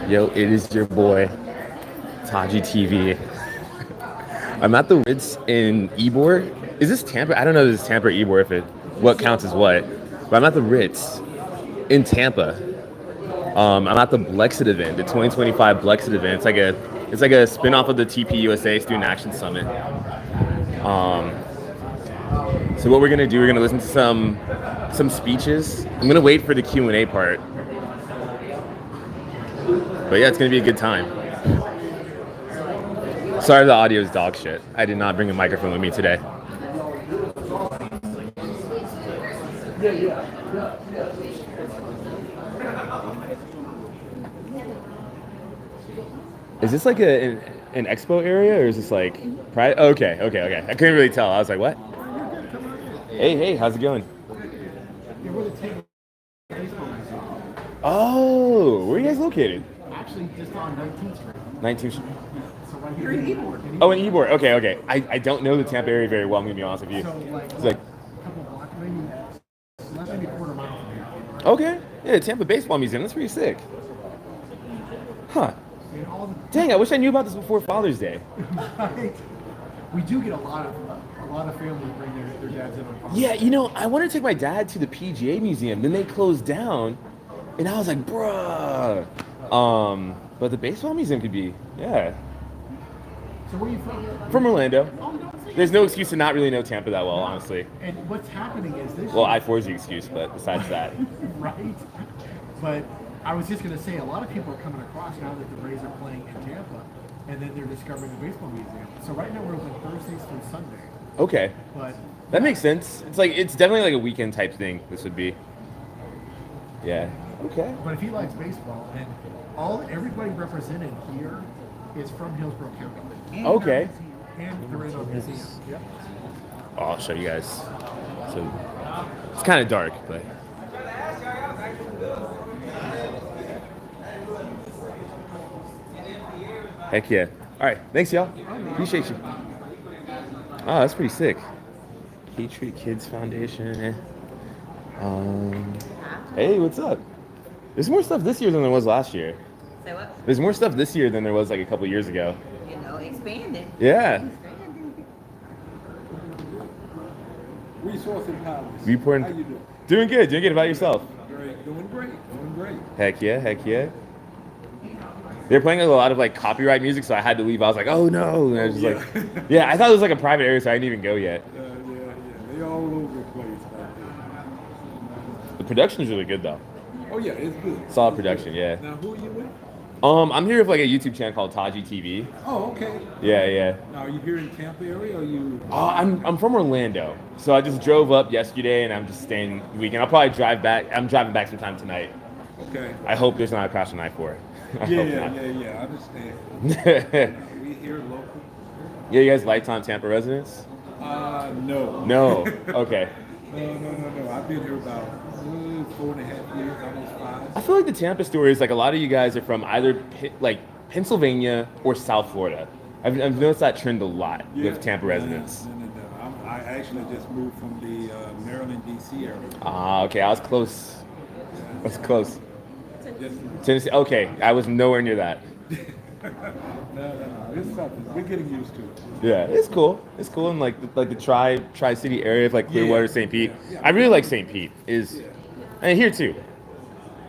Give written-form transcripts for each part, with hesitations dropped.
Yo, it is your boy, Taji TV. I'm at the Ritz in Ybor. Is this Tampa? I don't know if this is Tampa or Ybor, what counts as what. But I'm at the Ritz in Tampa. I'm at the Blexit event, the 2025 Blexit event. It's like a spin-off of the TPUSA Student Action Summit. So what we're gonna do, we're gonna listen to some speeches. I'm gonna wait for the Q&A part. But yeah, it's gonna be a good time. Sorry, the audio is dog shit. I did not bring a microphone with me today. Is this like an expo area, or is this like private? Okay. I couldn't really tell. I was like, what? Hey, how's it going? Oh, where are you guys located? Actually, just on 19th Street. 19th Street. So right here in Ybor. Oh, in Ybor. Okay. I don't know the Tampa area very well, I'm going to be honest with you. So It's like, a couple blocks, maybe a quarter mile from here. okay. Yeah, the Tampa Baseball Museum. That's pretty sick. Huh. And Dang, I wish I knew about this before Father's Day. right. We do get a lot of families bring their dads in on Father's Yeah, Day. I wanted to take my dad to the PGA Museum. Then they closed down. And I was like, bruh. But the baseball museum could be, yeah. So where are you from? From Orlando. Oh, no, it's- There's no excuse to not really know Tampa that well, honestly. And what's happening is this. Well, I-4 is the excuse, but besides that. Right. But I was just going to say, a lot of people are coming across now that the Braves are playing in Tampa, and then they're discovering the baseball museum. So right now we're open Thursdays through Sunday. Okay. But That makes sense. It's definitely like a weekend type thing, this would be. Yeah. Okay. But if he likes baseball, and everybody represented here is from Hillsborough County. And Okay. And they're in our museum. Yep. Oh, I'll show you guys. So it's kind of dark, but. Heck yeah. All right. Thanks, y'all. Appreciate you. Oh, that's pretty sick. Patriot Kids Foundation. Hey, what's up? There's more stuff this year than there was last year. Say what? There's more stuff this year than there was like a couple years ago. Expanding. Yeah. Resource Empowerment. Reporting. How you doing? Doing good. Doing good. About yourself? Great. Doing great. Heck yeah. They're playing a lot of like copyright music, so I had to leave. I was like, oh no. And I was just like, yeah, I thought it was like a private area, so I didn't even go yet. Yeah. They all over the place out there. The production's really good though. Oh yeah, it's good. Solid production, yeah. Now who are you with? I'm here with like a YouTube channel called Taji TV. Oh, okay. Yeah. Now are you here in Tampa area or you? I'm from Orlando, so I just drove up yesterday and I'm just staying the weekend. I'll probably drive back. I'm driving back sometime tonight. Okay. I hope there's not a crash on I-4. Yeah. I understand. We here local. Yeah, you guys lifetime Tampa residents? No. No. Okay. No. I've been here about 4.5 years, almost 5. I feel like the Tampa story is like a lot of you guys are from either like Pennsylvania or South Florida. I've noticed that trend a lot with Tampa residents. No. I actually just moved from the Maryland, D.C. area. Ah, okay. I was close. Just- Tennessee. Okay, I was nowhere near that. No. It's something. We're getting used to it. Yeah, it's cool. It's cool in like the tri-city area of like Clearwater, St. Pete. Yeah. I really like St. Pete. And here too.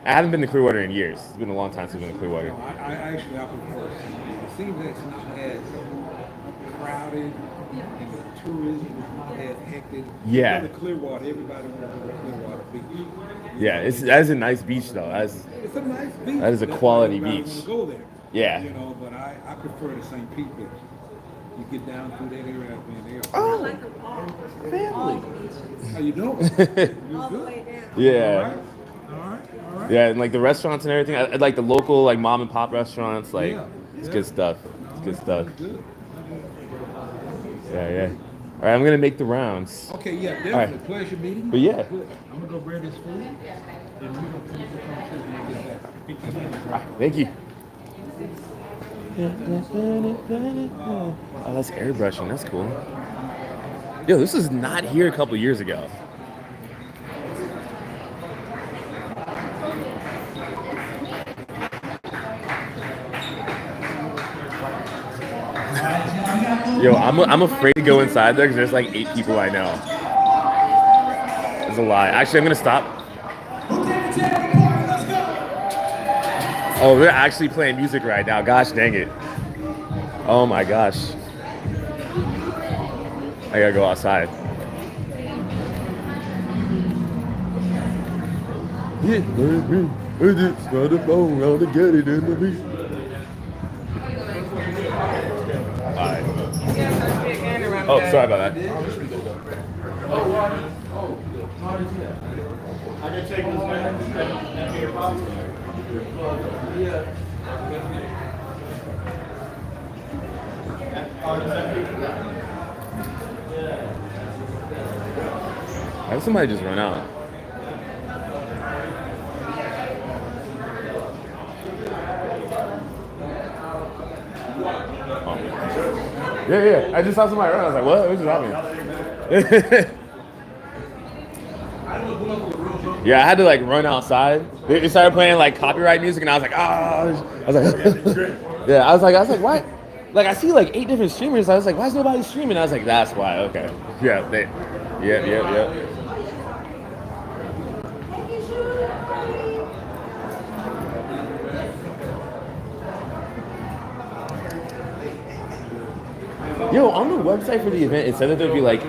I haven't been to Clearwater in years. It's been a long time since I've been to Clearwater. No, I actually prefer it. It seems that it's not as crowded and the tourism is not as hectic. Yeah. You go to Clearwater, everybody wants to go to Clearwater Beach. Yeah, that is a nice beach though. It's a nice beach. That is a That's quality why everybody beach. wanna go there. Yeah. But I prefer the St. Pete beach. You get down through that area, man. Oh, family. How you doing? You good? Yeah. All right. Yeah, and like the restaurants and everything. I like the local like mom and pop restaurants. Like it's good stuff. It's good stuff. Good. Yeah. All right, I'm gonna make the rounds. Okay, yeah, definitely. right. Pleasure meeting you. But yeah. Good. I'm gonna go grab this food, and we're gonna finish the conversation when we get back. 15 minutes, All right? right, thank you. Oh, that's airbrushing. That's cool. Yo, this was not here a couple years ago. Yo, I'm afraid to go inside there because there's like 8 people I know. There's a lot. Actually, I'm gonna stop. Oh, they're actually playing music right now. Gosh dang it. Oh my gosh. I gotta go outside. Yeah, baby. I just got the phone out to get it in the beat. Alright. Oh, sorry about that. I can take this back. How did somebody just run out? Oh. Yeah. I just saw somebody run. I was like, what? What just happened? Yeah, I had to like run outside. They started playing like copyright music, and I was like, I was like, yeah, I was like, what? Like I see like 8 different streamers. I was like, why is nobody streaming? I was like, that's why. Okay. Yeah. Yeah. Yo, on the website for the event, it said that there'd be like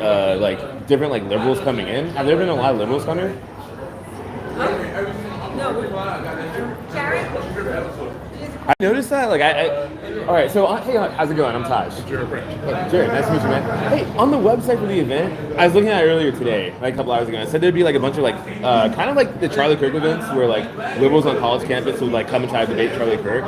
different like liberals coming in. Have there been a lot of liberals coming? I noticed that. Like, all right. So, hey, how's it going? I'm Taj. Jared, nice to meet you, man. Hey, on the website for the event, I was looking at it earlier today, like a couple hours ago. It said there'd be like a bunch of like, kind of like the Charlie Kirk events, where like liberals on college campus would like come and try to debate Charlie Kirk.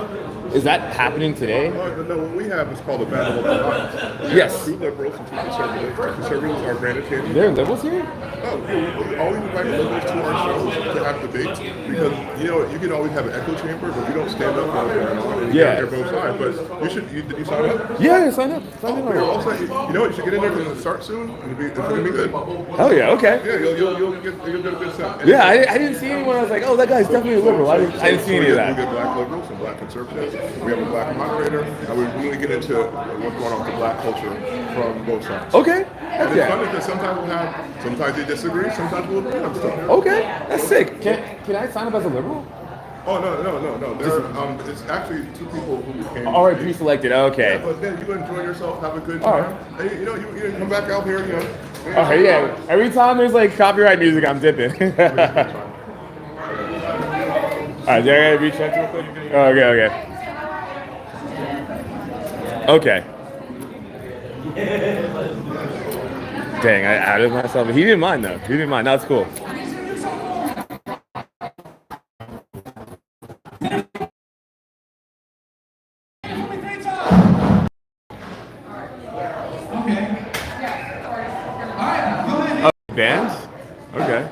Is that happening today? No, what we have is called a battle of the lines. Yes. 2 liberals and 2 conservatives. The conservatives are granted candy. There are liberals here? Oh, we always invite the liberals to our shows to have debates because you can always have an echo chamber, but we don't stand up and hear both sides. But did you sign up? Yeah, sign up. You're all set. You know what? You should get in there because it'll start soon. It's gonna be good. Oh yeah, okay. Yeah, you'll get a good set. Yeah, I didn't see anyone. I was like, oh, that guy's definitely a liberal. I didn't see any of that. We get black liberals and black conservatives. We have a black moderator, and we really get into what's going on with the black culture from both sides. Okay. And it's funny because sometimes they disagree, sometimes we'll agree on stuff. Okay, that's sick. Can I sign up as a liberal? Oh no. It's actually 2 people who became already pre-selected. Okay. Yeah, but then you enjoy yourself, have a good time. And you come back out here, Okay, yeah. Every time there's like copyright music, I'm dipping. Alright, did I reach out real quick? Oh, okay. Okay. Dang, I added myself. He didn't mind though. He didn't mind. That's cool. Oh, bands? Okay.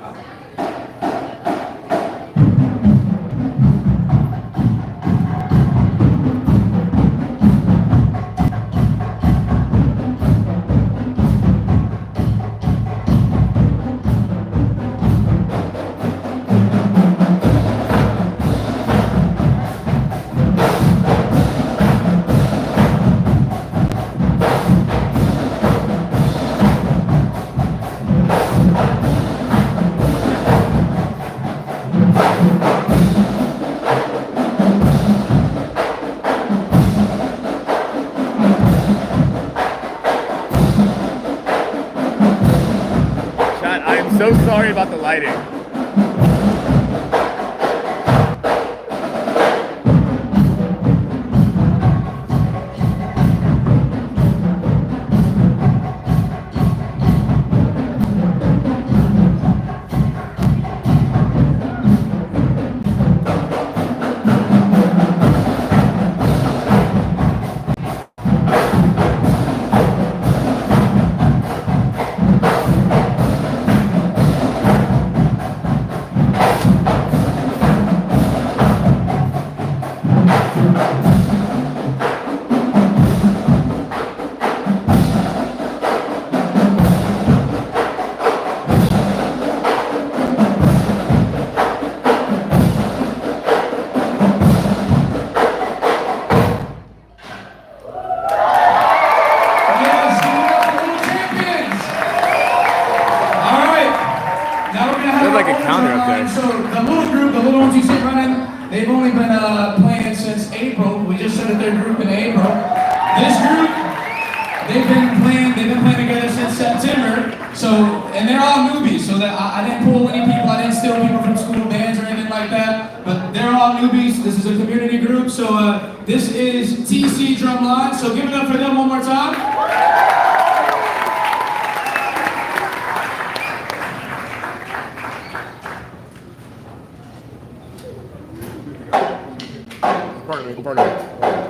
So sorry about the lighting. They've only been playing since April. We just started their group in April. This group, they've been playing together since September. So, and they're all newbies. So that I didn't pull any people. I didn't steal people from school bands or anything like that. But they're all newbies. This is a community group. So this is TC Drumline. So give it up for them one more time. Pardon me.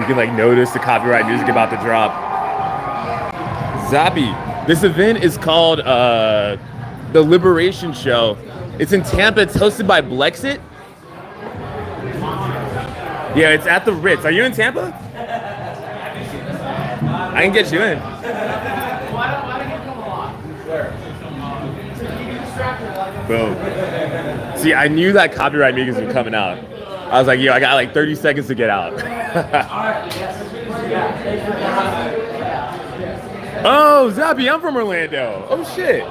can like notice the copyright music about to drop. Zappy. This event is called the Liberation Show. It's in Tampa. It's hosted by Blexit. Yeah, it's at the Ritz. Are you in Tampa? I can get you in. Boom. See, I knew that copyright music was coming out. I was like, yo, I got like 30 seconds to get out. Oh, Zappy, I'm from Orlando. Oh, shit.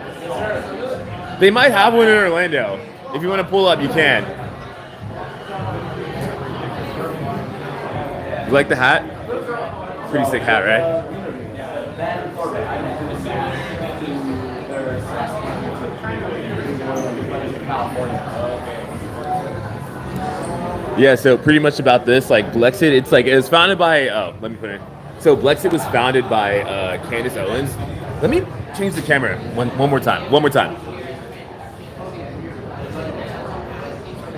They might have one in Orlando. If you want to pull up, you can. You like the hat? Pretty sick hat, right? Yeah, so pretty much about this, like Blexit, it was founded by, let me put it in. So Blexit was founded by Candace Owens. Let me change the camera one more time.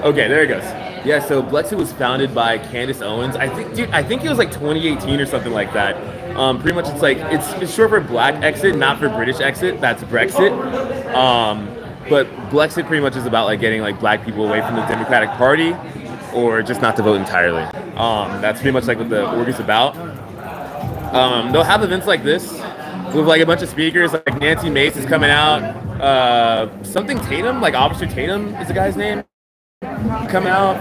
Okay, there it goes. Yeah, so Blexit was founded by Candace Owens. I think it was like 2018 or something like that. Pretty much it's short for Black Exit, not for British Exit. That's Brexit. But Blexit pretty much is about like getting like black people away from the Democratic Party or just not to vote entirely. That's pretty much like what the org is about. They'll have events like this with like a bunch of speakers, like Nancy Mace is coming out. Something Tatum, like Officer Tatum is the guy's name, come out.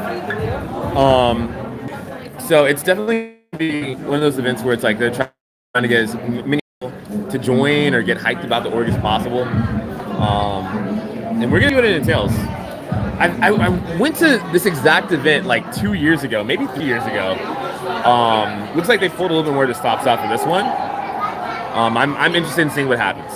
So it's definitely be one of those events where it's like they're trying to get as many people to join or get hyped about the org as possible. And we're gonna do what it entails. I went to this exact event like 2 years ago, maybe 3 years ago. Looks like they pulled a little bit more to stops out for this one. I'm interested in seeing what happens.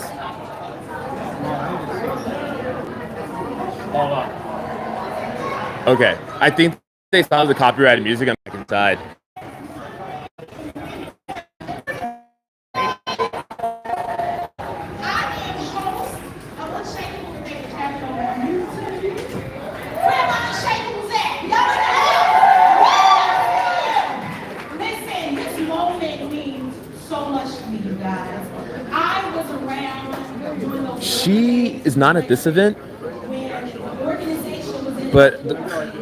Okay, I think they saw the copyrighted music on the second side. She is not at this event, but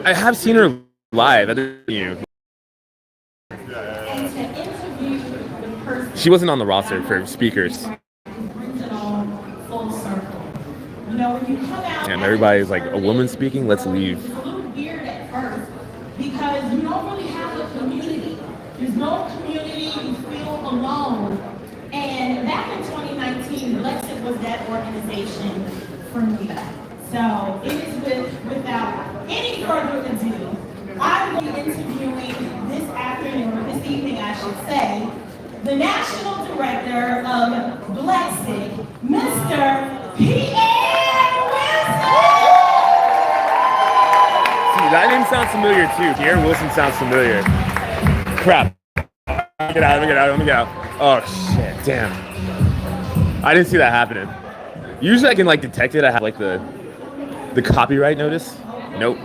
I have seen her live at the venue. She wasn't on the roster for speakers. Damn, everybody's like, a woman speaking? Let's leave. Because you don't really have a community. There's no community, you feel alone. And back in 2019, Blexit was that organization for me. So it is without any further ado, I'm going to be interviewing this afternoon, or this evening I should say, the National Director of Blexit, Mr. Pierre Wilson! See, that name sounds familiar too. Pierre Wilson sounds familiar. Crap. Let me get out. Oh shit, damn. I didn't see that happening. Usually I can like detect it. I have like the copyright notice. Nope.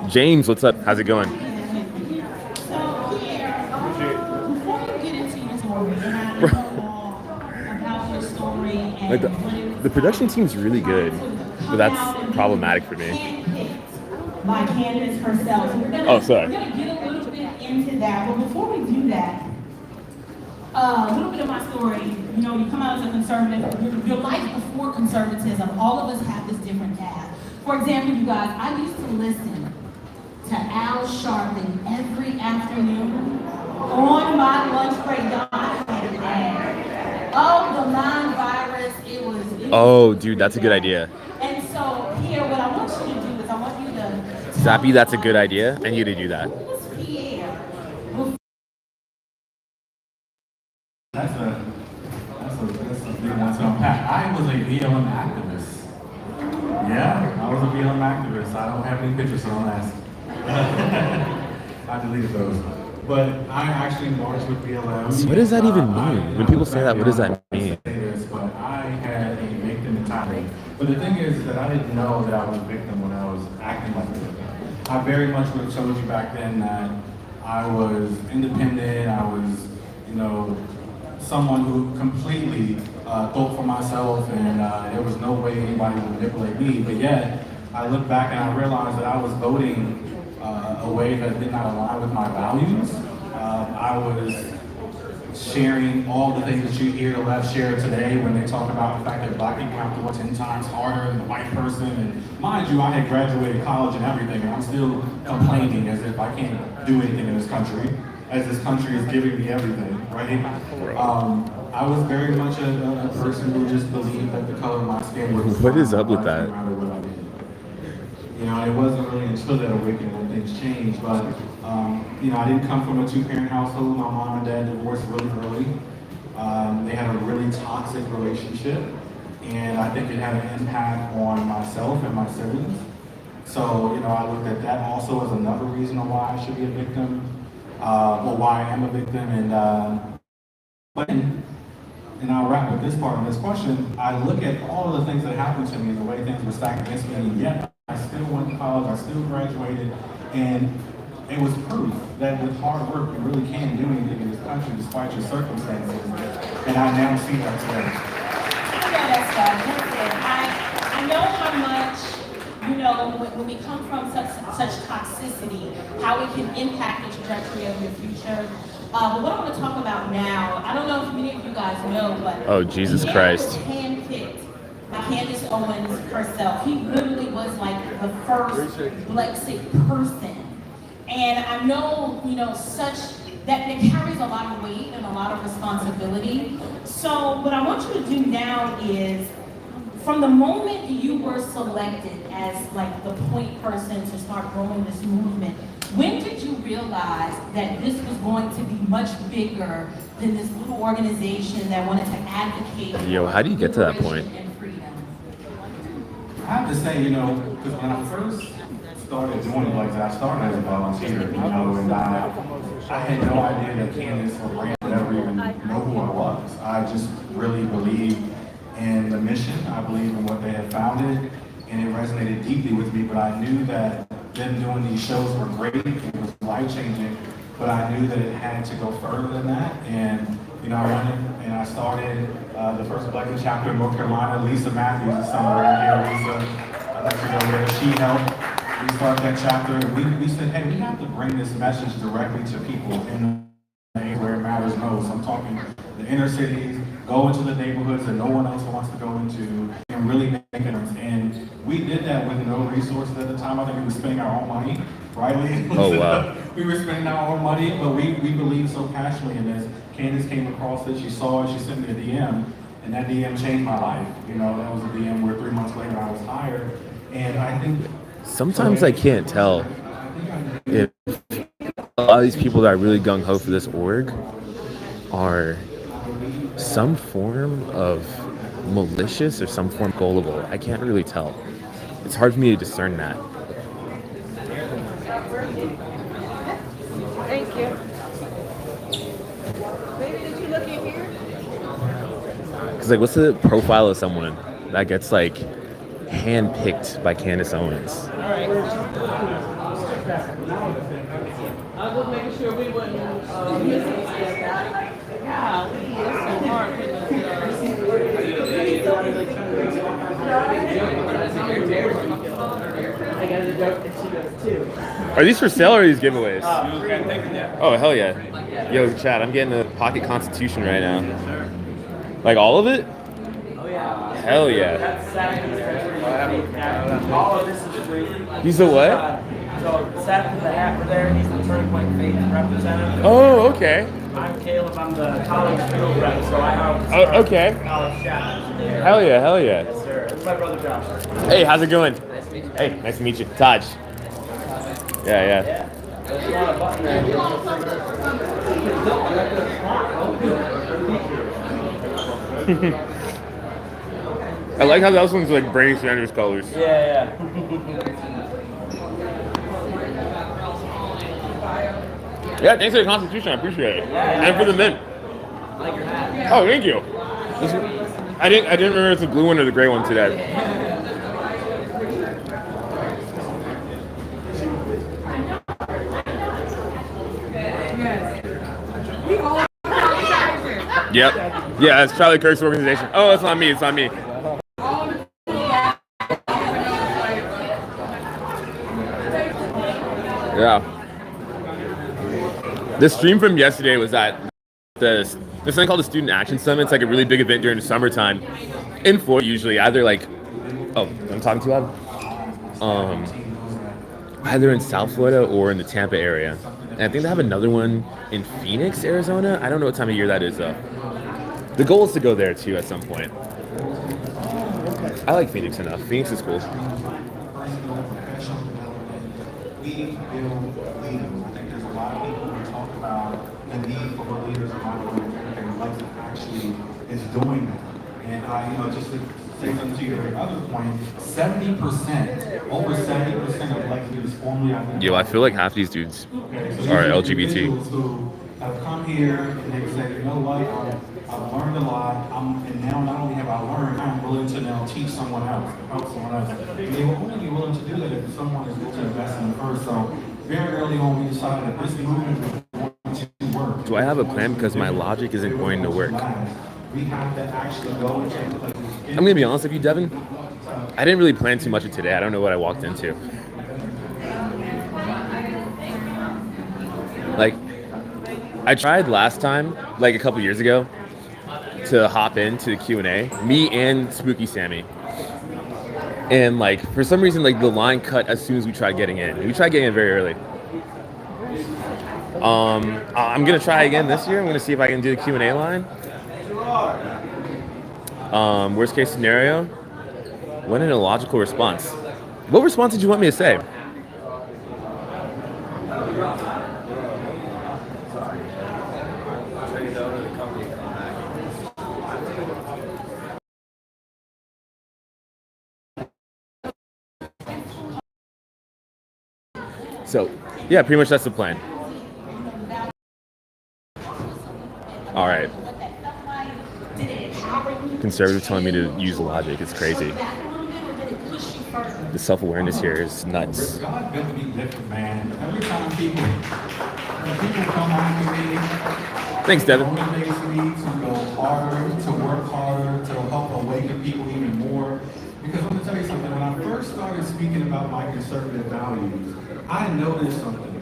James, what's up? How's it going? So Pierre, before you get into your story, and I know about your story and Like the production team's really good, but that's problematic for me. By Candace herself. So we're gonna get a little bit into that, but before we do that, a little bit of my story. You know, you come out as a conservative, your life before conservatism, all of us have this different path. For example, you guys, I used to listen to Al Sharpton every afternoon on my lunch break. Oh, the Lyme virus, it was. Oh, dude, that's a good idea. And so here, what I want you to do is I want you to. Zappy, that's a good idea. I need to do that. That's a big one to unpack. I was a BLM activist. Yeah, I was a BLM activist. I don't have any pictures, so don't ask. I deleted those. But I actually marched with BLM. So what does that even mean? When people say that, what does that mean? But I had a victim mentality. But the thing is that I didn't know that I was a victim when I was acting like a victim. I very much would have told you back then that I was independent. I was, you know, someone who completely thought for myself, and there was no way anybody would manipulate me. But yet, I look back and I realized that I was voting a way that did not align with my values. I was sharing all the things that you hear the left share today when they talk about the fact that black people have to work 10 times harder than the white person. And mind you, I had graduated college and everything, and I'm still complaining as if I can't do anything in this country, as this country is giving me everything, right? I was very much a person who just believed that the color of my skin was What is up with that? no matter what I did. You know, it wasn't really until that awakening when things changed, but you know, I didn't come from a two-parent household. My mom and dad divorced really early. They had a really toxic relationship, and I think it had an impact on myself and my siblings. So, you know, I looked at that also as another reason why I should be a victim, or why I am a victim. And I'll wrap with this part of this question. I look at all of the things that happened to me and the way things were stacked against me, and yet I still went to college, I still graduated, and it was proof that with hard work you really can do anything in this country despite your circumstances. And I now see that today. I know that stuff. Listen, I know how much, you know, when we come from such toxicity, how it can impact the trajectory of your future. But what I want to talk about now, I don't know if many of you guys know, but Oh, Jesus Christ. handpicked by Candace Owens herself. He literally was like the first Blexit person. And I know, you know, such that carries a lot of weight and a lot of responsibility. So what I want you to do now is, from the moment you were selected as like the point person to start growing this movement, when did you realize that this was going to be much bigger than this little organization that wanted to advocate? Yo, how do you get to that point? And freedom? I have to say, you know, because when I first started doing Blexit, I started as a volunteer, you know, and I had no idea that Candace or Brand would ever even know who I was. I just really believed in the mission. I believed in what they had founded, and it resonated deeply with me. But I knew that them doing these shows were great. It was life-changing, but I knew that it had to go further than that. And you know, I went and I started the first Blexit chapter in North Carolina. Lisa Matthews is somewhere around here. Lisa, I'd like to go there. She helped we start that chapter. We said, hey, we have to bring this message directly to people in the area where it matters most. I'm talking the inner cities, go into the neighborhoods that no one else wants to go into, and really make a difference. And we did that with no resources at the time. I think we were spending our own money, right? Oh, wow. We were spending our own money, but we believed so passionately in this. Candace came across it, she saw it, she sent me a DM, and that DM changed my life. You know, that was a DM where 3 months later I was hired. And I think sometimes I can't tell if a lot of these people that are really gung-ho for this org are some form of malicious or some form gullible. I can't really tell. It's hard for me to discern that. Thank you. Baby, did you look in here? Because, like, what's the profile of someone that gets, like, handpicked by Candace Owens? All right. I was just making sure we wouldn't miss anything. Yeah, we is so hard with I got a joke that she does too. Are these for sale or are these giveaways? Oh, hell yeah. Yo, Chad, I'm getting a pocket constitution right now. Like all of it? Oh yeah. Hell yeah. That's Saturday. All of this is free. He's a what? So Seth is the hat for there. He's the Turning Point Faith representative. Oh, okay. I'm Caleb. I'm the college field rep, so I help. Oh, okay. College chapters there. Hell yeah, hell yeah. Yes, sir. It's my brother Josh. Hey, how's it going? Nice to meet you. Hey, nice to meet you. Taj. Yeah. Yeah. There's a lot of button I like how those ones like Bernie Sanders colors. Yeah. Yeah, thanks for the constitution. I appreciate it. And for the mint. I like your hat. Oh, thank you. I didn't remember if it's the blue one or the gray one today. Yep. Yeah, it's Charlie Kirk's organization. Oh, it's not me. It's not me. Yeah. The stream from yesterday was at there's something called the Student Action Summit. It's like a really big event during the summertime in Florida. Usually, either like, oh, I'm talking too loud. Either in South Florida or in the Tampa area. And I think they have another one in Phoenix, Arizona. I don't know what time of year that is though. The goal is to go there too at some point. I like Phoenix enough. Phoenix is cool. We build leaders. I think there's a lot of people who talk about the need for leaders around the world, and Blexit actually is doing that. And just to say something to your other point, 70%, over 70% of Blexit is formally identified. Yo, I feel like half these dudes are LGBT. Who have come here and they say, you know what, I've learned a lot, and now not only have I learned, I'm willing to now teach someone else, help someone else. And they will only be willing to do that if someone is willing to invest in them first. So very early on, we decided that this movement was going to work. Do I have a plan? Because my logic isn't going to work. We have to actually go and take places. I'm going to be honest with you, Devin. I didn't really plan too much of today. I don't know what I walked into. Like, I tried last time, like a couple years ago, to hop into the Q&A, me and Spooky Sammy. And like, for some reason, like the line cut as soon as we tried getting in. We tried getting in very early. I'm gonna try again this year. I'm gonna see if I can do the Q&A line. Worst case scenario, when an illogical response. What response did you want me to say? So, yeah, pretty much that's the plan. All right. Conservative telling me to use logic. It's crazy. The self-awareness here is nuts. God built me different, man. Every time people come after me, thanks, Devin. It motivates me to go harder, to work harder, to help awaken people even more. Because I'm gonna tell you something. When I first started speaking about my conservative values, I noticed something.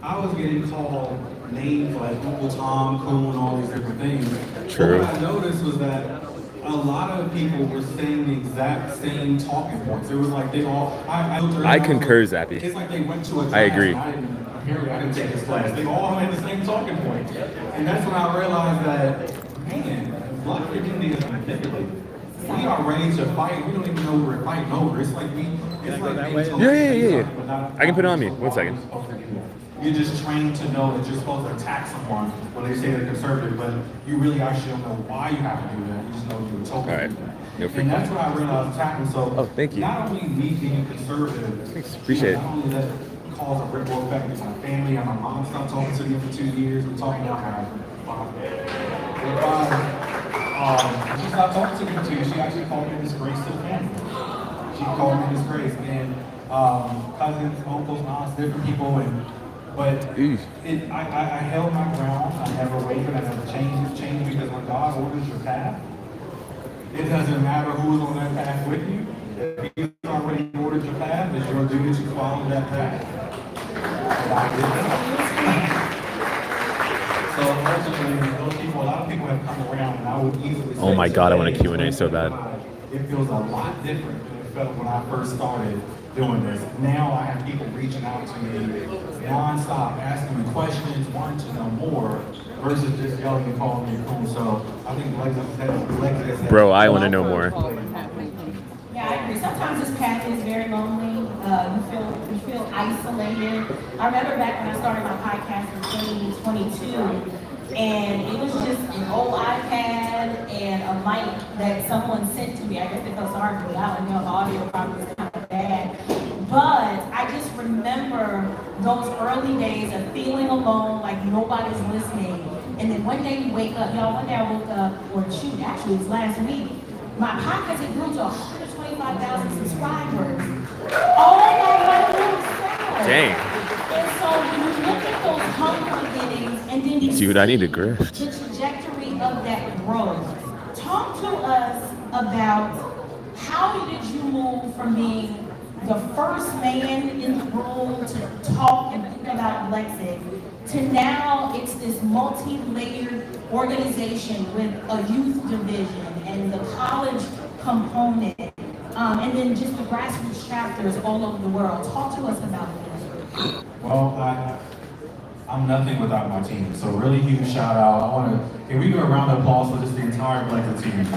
I was getting called names like Uncle Tom, Coon, all these different things. True. But what I noticed was that a lot of people were saying the exact same talking points. It was like they all. I concur, Zappy. It's like they went to a class. I agree. I didn't take this class. They all had the same talking point, and that's when I realized that, man, a lot of community is manipulated. We are ready to fight. We don't even know what we're fighting over. It's like we. It's like Yeah. I can put it on me. 1 second. You're just trained to know that you're supposed to attack someone when they say they're conservative, but you really actually don't know why you have to do that. You just know you're told to do that. No And that's what I realized attacking. So thank you. not only me being conservative, Thanks. Appreciate it. not only that cause a ripple effect with my family and my mom stopped talking to me for 2 years. We're talking about how she stopped talking to me for 2 years. She actually called me a disgrace to the family. She called me a disgrace, and cousins, uncles, aunts, different people, but I held my ground. I never wavered. I never changed because when God orders your path, it doesn't matter who's on that path with you. If He's already ordered your path, it's your duty to follow that path. And I did that. So unfortunately, those people, a lot of people have come around, and I would easily say, Oh my God, I want a Q&A so bad. It feels a lot different than it felt when I first started doing this. Now I have people reaching out to me non-stop, asking me questions, wanting to know more, versus just yelling and calling me a coon. So I think Blexit. Bro, I want to know more. Yeah, I agree. Sometimes this path is very lonely. You feel isolated. I remember back when I started my podcast in 2022, and it was just an old iPad and a mic that someone sent to me. I guess they felt sorry for me. I don't know, the audio probably was kind of bad. But I just remember those early days of feeling alone, like nobody's listening. And then one day you wake up, y'all, one day I woke up, or shoot, actually it was last week, my podcast had grew to 125,000 subscribers. All my self. Dang. And so when you look at those humble beginnings, and then you Dude, I need to grift. the trajectory of that growth. Talk to us about how did you move from being the first man in the room to talk and think about Blexit to now it's this multi-layered organization with a youth division and the college component, and then just the grassroots chapters all over the world. Talk to us about this. Well, I'm nothing without my team. So really huge shout out. Can we do a round of applause for just the entire Blexit team? Really.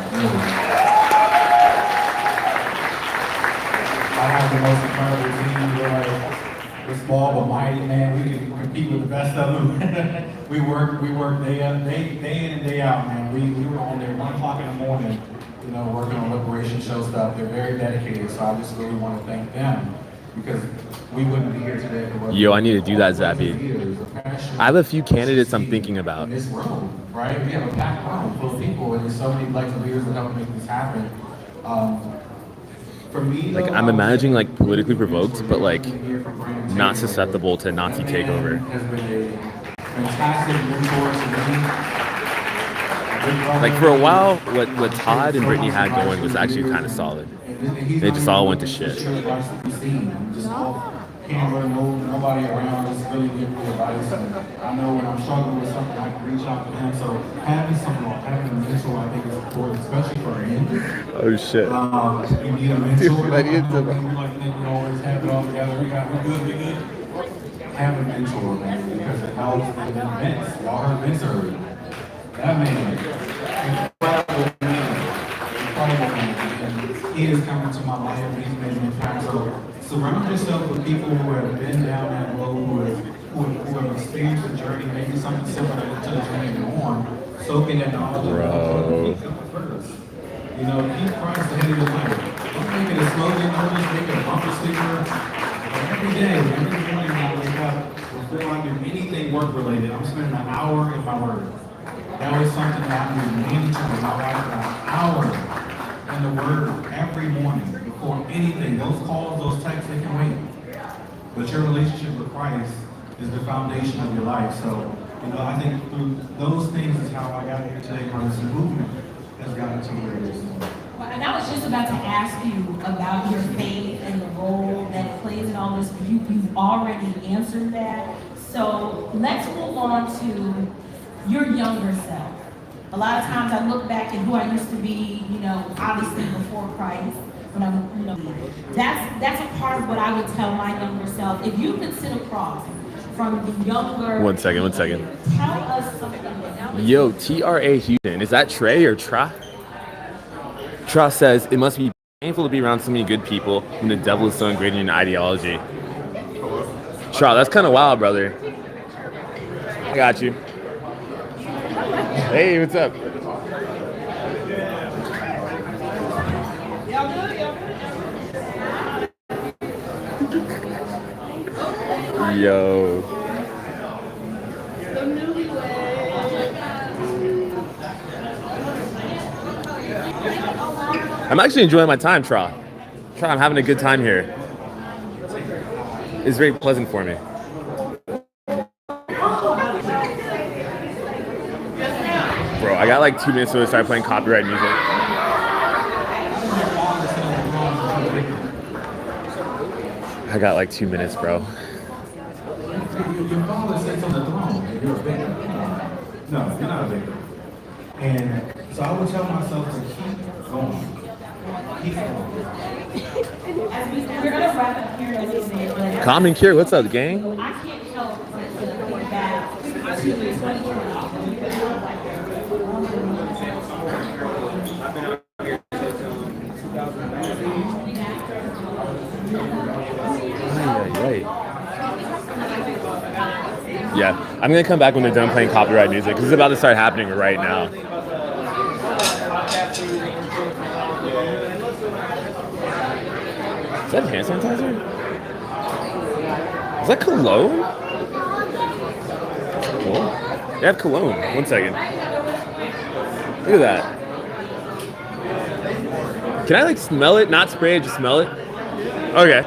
I have the most incredible team. We're small but mighty, man. We can compete with the best of them. we work day in and day out, man. We were on there 1 o'clock in the morning, working on Liberation Show stuff. They're very dedicated, so I just really want to thank them because we wouldn't be here today if it wasn't. Yo, I need to do that, Zappy. I have a few candidates I'm thinking about. In this room, right? We have a packed room full of people, and there's so many Blexit leaders that help make this happen. For me, like I'm imagining like politically provoked, but like not susceptible to Nazi takeover. Has been a fantastic mentor to me. Like for a while, what Todd and Brittany had going was actually kind of solid. They just all went to shit. Nobody around just really give me advice. I know when I'm struggling with something, I can reach out to him. So having a mentor, I think is important, especially for a youth. Oh shit. You need a mentor. We like to think we always have it all together. We good. Have a mentor, man, because it helps with Vince. Y'all heard Vince earlier. That man, incredible man. And he is coming to my life. He's made an impact. So surround yourself with people who have been down that road, who have experienced the journey, maybe something similar to the journey you're on. Soak in that knowledge of first. Keep Christ ahead of your life. Don't make it a slogan, don't just make it a bumper sticker. But every day, every morning when I wake up, before I do anything work related, I'm spending an hour in my word. That was something that I'm remaining to in my life, an hour in the word every morning. Before anything, those calls, those texts, they can wait. But your relationship with Christ is the foundation of your life. So, I think through those things is how I got here today, how this movement has gotten to where it is. Well, and I was just about to ask you about your faith and the role that it plays in all this. You've already answered that. So let's move on to your younger self. A lot of times I look back at who I used to be, obviously before Christ. That's a part of what I would tell my younger self. If you could sit across from the younger. One second. Tell us something. Yo, TRA Houston. Is that Trey or Tra? Tra says it must be painful to be around so many good people when the devil is so ingrained in your ideology. Tra, that's kind of wild, brother. I got you. Hey, what's up? Yo. I'm actually enjoying my time, Tra. I'm having a good time here. It's very pleasant for me. Bro, I got like 2 minutes till I start playing copyright music. I got like 2 minutes, bro. Your father sits on the throne, and you're a victim. No, you're not a victim. And so I would tell myself to keep going. Keep going. We're going to wrap up here in a little bit. But Common Cure, what's up, gang? I can't help but to think back to 2020. Yeah, I'm gonna come back when they're done playing copyright music because it's about to start happening right now. Is that hand sanitizer? Is that cologne? Cool. They have cologne. 1 second. Look at that. Can I like smell it? Not spray it, just smell it? Okay.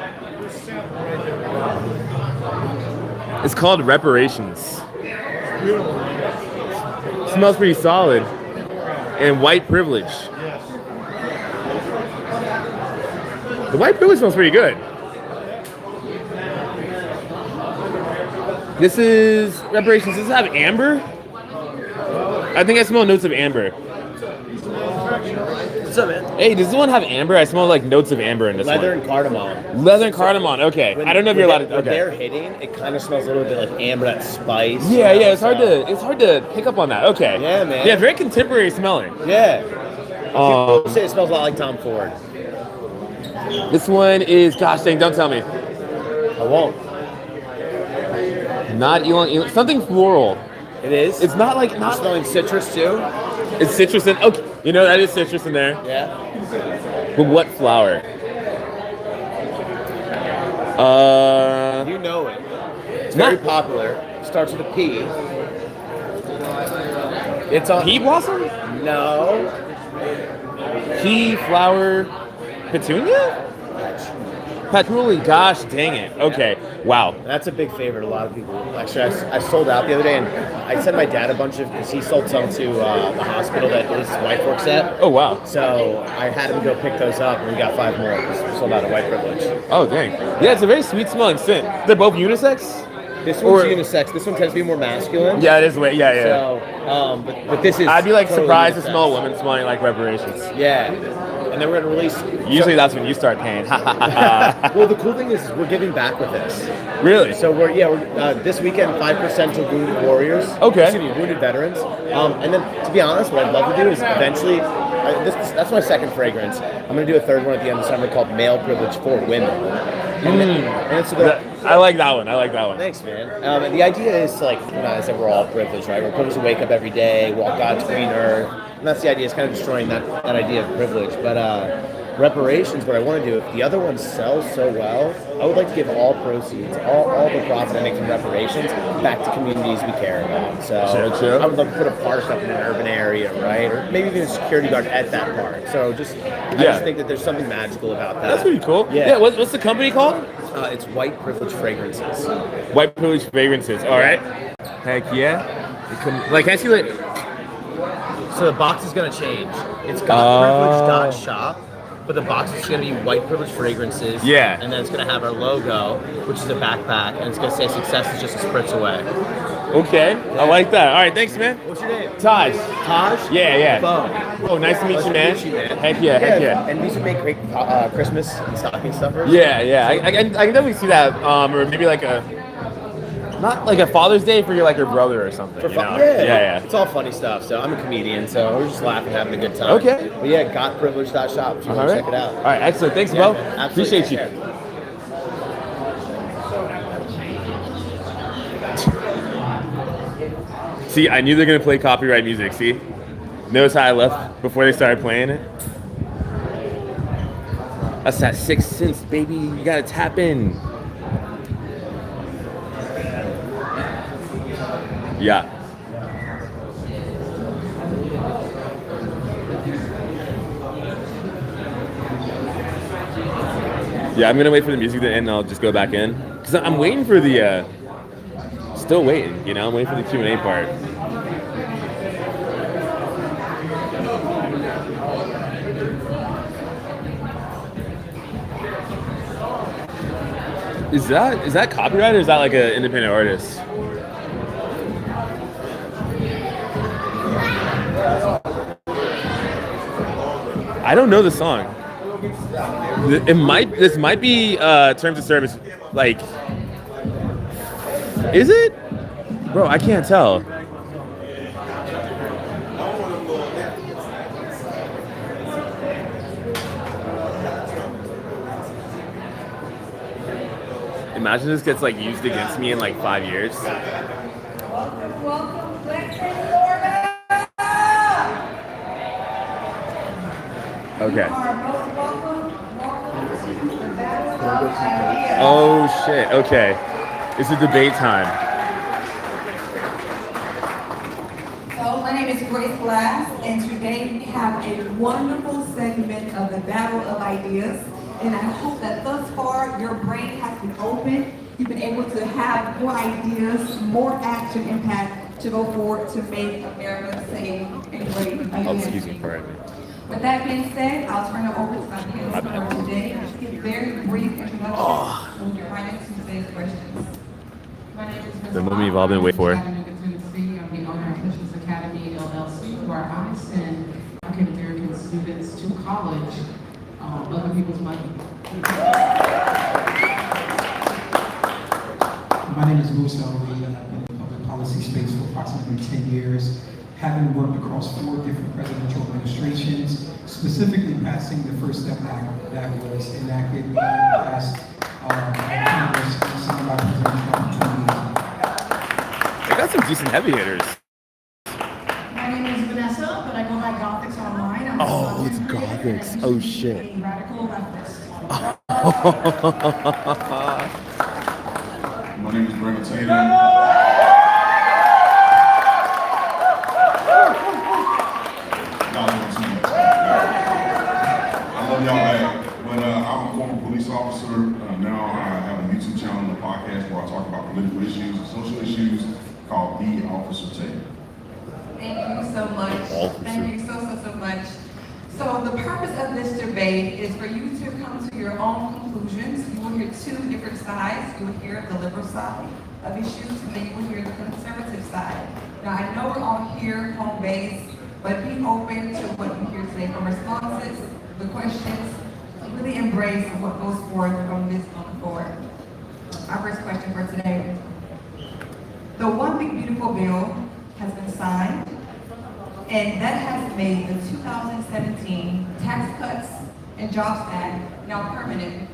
It's called Reparations. Smells pretty solid. and white privilege. Yes. The white privilege smells pretty good. This is reparations. Does it have amber? I think I smell notes of amber. What's up, man? Hey, does this one have amber? I smell like notes of amber in this Leather one. and cardamom. Leather and cardamom. Okay. I don't know if you're allowed to. When they're Okay. hitting, it kind of smells a little bit like amber, that spice. Yeah, you know, yeah. It's hard to pick up on that. Okay. Yeah, man. Yeah, very contemporary smelling. Yeah. People say it smells a lot like Tom Ford. This one is, gosh dang, don't tell me. I won't. Not Elon, something floral. It is. It's not like You're smelling citrus too. It's citrus in. Okay, you know that is citrus in there. Yeah. But what flower? You know it. It's very popular. Starts with a P. It's on Pea blossom? No. Pea flower petunia? Patchouli. Gosh dang it. Okay. Wow. That's a big favorite. A lot of people. Actually, I sold out the other day, and I sent my dad a bunch of because he sold some to the hospital that his wife works at. Oh wow. So I had him go pick those up, and we got 5 more. We sold out of white privilege. Oh dang. Yeah, it's a very sweet smelling scent. They're both unisex? This one's unisex. This one tends to be more masculine. Yeah, it is. Yeah, yeah. So, but this is. I'd be like totally surprised to unisex. smell a woman smelling like reparations. Yeah. And then we're gonna release. Usually that's when you start paying. Well, the cool thing is we're giving back with this. Really? So we're this weekend 5% to wounded warriors. Okay. Excuse me, wounded veterans. And then to be honest, what I'd love to do is eventually. That's my second fragrance. I'm gonna do a third one at the end of summer called Male Privilege for Women. And so I like that one. I like that one. Thanks, man. And the idea is to, like, I said, we're all privileged, right? We're privileged to wake up every day, walk God's green earth. And that's the idea, is kind of destroying that idea of privilege. But reparations, what I want to do, if the other one sells so well, I would like to give all proceeds, all the profit I make from reparations back to communities we care about. So Sure. I would love to put a park up in an urban area, right? Or maybe even a security guard at that park. So I just think that there's something magical about that. That's pretty cool. Yeah. What's the company called? It's White Privilege Fragrances. White Privilege Fragrances. All right. Heck yeah. Like, can I see like? So the box is going to change. It's gotprivilege.shop, but the box is going to be White Privilege Fragrances. Yeah. And then it's going to have our logo, which is a backpack, and it's going to say success is just a spritz away. Okay. I like that. All right. Thanks, man. What's your name? Taj. Taj? Yeah. Bo. Oh, nice to meet you, man. Heck yeah. And these would make great Christmas and stocking stuffers. Yeah. I can definitely see that. Or maybe like not like a Father's Day for your brother or something. Yeah. It's all funny stuff. So I'm a comedian, so we're just laughing, having a good time. Okay. But yeah, gotprivilege.shop if you want to check it out. All right, excellent. Thanks, Bo. Appreciate you. See, I knew they're gonna play copyright music. See, notice how I left before they started playing it. That's that 6th sense, baby. You gotta tap in. Yeah. Yeah, I'm gonna wait for the music to end and I'll just go back in. Cause I'm waiting for the, still waiting, I'm waiting for the Q&A part. Is that copyright or is that like an independent artist? I don't know the song. This might be terms of service. Like, is it? Bro, I can't tell. Imagine this gets used against me in 5 years. Okay. Oh shit. Okay. It's a debate time. So my name is Grace Glass, and today we have a wonderful segment of the Battle of Ideas. And I hope that thus far your brain has been open. You've been able to have more ideas, more action impact to go forward to make America safe and great again. Oh, excuse me, pardon me. With that being said, I'll turn it over to my panelists for today. Just give very brief introduction and get right into today's questions. My name is Ms. The moment you've all been waiting for. I'm the owner of Business Academy LLC, where I send African American students to college, other people's money. My name is Musa. I've been in the public policy space for approximately 10 years, having worked across 4 different presidential administrations, specifically passing the First Step Act that was enacted and passed by Congress and signed by President Trump in 2018. They got some decent heavy hitters. My name is Vanessa, but I go by Gothics online. I'm Oh, it's Gothics. Oh, shit. a radical leftist. My name is Brandon Tatum. I love y'all back, but I'm a former police officer. Now I have a YouTube channel and a podcast where I talk about political issues and social issues called The Officer Tatum. Thank you so much. Thank you so much. So the purpose of this debate is for you to come to your own conclusions. You will hear 2 different sides. You will hear the liberal side of issues, and then you will hear the conservative side. Now I know we're all here home base, but be open to what you hear today for responses, the questions, really embrace what goes forth from this going forward. Our first question for today. The One Big Beautiful Bill has been signed, and that has made the 2017 Tax Cuts and Jobs Act now permanent.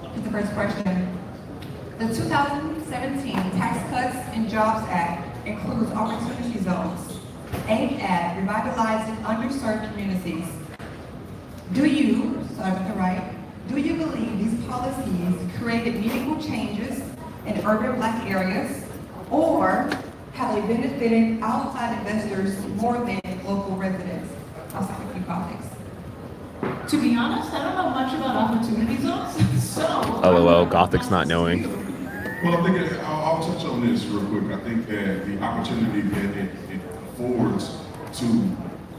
Here's the first question. The 2017 Tax Cuts and Jobs Act includes opportunity zones aimed at revitalizing underserved communities. Do you, starting with the right, do you believe these policies created meaningful changes in urban Black areas, or have they benefited outside investors more than local residents? I'll start with you, colleagues. To be honest, I don't know much about opportunity zones, so. LOL, Gothic's not knowing. Well, I think I'll touch on this real quick. I think that the opportunity that it affords to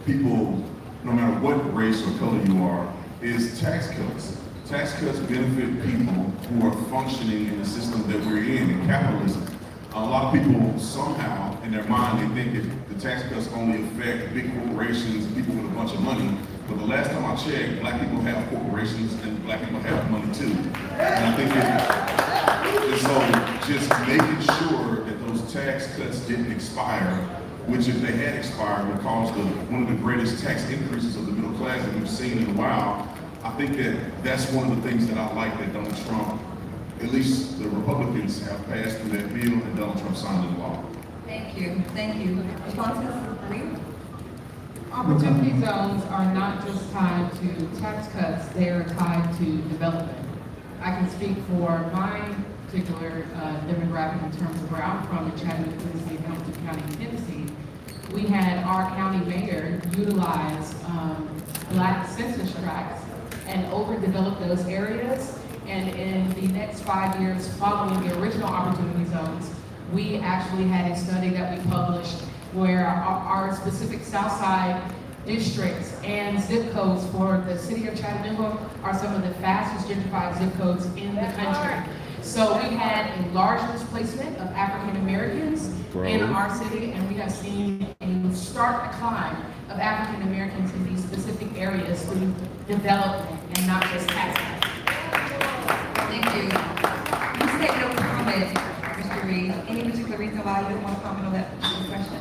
people, no matter what race or color you are, is tax cuts. Tax cuts benefit people who are functioning in the system that we're in capitalism. A lot of people somehow, in their mind, they think that the tax cuts only affect big corporations and people with a bunch of money. But the last time I checked, Black people have corporations and Black people have money too. And I think and so just making sure that those tax cuts didn't expire, which if they had expired would cause one of the greatest tax increases of the middle class that we've seen in a while. I think that that's one of the things that I like that Donald Trump, at least the Republicans, have passed through that bill and Donald Trump signed into law. Thank you. Thank you. Responses? Opportunity zones are not just tied to tax cuts, they are tied to development. I can speak for my particular demographic in terms of where I'm from in Chattanooga, Tennessee, Hamilton County, Tennessee. We had our county mayor utilize Black census tracts and overdevelop those areas. And in the next 5 years following the original opportunity zones, we actually had a study that we published where our specific Southside districts and zip codes for the city of Chattanooga are some of the fastest gentrified zip codes in the country. So we had a large displacement of African Americans in our city, and we have seen a stark decline of African Americans in these specific areas through development and not just tax cuts. Thank you. You said no comment, Mr. Reed. Any particular reason why you don't want to comment on that question?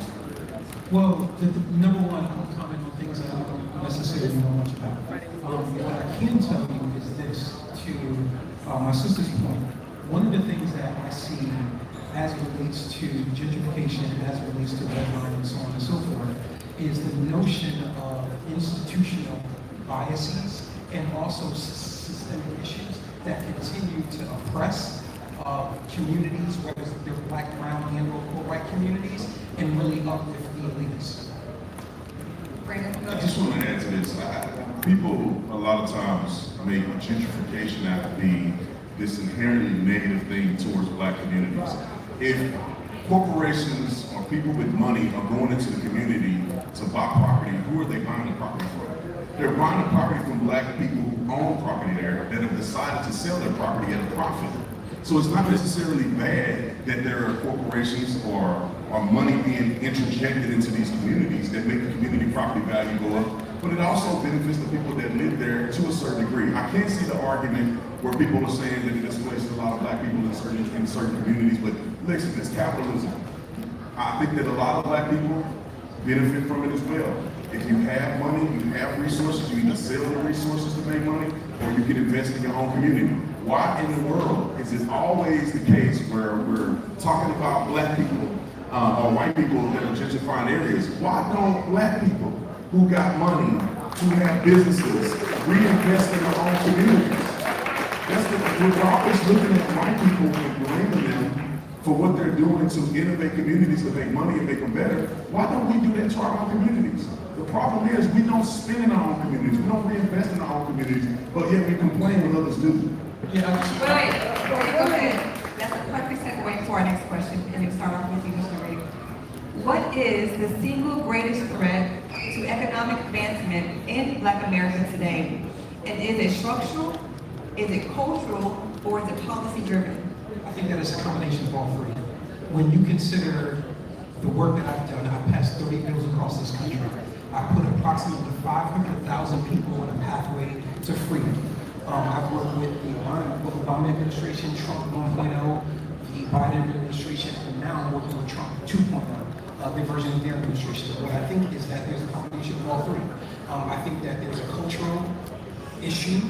Well, the number one, I don't comment on things that I don't necessarily know much about. What I can tell you is this, to my sister's point. One of the things that I see as it relates to gentrification, as it relates to redlining and so on and so forth, is the notion of institutional biases and also systemic issues that continue to oppress communities, whether they're Black, brown, and or white communities, and really uplift the elites. I just want to add to this. People a lot of times make gentrification out to be this inherently negative thing towards Black communities. If corporations or people with money are going into the community to buy property, who are they buying the property from? They're buying the property from black people who own property there that have decided to sell their property at a profit. So it's not necessarily bad that there are corporations or money being interjected into these communities that make the community property value go up, but it also benefits the people that live there to a certain degree. I can't see the argument where people are saying that it displaces a lot of black people in certain communities, but listen, it's capitalism. I think that a lot of black people benefit from it as well. If you have money, you have resources, you either sell the resources to make money or you can invest in your own community. Why in the world is it always the case where we're talking about black people or white people that are gentrifying areas? Why don't black people who got money, who have businesses, reinvest in their own communities? We're always looking at white people and blaming them for what they're doing to innovate communities to make money and make them better. Why don't we do that to our own communities? The problem is we don't spend in our own communities, we don't reinvest in our own communities, but yet we complain when others do. Wait, go ahead. That's a perfect segue to our next question, and we start off with you, Mr. Reed. What is the single greatest threat to economic advancement in Black America today? And is it structural, is it cultural, or is it policy driven? I think that it's a combination of all three. When you consider the work that I've done, I've passed 30 bills across this country. I put approximately 500,000 people on a pathway to freedom. I've worked with the Obama administration, Trump 1.0, the Biden administration, and now I'm working with Trump 2.0, the version of their administration. What I think is that there's a combination of all three. I think that there's a cultural issue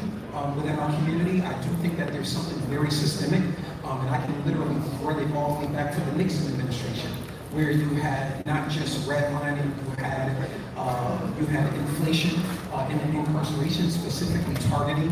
within our community. I do think that there's something very systemic, and I can literally thread it all the way back to the Nixon administration, where you had not just redlining, you had inflation and incarceration, specifically targeting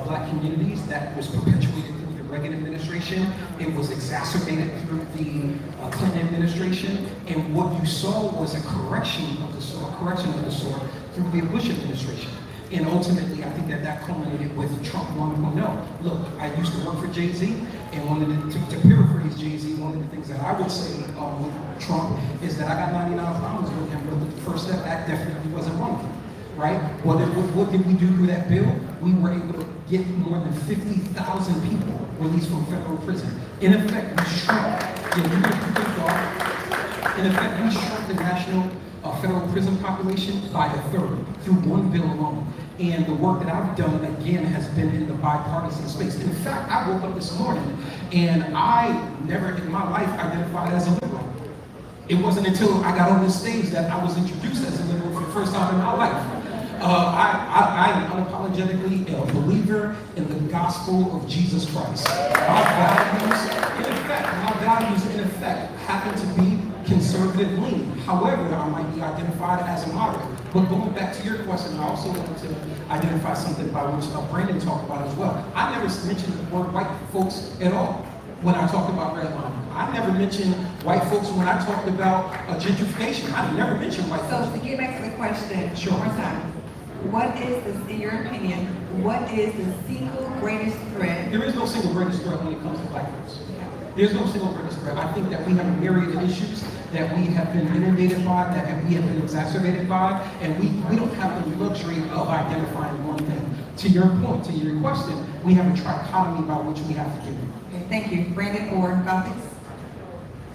black communities. That was perpetuated through the Reagan administration. It was exacerbated through the Clinton administration. And what you saw was a correction of the sort through the Bush administration. And ultimately, I think that culminated with Trump 1.0. Look, I used to work for Jay-Z, and to paraphrase Jay-Z, one of the things that I would say with Trump is that I got 99 problems with him, but the first step, that definitely wasn't one of them, right? What did we do through that bill? We were able to get more than 50,000 people released from federal prison. In effect, we shrunk, the national federal prison population by a third through one bill alone. And the work that I've done, again, has been in the bipartisan space. In fact, I woke up this morning and I never in my life identified as a liberal. It wasn't until I got on this stage that I was introduced as a liberal for the first time in my life. I am unapologetically a believer in the gospel of Jesus Christ. My values, in effect, happen to be conservative leaning. However, I might be identified as a moderate. But going back to your question, I also wanted to identify something by which Brandon talked about as well. I never mentioned the word white folks at all when I talked about redlining. I never mentioned white folks when I talked about gentrification. I never mentioned white folks. So to get back to the question, sure. One more time. What is, in your opinion, what is the single greatest threat? There is no single greatest threat when it comes to black folks. There's no single greatest threat. I think that we have a myriad of issues that we have been inundated by, that we have been exacerbated by, and we don't have the luxury of identifying one thing. To your point, to your question, we have a trichotomy by which we have to do. Okay, thank you. Brandon or Gothics?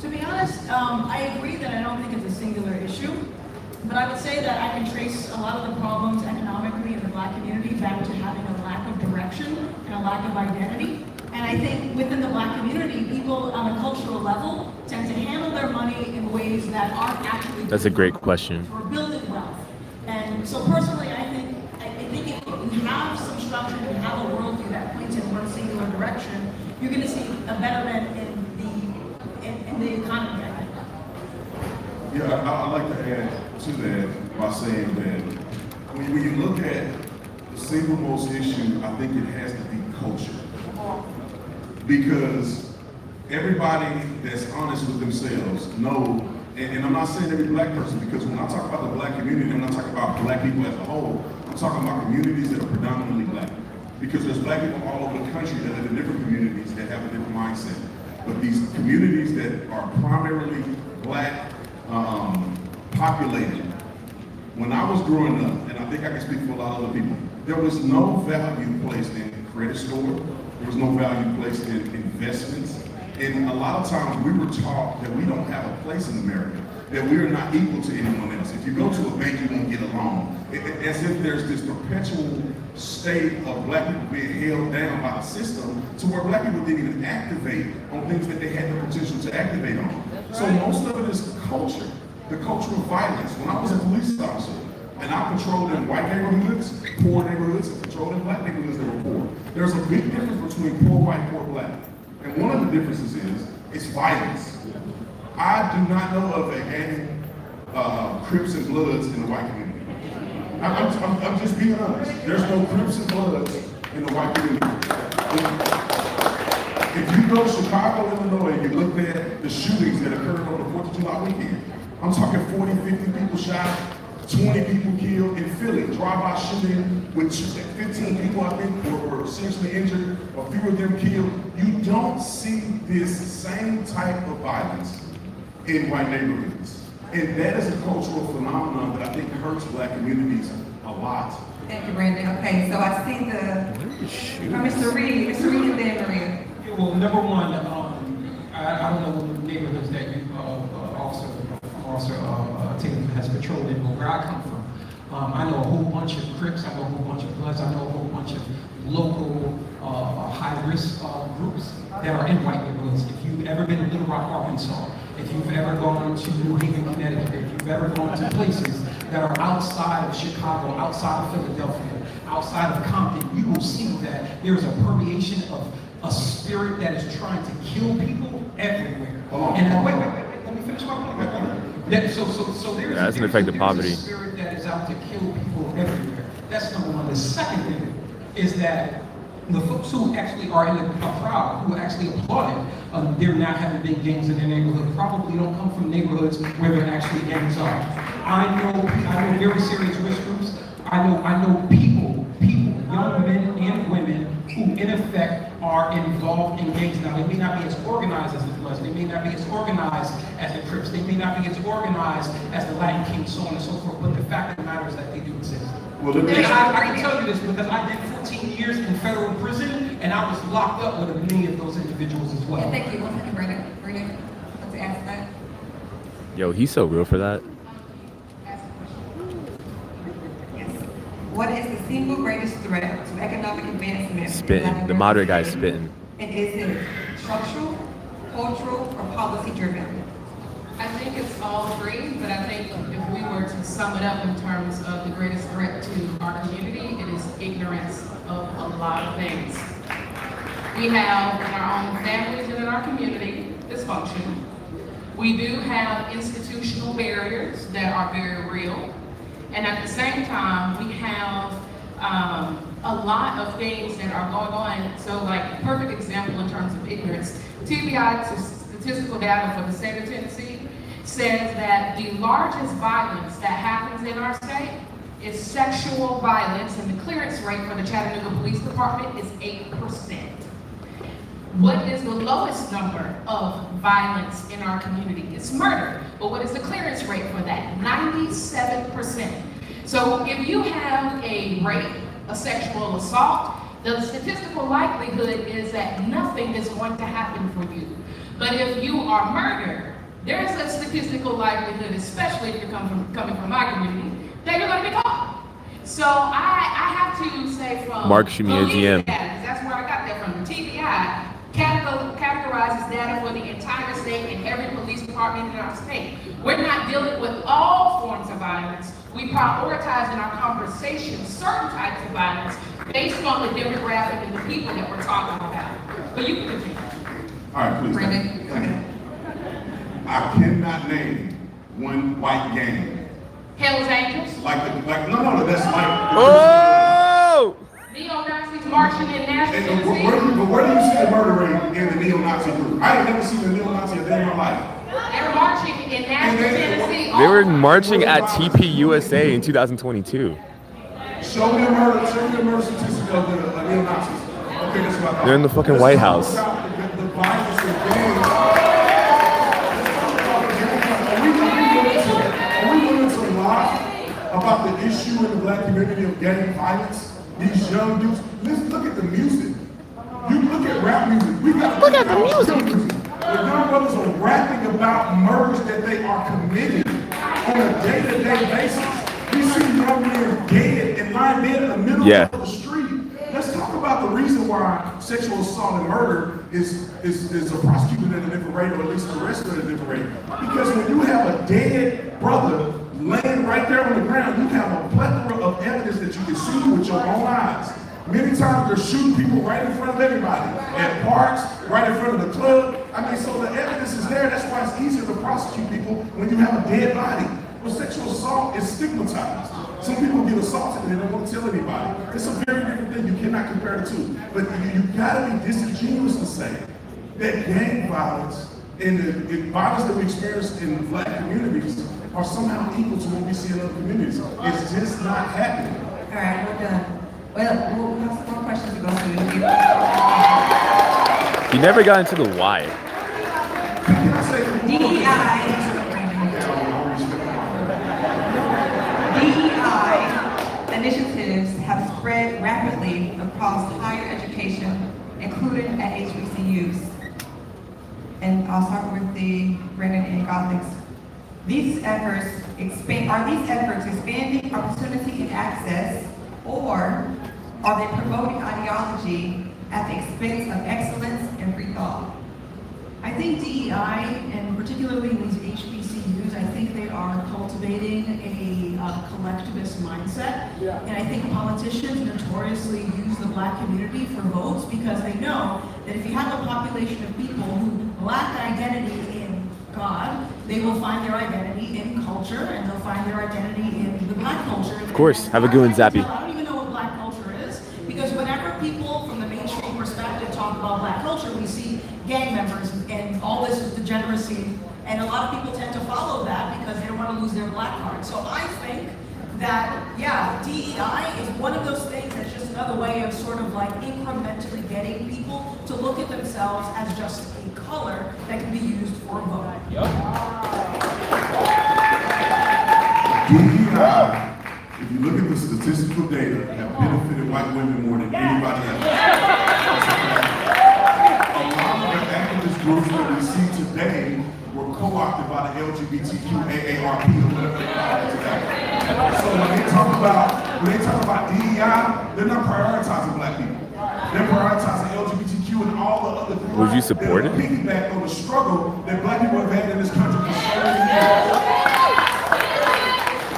To be honest, I agree that I don't think it's a singular issue, but I would say that I can trace a lot of the problems economically in the black community back to having a lack of direction and a lack of identity. And I think within the black community, people on a cultural level tend to handle their money in ways that aren't actually— That's a great question. Or building wealth. And so personally, I think if you have some structure, you have a worldview that points in one singular direction, you're going to see a betterment in the economy, I think. Yeah, I'd like to add to that by saying that when you look at the single most issue, I think it has to be culture. Because everybody that's honest with themselves know, and I'm not saying every black person, because when I talk about the black community, I'm not talking about black people as a whole. I'm talking about communities that are predominantly black. Because there's black people all over the country that live in different communities that have a different mindset. But these communities that are primarily black populated, when I was growing up, and I think I can speak for a lot of other people, there was no value placed in credit score. There was no value placed in investments. And a lot of times we were taught that we don't have a place in America, that we are not equal to anyone else. If you go to a bank, you won't get a loan. As if there's this perpetual state of black people being held down by the system to where black people didn't even activate on things that they had the potential to activate on. So most of it is culture, the culture of violence. When I was a police officer, and I patrolled in white neighborhoods, poor neighborhoods, and patrolled in black neighborhoods that were poor. There's a big difference between poor white and poor black. And one of the differences is, it's violence. I do not know of a gang, Crips and Bloods in the white community. I'm just being honest. There's no Crips and Bloods in the white community. If you go to Chicago, Illinois, and you look at the shootings that occurred on the 4th of July weekend, I'm talking 40, 50 people shot, 20 people killed in Philly, drive-by shooting with 15 people, I think, were seriously injured, a few of them killed. You don't see this same type of violence in white neighborhoods. And that is a cultural phenomenon that I think hurts black communities a lot. Thank you, Brandon. Okay, so I see Mr. Reed and then Maria. Yeah, well, number one, I don't know what neighborhoods that you, Officer Tatum has patrolled in, but where I come from, I know a whole bunch of Crips, I know a whole bunch of Bloods, I know a whole bunch of local high-risk groups that are in white neighborhoods. If you've ever been to Little Rock, Arkansas, if you've ever gone to New Haven, Connecticut, if you've ever gone to places that are outside of Chicago, outside of Philadelphia, outside of Compton, you will see that there's a permeation of a spirit that is trying to kill people everywhere. And wait, let me finish my point. So there's that's an effect of poverty. A spirit that is out to kill people everywhere. That's number one. The second thing is that the folks who actually are in the crowd, who actually applauded there not having big gangs in their neighborhood, probably don't come from neighborhoods where there actually gangs are. I know very serious risk groups. I know people, young men and women who in effect are involved in gangs. Now, they may not be as organized as the Bloods, they may not be as organized as the Crips, they may not be as organized as the Latin Kings, so on and so forth, but the fact of the matter is that they do exist. Well, I can tell you this because I did 14 years in federal prison, and I was locked up with many of those individuals as well. Yeah, thank you. One second, Brandon. Want to ask that? Yo, he's so real for that. What is the single greatest threat to economic advancement? Spitting. The moderate guy's spitting. And is it structural, cultural, or policy driven? I think it's all three, but I think if we were to sum it up in terms of the greatest threat to our community, it is ignorance of a lot of things. We have in our own families and in our community dysfunction. We do have institutional barriers that are very real. And at the same time, we have a lot of things that are going on. So like, perfect example in terms of ignorance, TBI, statistical data for the state of Tennessee, says that the largest violence that happens in our state is sexual violence, and the clearance rate for the Chattanooga Police Department is 8%. What is the lowest number of violence in our community? It's murder. But what is the clearance rate for that? 97%. So if you have a rape, a sexual assault, the statistical likelihood is that nothing is going to happen for you. But if you are murdered, there's a statistical likelihood, especially if you're coming from my community, that you're going to be caught. So I have to say from Mark, shoot me a GM. That's where I got that from. The TBI categorizes data for the entire state and every police department in our state. We're not dealing with all forms of violence. We prioritize in our conversation certain types of violence based on the demographic and the people that we're talking about. But you can continue. All right, please. Brandon. I cannot name one white gang. Hell's Angels? No, that's like. Oh! Neo-Nazis marching in Nashville, Tennessee? But where do you see the murder rate in the neo-Nazi group? I ain't never seen a neo-Nazi a day in my life. They were marching in Nashville, Tennessee. They were marching at TPUSA in 2022. Show me the murder statistic of the neo-Nazis. Okay, that's what I thought. They're in the fucking White House. The violence and gangs. Are we willing to lie about the issue in the black community of gang violence? These young youths, let's look at the music. You look at rap music. We got look at the music. The young brothers are rapping about murders that they are committing on a day-to-day basis. We see young men dead and lying dead in the middle of the street. Let's talk about the reason why sexual assault and murder is prosecuted at a different rate, or at least arrested at a different rate. Because when you have a dead brother laying right there on the ground, you have a plethora of evidence that you can see with your own eyes. Many times they're shooting people right in front of everybody, at parks, right in front of the club. I mean, so the evidence is there. That's why it's easier to prosecute people when you have a dead body. But sexual assault is stigmatized. Some people get assaulted and they don't want to tell anybody. It's a very different thing. You cannot compare the two. But you gotta be disingenuous to say that gang violence and the violence that we experience in black communities are somehow equal to what we see in other communities. It's just not happening. All right, we're done. Well, we'll have some more questions to go through. You never got into the why. DEI initiatives have spread rapidly across higher education, including at HBCUs. And I'll start with the Brennan and Gothics. These efforts expanding opportunity and access, or are they promoting ideology at the expense of excellence and free thought? I think DEI, and particularly in these HBCUs, I think they are cultivating a collectivist mindset. Yeah. And I think politicians notoriously use the black community for votes because they know that if you have a population of people who lack identity in God, they will find their identity in culture, and they'll find their identity in the black culture. Of course, have a good one, Zappy. I don't even know what black culture is, because whenever people from the mainstream perspective talk about black culture, we see gang members and all this degeneracy, and a lot of people tend to follow that because they don't want to lose their black card. So I think that, yeah, DEI is one of those things that's just another way of sort of like incrementally getting people to look at themselves as just a color that can be used for a vote. DEI, if you look at the statistical data, have benefited white women more than anybody else. A lot of the activist groups that we see today were co-opted by the LGBTQ AARP or whatever they call it today. So when they talk about DEI, they're not prioritizing black people. They're prioritizing LGBTQ and all the other groups. Would you support it? Piggyback on the struggle that black people have had in this country for so many years.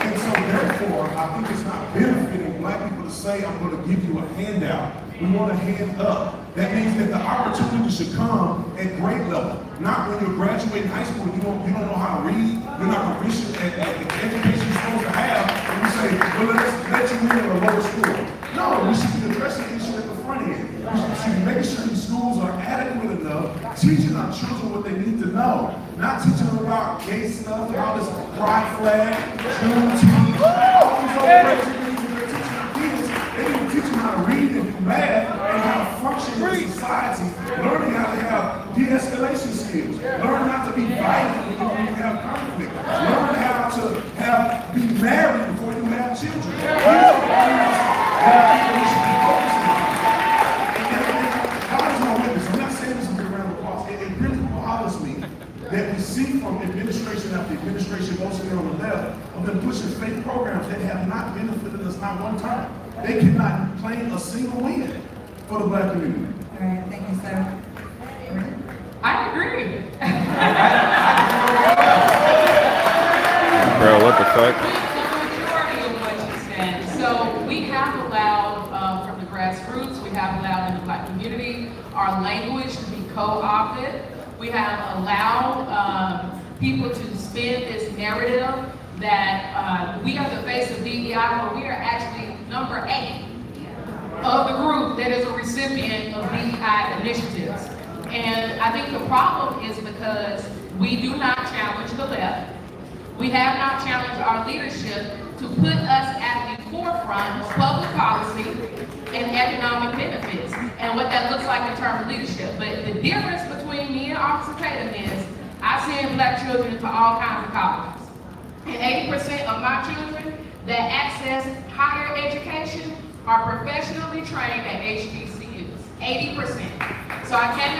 And so therefore, I think it's not benefiting black people to say, I'm going to give you a handout. We want a hand up. That means that the opportunity should come at grade level, not when you're graduating high school and you don't know how to read, you're not proficient at the education you're supposed to have, and we say, well, let's let you in at a lower school. No, we should be addressing the issue at the front end. We should be making sure these schools are adequate enough, teaching our children what they need to know, not teaching them about gay stuff and all this pride flag, Juneteenth, all these other crazy things that they're teaching our kids. They need to teach them how to read and do math and how to function in society, learning how to have de-escalation skills, learn not to be violent when you have conflict, learn how to be married before you have children. These are things that we should be focusing on. God is my witness. I'm not saying this to be around the applause. It really bothers me that we see from administration after administration, mostly on the left, of them pushing fake programs that have not benefited us not one time. They cannot claim a single win for the black community. All right, thank you, sir. I agree. Bro, what the fuck? Majority of what you said. So we have allowed, from the grassroots, we have allowed in the black community our language to be co-opted. We have allowed people to spin this narrative that we are the face of DEI, but we are actually number 8 of the group that is a recipient of DEI initiatives. And I think the problem is because we do not challenge the left. We have not challenged our leadership to put us at the forefront of public policy and economic benefits and what that looks like in terms of leadership. But the difference between Officer Tatum is, I send black children to all kinds of colleges. And 80% of my children that access higher education are professionally trained at HBCUs. 80%. So I can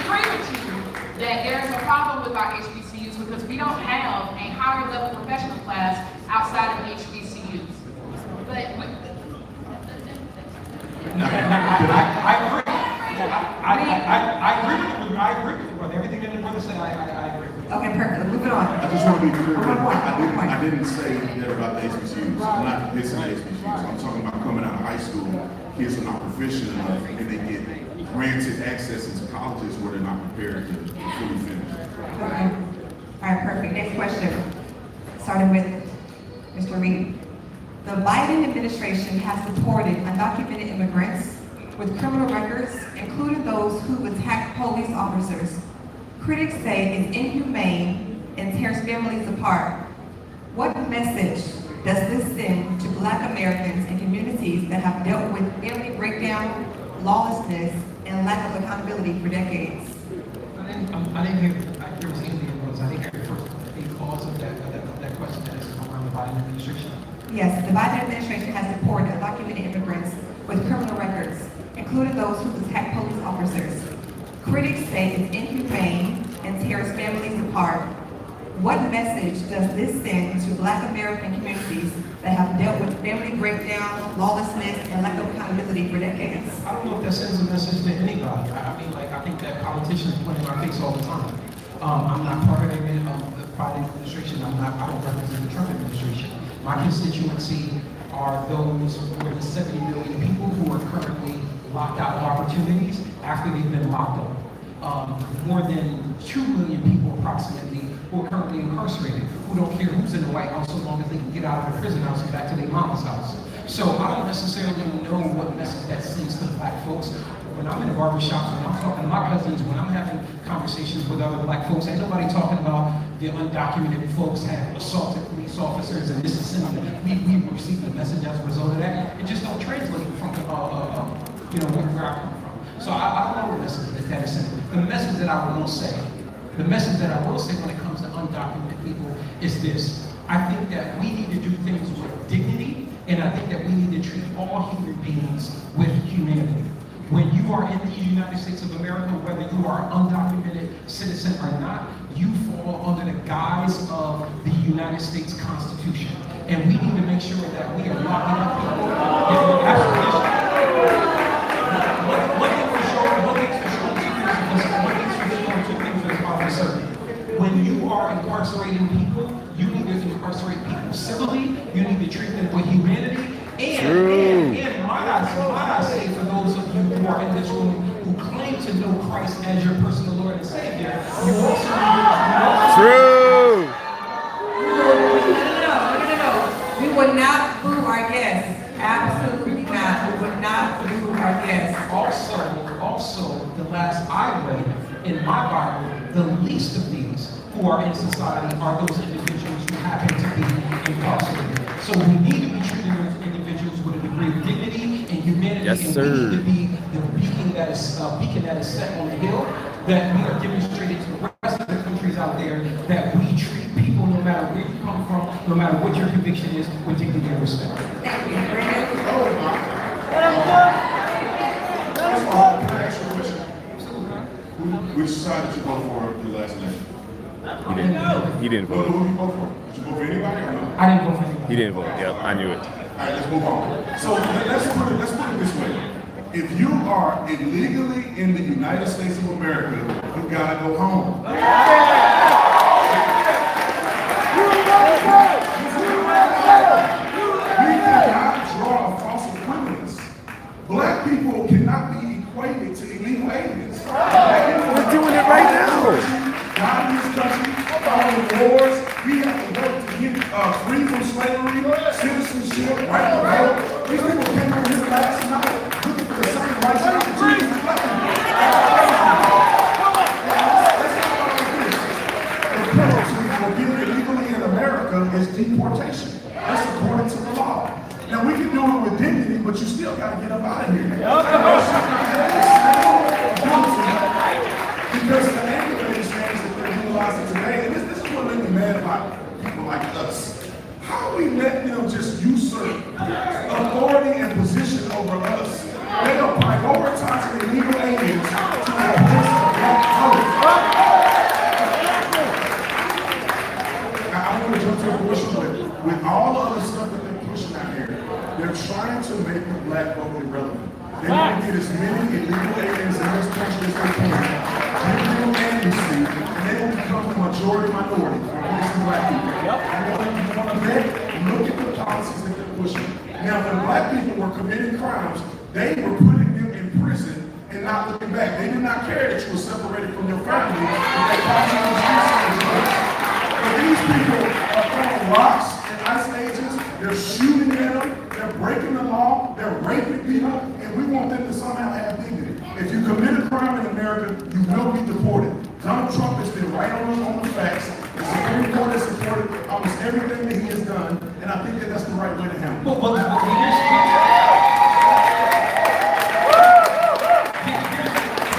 agree with you that there is a problem with our HBCUs because we don't have a higher level professional class outside of HBCUs. But I agree. I agree with you, brother. Everything that the brother said, I agree with. Okay, perfect. Move it on. I just want to be clear that I didn't say that about the HBCUs. I'm not dissing the HBCUs. I'm talking about coming out of high school, kids are not proficient enough, and they get granted access into colleges where they're not prepared to fully finish. Okay. All right, perfect. Next question. Starting with Mr. Reed. The Biden administration has supported undocumented immigrants with criminal records, including those who attacked police officers. Critics say it's inhumane and tears families apart. What message does this send to Black Americans and communities that have dealt with family breakdown, lawlessness, and lack of accountability for decades? I didn't hear was anything was. I didn't hear the first cause of that question that is around the Biden administration. Yes, the Biden administration has supported undocumented immigrants with criminal records, including those who attack police officers. Critics say it's inhumane and tears families apart. What message does this send to Black American communities that have dealt with family breakdown, lawlessness, and lack of accountability for decades? I don't know if that sends a message to anybody. I think that politicians play in our face all the time. I'm not part of the Biden administration. I don't represent the Trump administration. My constituency are those more than 70 million people who are currently locked out of opportunities after they've been locked up. More than 2 million people approximately who are currently incarcerated, who don't care who's in the White House so long as they can get out of the prison house and back to their mama's house. So I don't necessarily know what message that sends to Black folks. When I'm in the barbershop, when I'm talking to my cousins, when I'm having conversations with other Black folks, ain't nobody talking about the undocumented folks have assaulted police officers and this is similar. We received a message as a result of that. It just don't translate from where I come from. So I don't know the message that is sent. The message that I will say when it comes to undocumented people is this. I think that we need to do things with dignity, and I think that we need to treat all human beings with humanity. When you are in the United States of America, whether you are an undocumented citizen or not, you fall under the guise of the United States Constitution. And we need to make sure that we are locking up people. When you are incarcerating people, you need to incarcerate people civilly, you need to treat them with humanity, and might I say for those of you who are in this room who claim to know Christ as your personal Lord and Savior, you also True. No. We would not boo our guests. Absolutely not. We would not boo our guests. Also, the last I read in my Bible, the least of these who are in society are those individuals who happen to be incarcerated. So we need to be treating those individuals with a degree of dignity and humanity. Yes, and sir. we need to be the beacon that is set on the hill, that we are demonstrating to the rest of the countries out there that we treat people, no matter where you come from, no matter what your conviction is, with dignity and respect. Thank you. Which side did you vote for the last election? He didn't vote. Who did you vote for? Did you vote for anybody or no? I didn't vote for anybody. He didn't vote. Yep, I knew it. All right, let's move on. So let's put it this way. If you are illegally in the United States of America, you gotta go home. We cannot draw a false equivalence. Black people cannot be equated to illegal aliens. We're doing it right now. God in this country, following wars, we have to work to get free from slavery, citizenship, right to vote. These people came over here last night looking for the same rights and opportunities as black people. The penalty for being illegally in America is deportation. That's according to the law. Now we can do it with dignity, but you still got to get up out of here. Because at the end of about people like us. How we let them just usurp authority and position over us? They are prioritizing illegal aliens to replace black voters. I want to jump to a question with all of the stuff that they're pushing out here. They're trying to make the black vote irrelevant. They want to get as many illegal aliens in this country as they can, give them amnesty, and they will become the majority minority against the black people. And you want to look at the policies that they're pushing. Now, when black people were committing crimes, they were putting them in prison and not looking back. They did not care that you were separated from your family. But these people are throwing rocks and ice ages. They're shooting at them. They're breaking the law. They're raping people. And we want them to somehow have dignity. If you commit a crime in America, you will be deported. Donald Trump has been right on the facts. The Supreme Court has supported almost everything that he has done. And I think that that's the right way to handle it.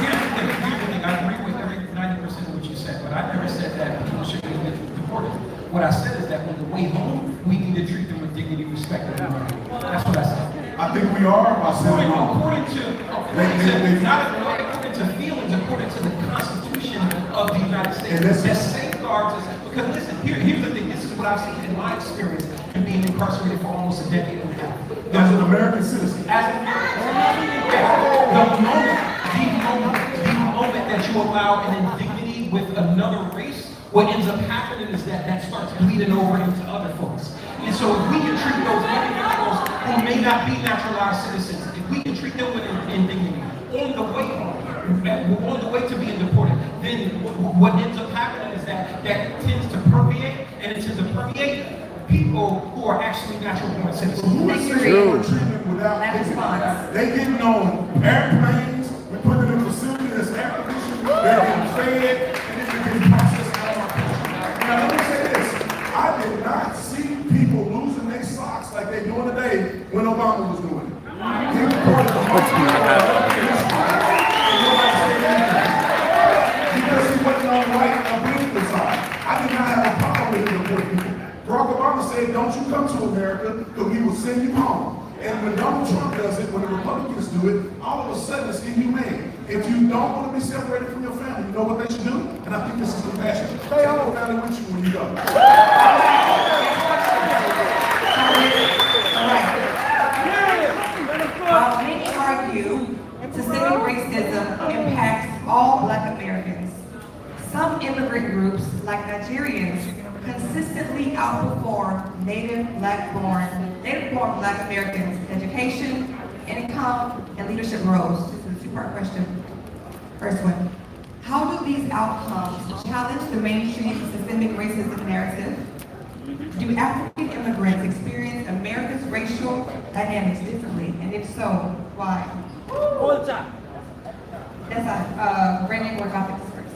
Here's the thing. I agree with every 90% of what you said, but I never said that people should be deported. What I said is that on the way home, we need to treat them with dignity, respect, and honor. That's what I said. I think we are. According to feelings, according to the Constitution of the United States, that safeguards us. Because listen, here's the thing. This is what I've seen in my experience in being incarcerated for almost a decade and a half. As an American citizen. As an American citizen. The moment that you allow an indignity with another race, what ends up happening is that starts bleeding over into other folks. And so if we can treat those individuals who may not be naturalized citizens, if we can treat them with indignity on the way home, on the way to being deported, then what ends up happening is that tends to permeate, and it tends to permeate people who are actually natural born citizens. They getting on airplanes, we put them in facilities as air conditioning, they're getting fed, and it's getting processed out of our country. Now let me say this, I did not see people losing their socks like they're doing today when Obama was doing it. He reported the because he wasn't on the right political side. I did not have a problem with him reporting people. Barack Obama said, don't you come to America, because we will send you home. And when Donald Trump does it, when the Republicans do it, all of a sudden it's inhumane. If you don't want to be separated from your family, you know what they should do? And I think this is compassion. Stay home family with you when you go. Many argue systemic racism impacts all Black Americans. Some immigrant groups, like Nigerians, consistently outperform native born Black Americans in education, income, and leadership roles. This is a two-part question. First one, how do these outcomes challenge the mainstream systemic racism narrative? Do African immigrants experience America's racial dynamics differently? And if so, why? All the time. That's Brandon or Gothic first.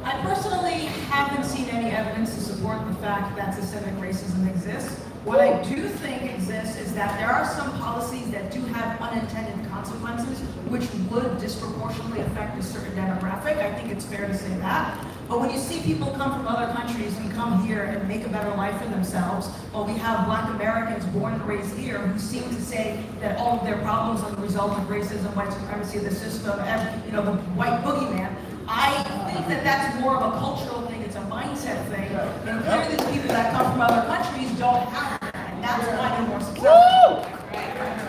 I personally haven't seen any evidence to support the fact that systemic racism exists. What I do think exists is that there are some policies that do have unintended consequences, which would disproportionately affect a certain demographic. I think it's fair to say that. But when you see people come from other countries and come here and make a better life for themselves, or we have Black Americans born and raised here who seem to say that all of their problems are the result of racism, white supremacy, the system, and the white boogeyman, I think that that's more of a cultural thing, it's a mindset thing, and clearly the people that come from other countries don't have that, and that's why they're more successful.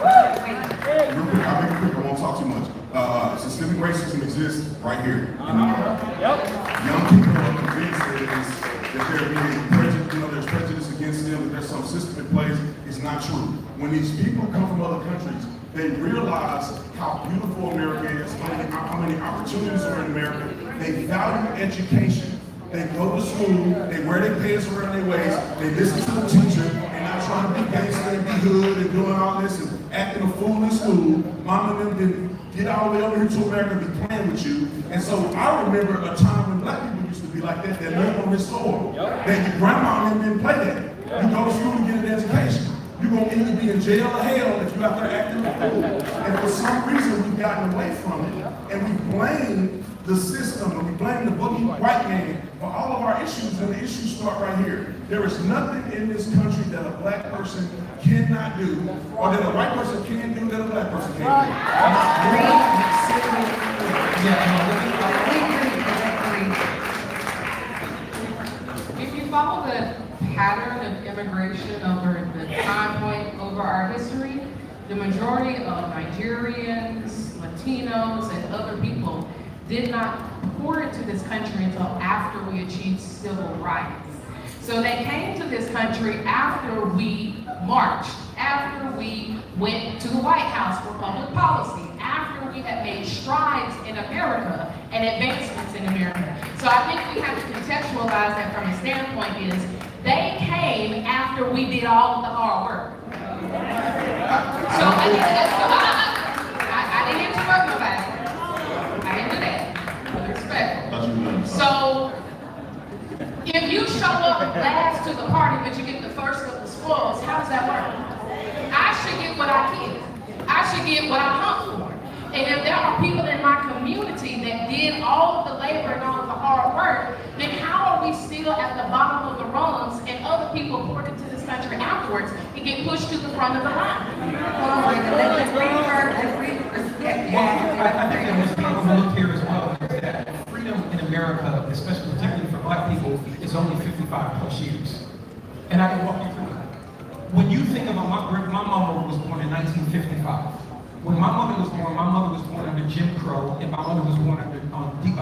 Real quick, I'll make it quick, I won't talk too much. Systemic racism exists right here in America. Young people are convinced that there's prejudice against them, that there's some system in place. It's not true. When these people come from other countries, they realize how beautiful America is, how many opportunities are in America. They value education. They go to school, they wear their pants around their waist, they listen to the teacher, and not trying to be gangster and be hood and doing all this and acting a fool in school. Mom and them didn't get all the way over here to America and be playing with you. And so I remember a time when Black people used to be like that lived on this soil. That your grandma didn't play that. You go to school and get an education. You're going to either be in jail or hell if you're out there acting a fool. And for some reason, we've gotten away from it. And we blame the system, and we blame the boogie white man for all of our issues, and the issues start right here. There is nothing in this country that a black person cannot do, or that a white person can do that a black person can't do. If you follow the pattern of immigration over the time point over our history, the majority of Nigerians, Latinos, and other people did not pour into this country until after we achieved civil rights. So they came to this country after we marched, after we went to the White House for public policy, after we had made strides in America and advancements in America. So I think we have to contextualize that from a standpoint is, they came after we did all of the hard work. So I didn't interrupt nobody. I didn't do that. With respect. So if you show up last to the party but you get the first of the spoils, how does that work? I should get what I can. I should get what I hunt for. And if there are people in my community that did all of the labor and all of the hard work, then how are we still at the bottom of the rungs and other people poured into this country afterwards and get pushed to the front of the line? I think that was being overlooked here as well, is that freedom in America, especially particularly for black people, is only 55 plus years. And I can walk you through that. When you think about my mama was born in 1955. When my mother was born under Jim Crow, and my mother was born under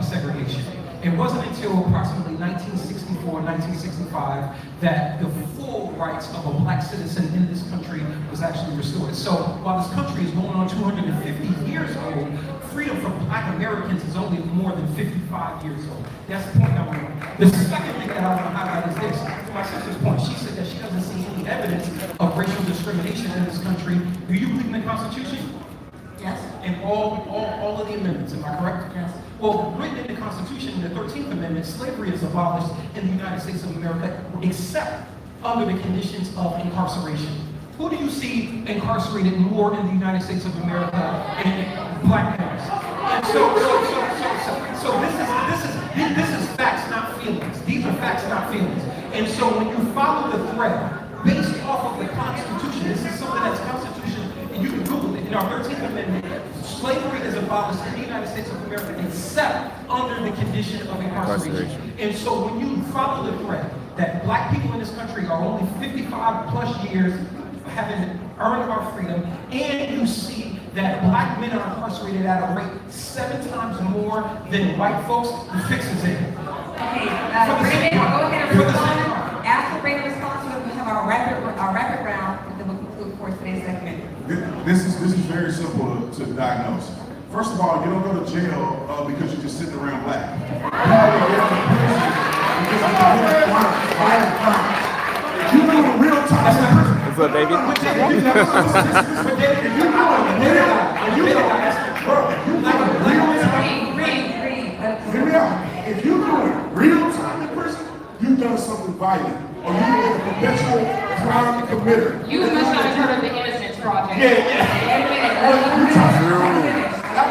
segregation. It wasn't until approximately 1964, 1965 that the full rights of a black citizen in this country was actually restored. So while this country is going on 250 years old, freedom for black Americans is only more than 55 years old. That's point number one. The second thing that I want to highlight is this. To my sister's point, she said that she doesn't see any evidence of racial discrimination in this country. Do you believe in the Constitution? Yes. And all of the amendments, am I correct? Yes. Well, written in the Constitution, in the 13th Amendment, slavery is abolished in the United States of America, except under the conditions of incarceration. Who do you see incarcerated more in the United States of America than black males? And so this is facts, not feelings. These are facts, not feelings. And so when you follow the thread based off of the Constitution, this is something that's Constitution, and you can Google it. In our 13th Amendment, slavery is abolished in the United States of America except under the condition of incarceration. And so when you follow the thread that black people in this country are only 55 plus years having earned our freedom, and you see that black men are incarcerated at a rate 7 times more than white folks, the fix is in. Okay, Brandon, go ahead and respond. After Brandon responds, we'll have our rapid round, and then we'll conclude for today's segment. This is very simple to diagnose. First of all, you don't go to jail because you're just sitting around black. You know the real time. What's up, baby? Hear me out. If you're doing real time in prison, you've done something violent, or you're a perpetual crime committer. You must not have heard of the Innocence Project. Yeah.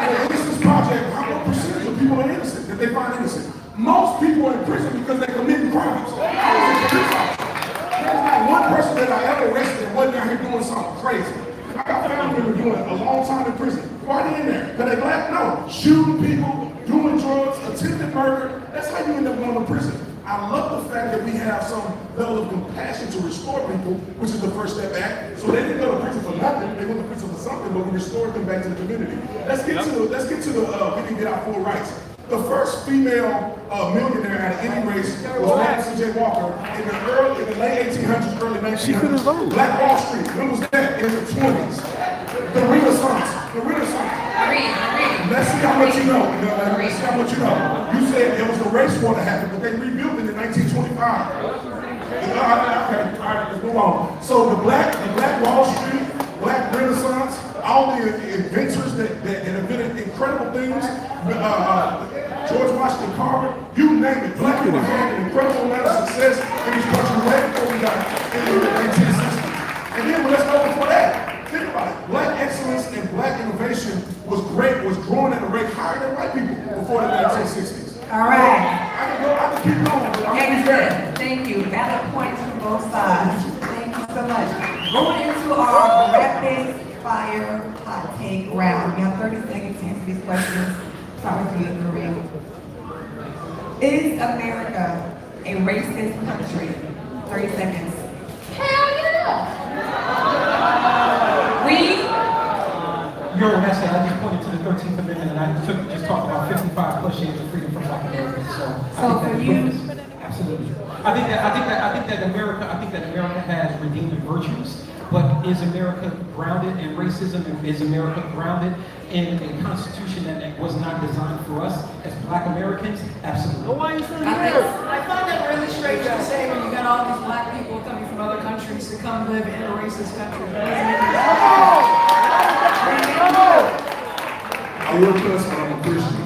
The Innocence Project, what percentage of people are innocent that they find innocent? Most people are in prison because they committing crimes. There's not one person that I ever arrested that wasn't out here doing something crazy. I got family members doing a long time in prison. Why are they in there? Because they black? No. Shooting people, doing drugs, attempted murder. That's how you end up going to prison. I love the fact that we have some level of compassion to restore people, which is the first step back. So they didn't go to prison for nothing, they went to prison for something, but we restored them back to the community. Let's get to the we can get our full rights. The first female millionaire at any race was Madison J. Walker in the late 1800s, early 1900s. She couldn't vote. Black Wall Street, when was that? In the 20s. The Renaissance. Let's see how much you know. Let's see how much you know. You said it was a race war that happened, but they rebuilt it in 1925. Okay, all right, let's move on. So the Black Wall Street, Black Renaissance, all the inventors that invented incredible things, George Washington Carver, you name it. Black people had an incredible amount of success in this country way before we got in the 1860s. And then let's go before that. Think about it. Black excellence and black innovation was growing at a rate higher than white people before the 1960s. All right. I can keep going, but I'm gonna be fair. Excellent. Thank you. Valid points from both sides. Thank you so much. Going into our rapid fire hot take round. We have 30 seconds to answer these questions. Start with you, Marie. Is America a racist country? 30 seconds. Hell yeah! Read. Your message, I just pointed to the 13th Amendment and I just talked about 55 plus years of freedom from Black Americans. So for you? Absolutely. I think that America has redeemed virtues, but is America grounded in racism? Is America grounded in a constitution that was not designed for us as Black Americans? Absolutely. Well, why are you still here? I find that really strange to say when you got all these black people coming from other countries to come live in a racist country. I will cuss, but I'm a Christian.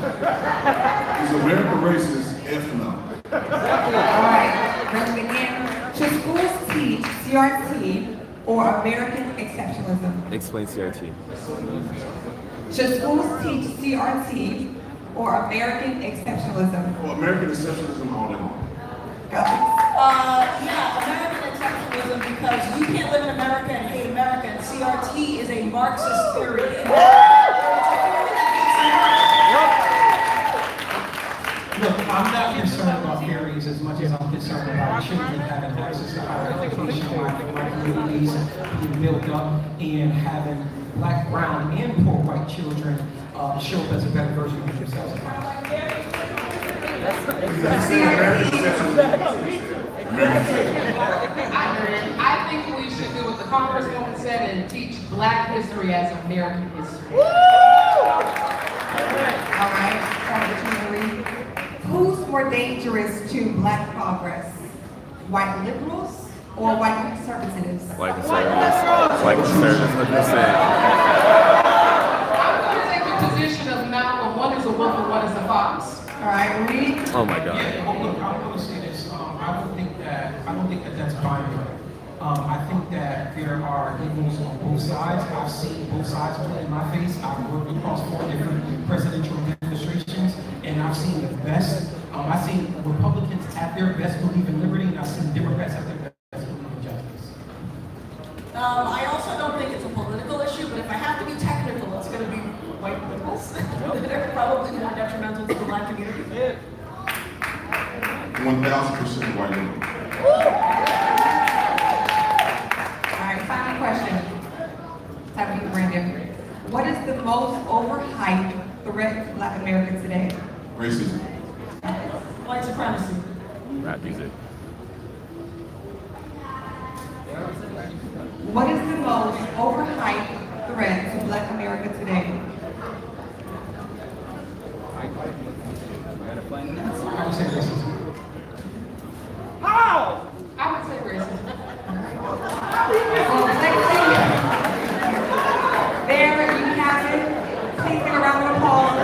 Is America racist? F no. All right. Reverend again. Should schools teach CRT or American exceptionalism? Explain CRT. Should schools teach CRT or American exceptionalism? Well, American exceptionalism all day long. Yeah, American exceptionalism because you can't live in America and hate America, and CRT is a Marxist theory. Look, I'm not concerned about theories as much as I'm concerned about children having access to higher education, white communities being built up, and having Black, brown, and poor white children show up as a better version of themselves. I think we should do what the Congresswoman said and teach Black history as American history. All right. Who's more dangerous to Black progress? White liberals or white conservatives? White conservatives. White conservatives, 100%. I'm going to take the position of Malcolm. One is a wolf and one is a fox. All right, Reed. Oh my God. Yeah, look, I'm going to say this. I don't think that that's binary. I think that there are evils on both sides. I've seen both sides play in my face. I've worked across 4 different presidential administrations, and I've seen the best. I've seen Republicans at their best believe in liberty, and I've seen Democrats at their best believe in justice. I also don't think it's a political issue, but if I have to be technical, it's going to be white liberals. They're probably more detrimental to the Black community. 1,000% white liberal. All right, final question. Time for you, Brandon. What is the most overhyped threat to Black America today? Racism. White supremacy. Rap music. What is the most overhyped threat to Black America today? I would say racism. How? I would say racism. There you have it. Please give a round of applause.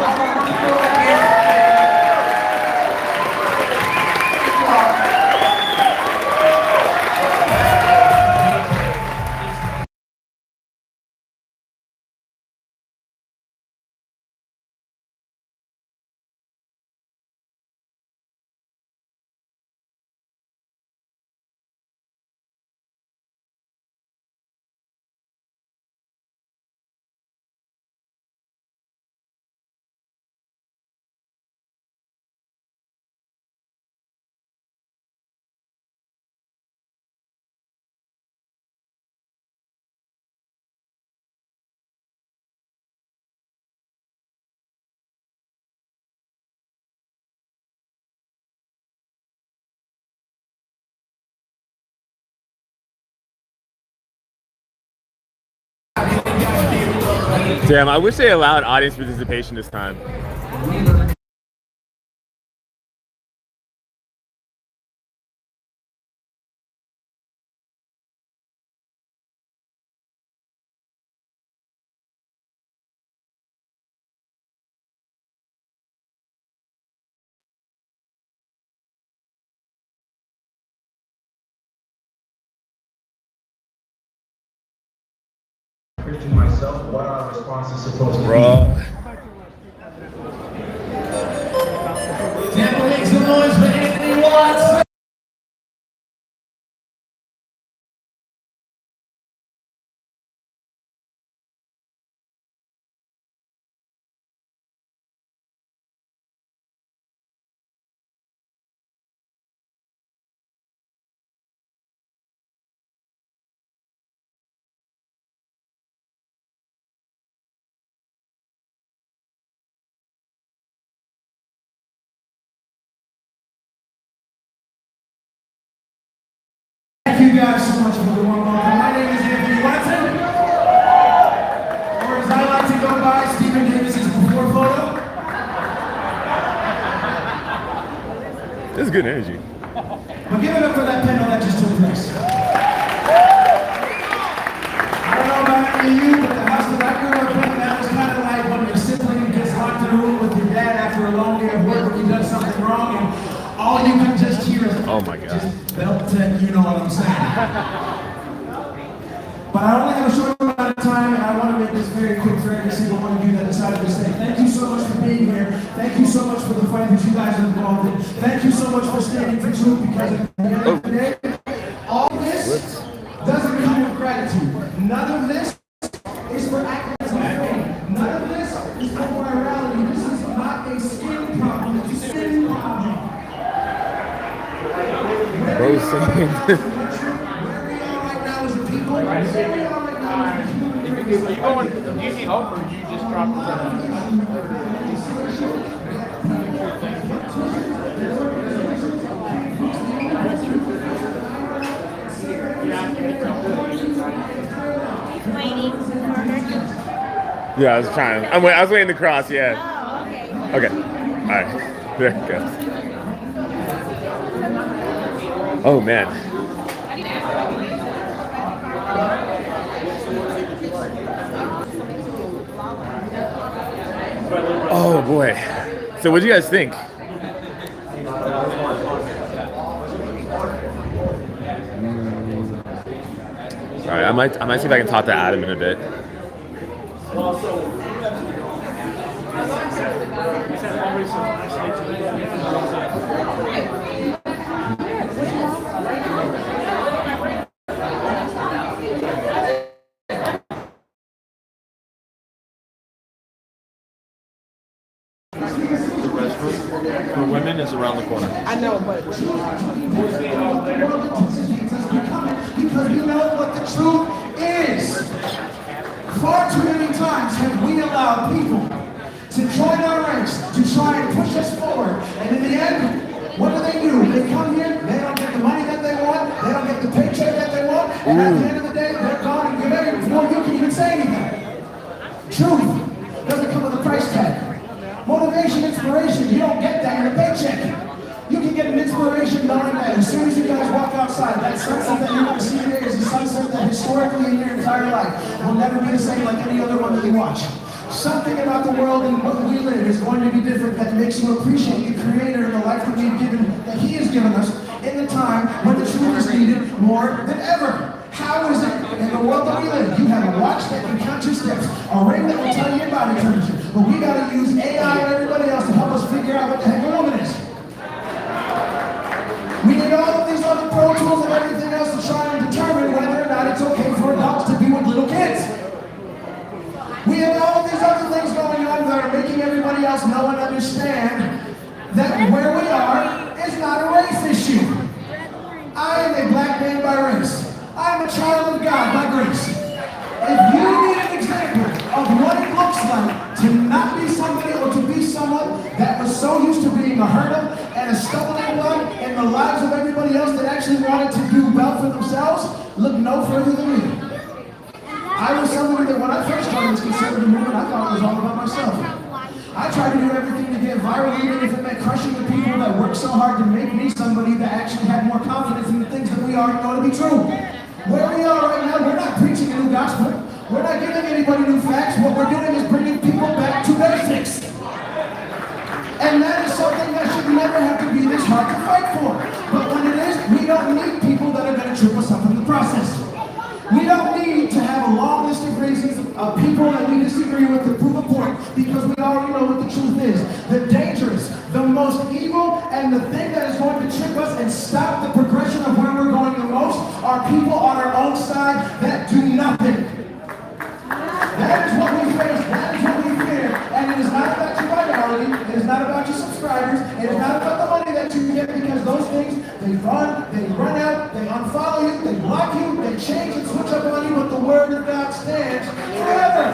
Damn, I wish they allowed audience participation this time. Myself, what our response is supposed to be. Bro. guys so much for the warm welcome. My name is Anthony Watson, or as I like to go by, Stephen Davis's before photo. This is good energy. But give it up for that panel that just took place. I don't know about any of you, but the house that I grew up in, that was kind of like when your sibling gets locked in a room with your dad after a long day of work when you've done something wrong, and all you can just hear is, oh my God, belt tech, you know what I'm saying. But I only have a short amount of time, and I want to make this very quick for every single one of you that decided to stay. Thank you so much for being here. Thank you so much for the fight that you guys are involved in. Thank you so much for standing for truth, because at the end of the day, all this doesn't come with gratitude. None of this is for activism. None of this is for morality. This is not a skin problem. It's a sin problem. Bro saying You going? Do you see hope, or you just drop it down? Yeah, I was trying. I was waiting to cross. Yeah. Oh, okay. Okay. All right. There it goes. Oh man. Oh boy. So what do you guys think? All right, I might see if I can talk to Adam in a bit. For women is around the corner. I know, but because we know what the truth is. Far too many times have we allowed people to join our ranks to try and push us forward, and in the end, what do? They come here, they don't get the money that they want, they don't get the paycheck that they want, and at the end of the day, they're gone and you're there before you can even say anything. Truth doesn't come with a price tag. Motivation, inspiration, you don't get that in a paycheck. You can get an inspiration knowing that as soon as you guys walk outside, that sunset that you're going to see today is the sunset that historically in your entire life will never be the same like any other one that you watch. Something about the world and what we live is going to be different that makes you appreciate the Creator and the life that we've given, that He has given us in the time when the truth is needed more than ever. How is it in the world that we live? You have a watch that can count your steps, a ring that will tell you your body temperature, but we got to use AI and everybody else to help us figure out what the heck a woman is. We need all of these other pro tools and everything else to try and determine whether or not it's okay for adults to be with little kids. We have all of these other things going on that are making everybody else know and understand that where we are is not a race issue. I am a black man by race. I am a child of God by grace. If you need an example of what it looks like to not be somebody or to be someone that was so used to being a hurdle and a stumbling block in the lives of everybody else that actually wanted to do well for themselves, look no further than me. I was somebody that when I first started this conservative movement, I thought it was all about myself. I tried to do everything to get viral, even if it meant crushing the people that worked so hard to make me somebody that actually had more confidence in the things that we already know to be true. Where we are right now, we're not preaching a new gospel. We're not giving anybody new facts. What we're doing is bringing people back to basics. And that is something that should never have to be this hard to fight for. But when it is, we don't need people that are going to trip us up in the process. We don't need to have a long list of reasons of people that we disagree with to prove a point, because we already know what the truth is. The dangerous, the most evil, and the thing that is going to trick us and stop the progression of where we're going the most are people on our own side that do nothing. That is what we face, that is what we fear, and it is not about your minority, it is not about your subscribers, it is not about the money that you get, because those things, they run out, they unfollow you, they block you, they change and switch up on you, but the Word of God stands forever.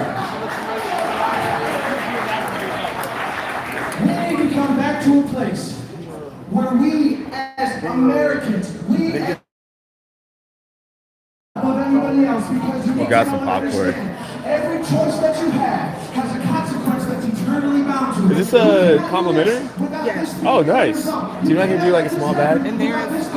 We need to come back to a place where we as Americans, we as anybody else because you got some popcorn. every choice that you have has a consequence that's eternally bound to it. Is this a complimentary? Yes. Oh, nice. Do you know I can do like a small bag? And there is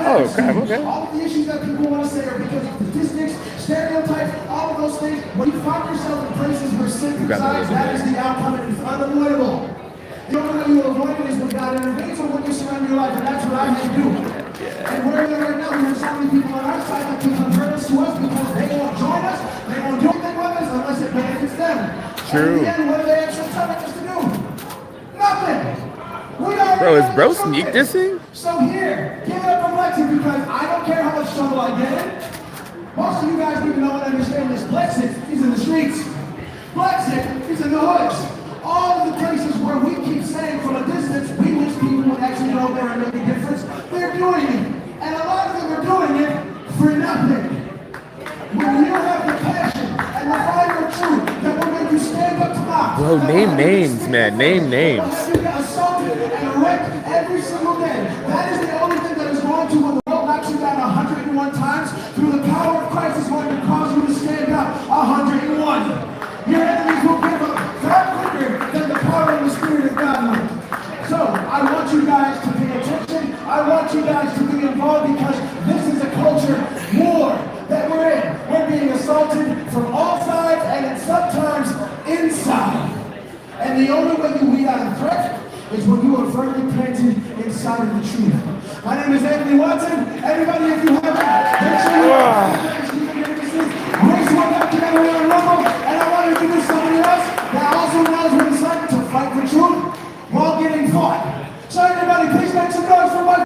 Oh, crap, okay. All of the issues that people want to say are because of statistics, stereotypes, all of those things. When you find yourself in places where sin resides, that is the outcome, and it's unavoidable. The only way you will avoid it is when God intervenes or when you surrender your life, and that's what I had to do. And where we are right now, we have so many people on our side that can convert us to us because they won't join us, they won't do anything with us unless it benefits them. True. And in the end, what are they actually telling us to do? Nothing. Bro, is bro sneak dissing? So here, give it up for Blexit because I don't care how much trouble I get in. Most of you guys need to know and understand this. Blexit is in the streets. Blexit is in the hoods. All of the places where we keep saying from a distance, we wish people would actually go there and make a difference. They're doing it. And a lot of them are doing it for nothing. When you have the passion and the fire of truth that will make you stand up to God. Bro, name names, man. Name names. You get assaulted and wrecked every single day. That is the only thing that is going to, when the world knocks you down 101 times, through the power of Christ is going to cause you to stand up 101. Your enemies will give up far quicker than the power and the Spirit of God will. So, I want you guys to pay attention. I want you guys to be involved because this is a culture war that we're in. We're being assaulted from all sides and sometimes inside. And the only way you weed out a threat is when you are firmly planted inside of the truth. My name is Anthony Watson. Everybody, if you haven't, make sure you raise one up together in a rumble. And I want to introduce somebody else that also knows what it's like to fight for truth while getting fought. So everybody, please make some noise for my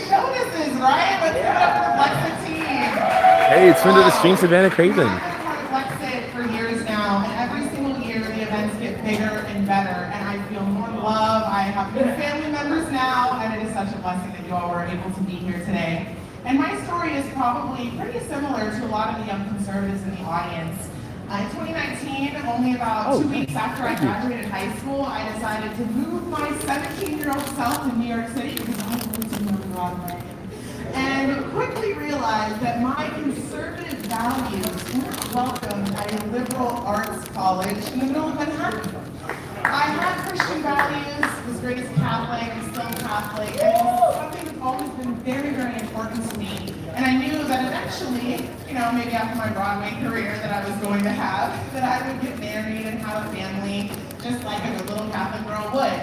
Jonas, right? Let's give it up for the Blexit team. Hey, it's friend of the stream, Savannah Craven. I've been part of Blexit for years now, and every single year the events get bigger and better, and I feel more love. I have new family members now, and it is such a blessing that you all were able to be here today. And my story is probably pretty similar to a lot of the young conservatives in the audience. In 2019, only about 2 weeks after I graduated high school, I decided to move my 17-year-old self to New York City because I wanted to know Broadway. And quickly realized that my conservative values weren't welcome at a liberal arts college in the middle of Manhattan. I had Christian values, was raised Catholic, still Catholic, and it was something that's always been very, very important to me. And I knew that eventually, maybe after my Broadway career that I was going to have, that I would get married and have a family, just like a good little Catholic girl would.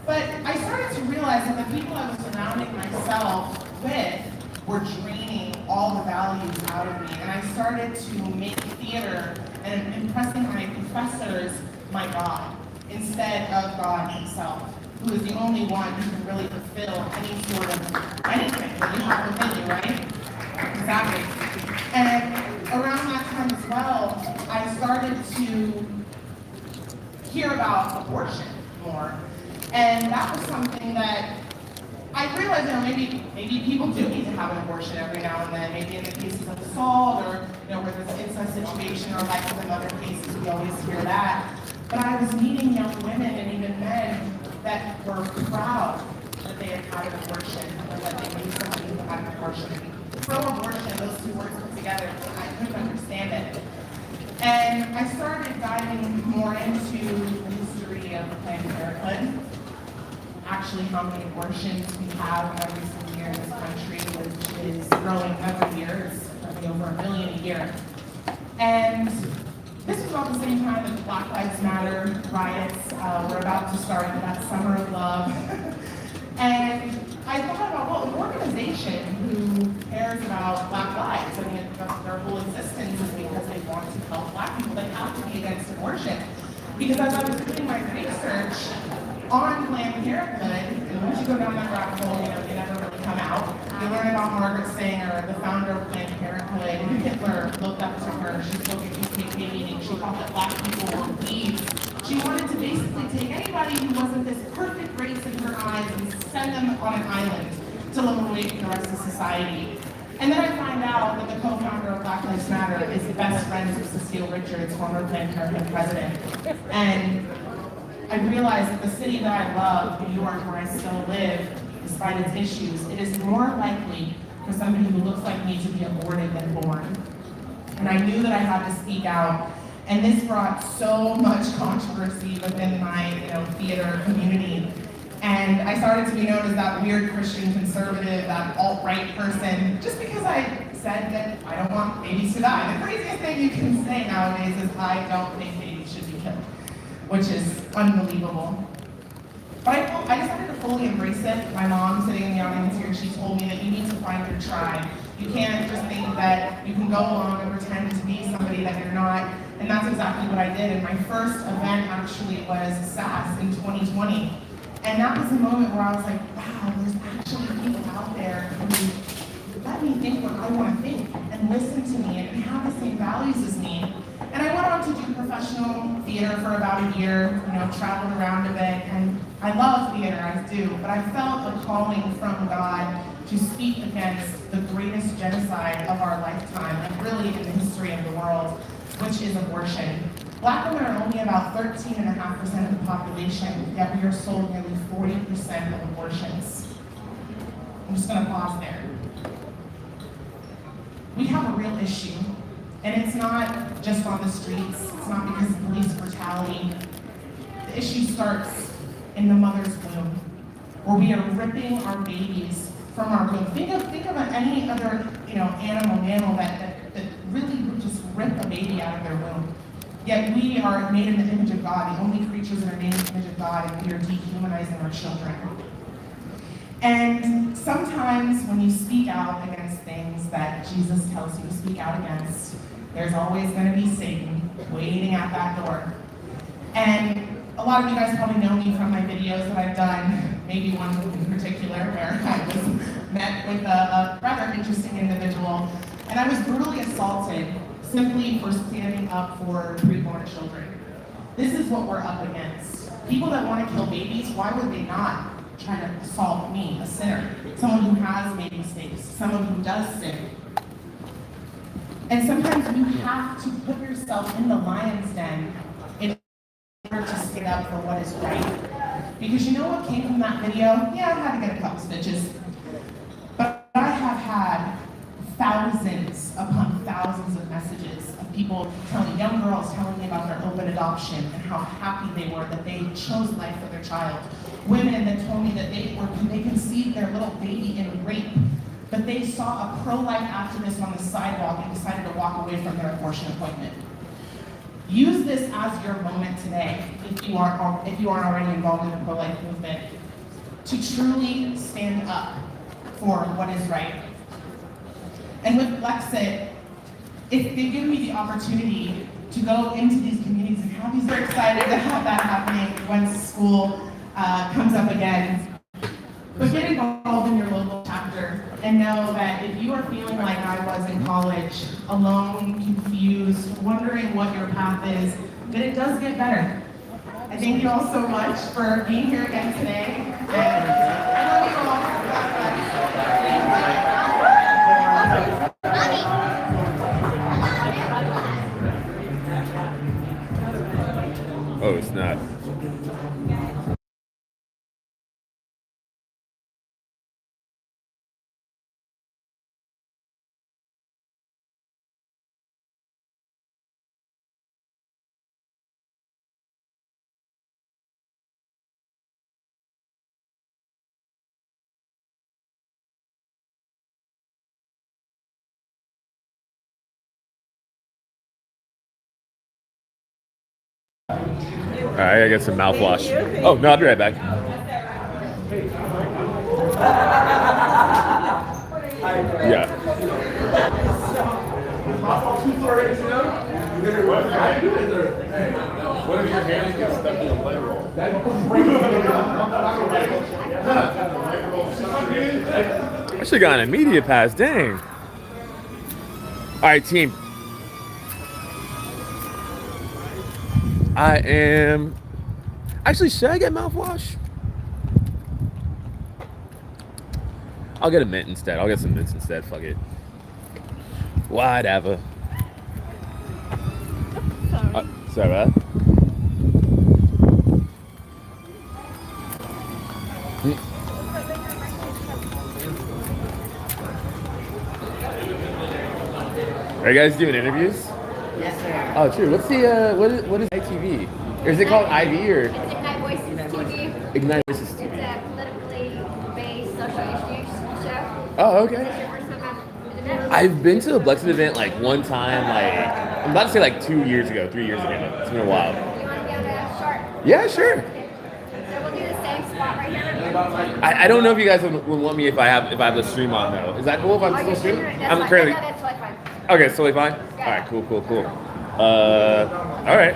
But I started to realize that the people I was surrounding myself with were draining all the values out of me. And I started to make theater and impressing my professors my God, instead of God himself, who is the only one who can really fulfill any sort of anything that you have within you, right? Exactly. And around that time as well, I started to hear about abortion more. And that was something that I realized, maybe people do need to have an abortion every now and then, maybe in the cases of assault or, where there's an incest situation or like in other cases, we always hear that. But I was meeting young women and even men that were proud that they had had an abortion or that they knew somebody who had an abortion. Pro-abortion, those two words put together, I couldn't understand it. And I started diving more into the history of Planned Parenthood, actually how many abortions we have every single year in this country, which is growing every year. It's probably over 1 million a year. And this was about the same time that the Black Lives Matter riots were about to start, that summer of love. And I thought about, well, an organization who cares about Black lives, their whole existence is because they want to help Black people, they have to be against abortion. Because as I was doing my research on Planned Parenthood, and once you go down that rabbit hole, you never really come out. You learn about Margaret Sanger, the founder of Planned Parenthood. Hitler looked up to her. She spoke at KKK meetings. She thought that Black people were weeds. She wanted to basically take anybody who wasn't this perfect race in her eyes and send them on an island to live away from the rest of society. And then I find out that the co-founder of Black Lives Matter is best friends with Cecile Richards, former Planned Parenthood president. And I realized that the city that I love, New York, where I still live, despite its issues, it is more likely for somebody who looks like me to be aborted than born. And I knew that I had to speak out. And this brought so much controversy within my theater community. And I started to be known as that weird Christian conservative, that alt-right person, just because I said that I don't want babies to die. The craziest thing you can say nowadays is I don't think babies should be killed, which is unbelievable. But I decided to fully embrace it. My mom, sitting in the audience here, she told me that you need to find your tribe. You can't just think that you can go along and pretend to be somebody that you're not. And that's exactly what I did. And my first event actually was SAS in 2020. And that was the moment where I was like, wow, there's actually people out there who let me think what I want to think and listen to me and have the same values as me. And I went on to do professional theater for about a year, traveled around a bit, and I love theater, I do, but I felt a calling from God to speak against the greatest genocide of our lifetime, and really in the history of the world, which is abortion. Black women are only about 13.5% of the population, yet we are sold nearly 40% of abortions. I'm just gonna pause there. We have a real issue, and it's not just on the streets, it's not because of police brutality. The issue starts in the mother's womb, where we are ripping our babies from our womb. Think of any other mammal that really would just rip a baby out of their womb. Yet we are made in the image of God, the only creatures that are made in the image of God, and we are dehumanizing our children. And sometimes when you speak out against things that Jesus tells you to speak out against, there's always going to be Satan waiting at that door. And a lot of you guys probably know me from my videos that I've done, maybe one in particular where I was met with a rather interesting individual, and I was brutally assaulted simply for standing up for preborn children. This is what we're up against. People that want to kill babies, why would they not try to assault me, a sinner, someone who has made mistakes, someone who does sin? And sometimes you have to put yourself in the lion's den in order to stand up for what is right. Because you know what came from that video? Yeah, I had to get a couple stitches. But I have had thousands upon thousands of messages of people young girls telling me about their open adoption and how happy they were that they chose life for their child. Women that told me that they conceived their little baby in rape, but they saw a pro-life activist on the sidewalk and decided to walk away from their abortion appointment. Use this as your moment today, if you aren't already involved in the pro-life movement, to truly stand up for what is right. And with Blexit, if they give me the opportunity to go into these communities and have these, we're excited to have that happening once school comes up again. But get involved in your local chapter and know that if you are feeling like I was in college, alone, confused, wondering what your path is, that it does get better. I thank you all so much for being here again today. And I love you all. Oh, it's not. All right, I got some mouthwash. Oh, no, I'll be right back. Yeah. What if your hands get stuck in a leg roll? I should have gotten a media pass, dang. All right, team. I am... Actually, should I get mouthwash? I'll get a mint instead. I'll get some mints instead. Fuck it. Whatever. Sorry about that. Are you guys doing interviews? Yes, sir. Oh, true. What's the what is ITV? Or is it called IV or It's Ignite Voices TV. Ignite Voices It's TV? a politically based social issues show. Oh, Is okay. this your first time at the event? I've been to a Blexit event like one time, like I'm about to say like 2 years ago, 3 years ago. It's been a while. You want to be on a short? Yeah, sure. So we'll do the same spot right here. I don't know if you guys would want me if I have the stream on though. Is that cool if I'm still streaming? I'm currently. That's totally fine. Okay, it's totally fine. All right, cool. All right.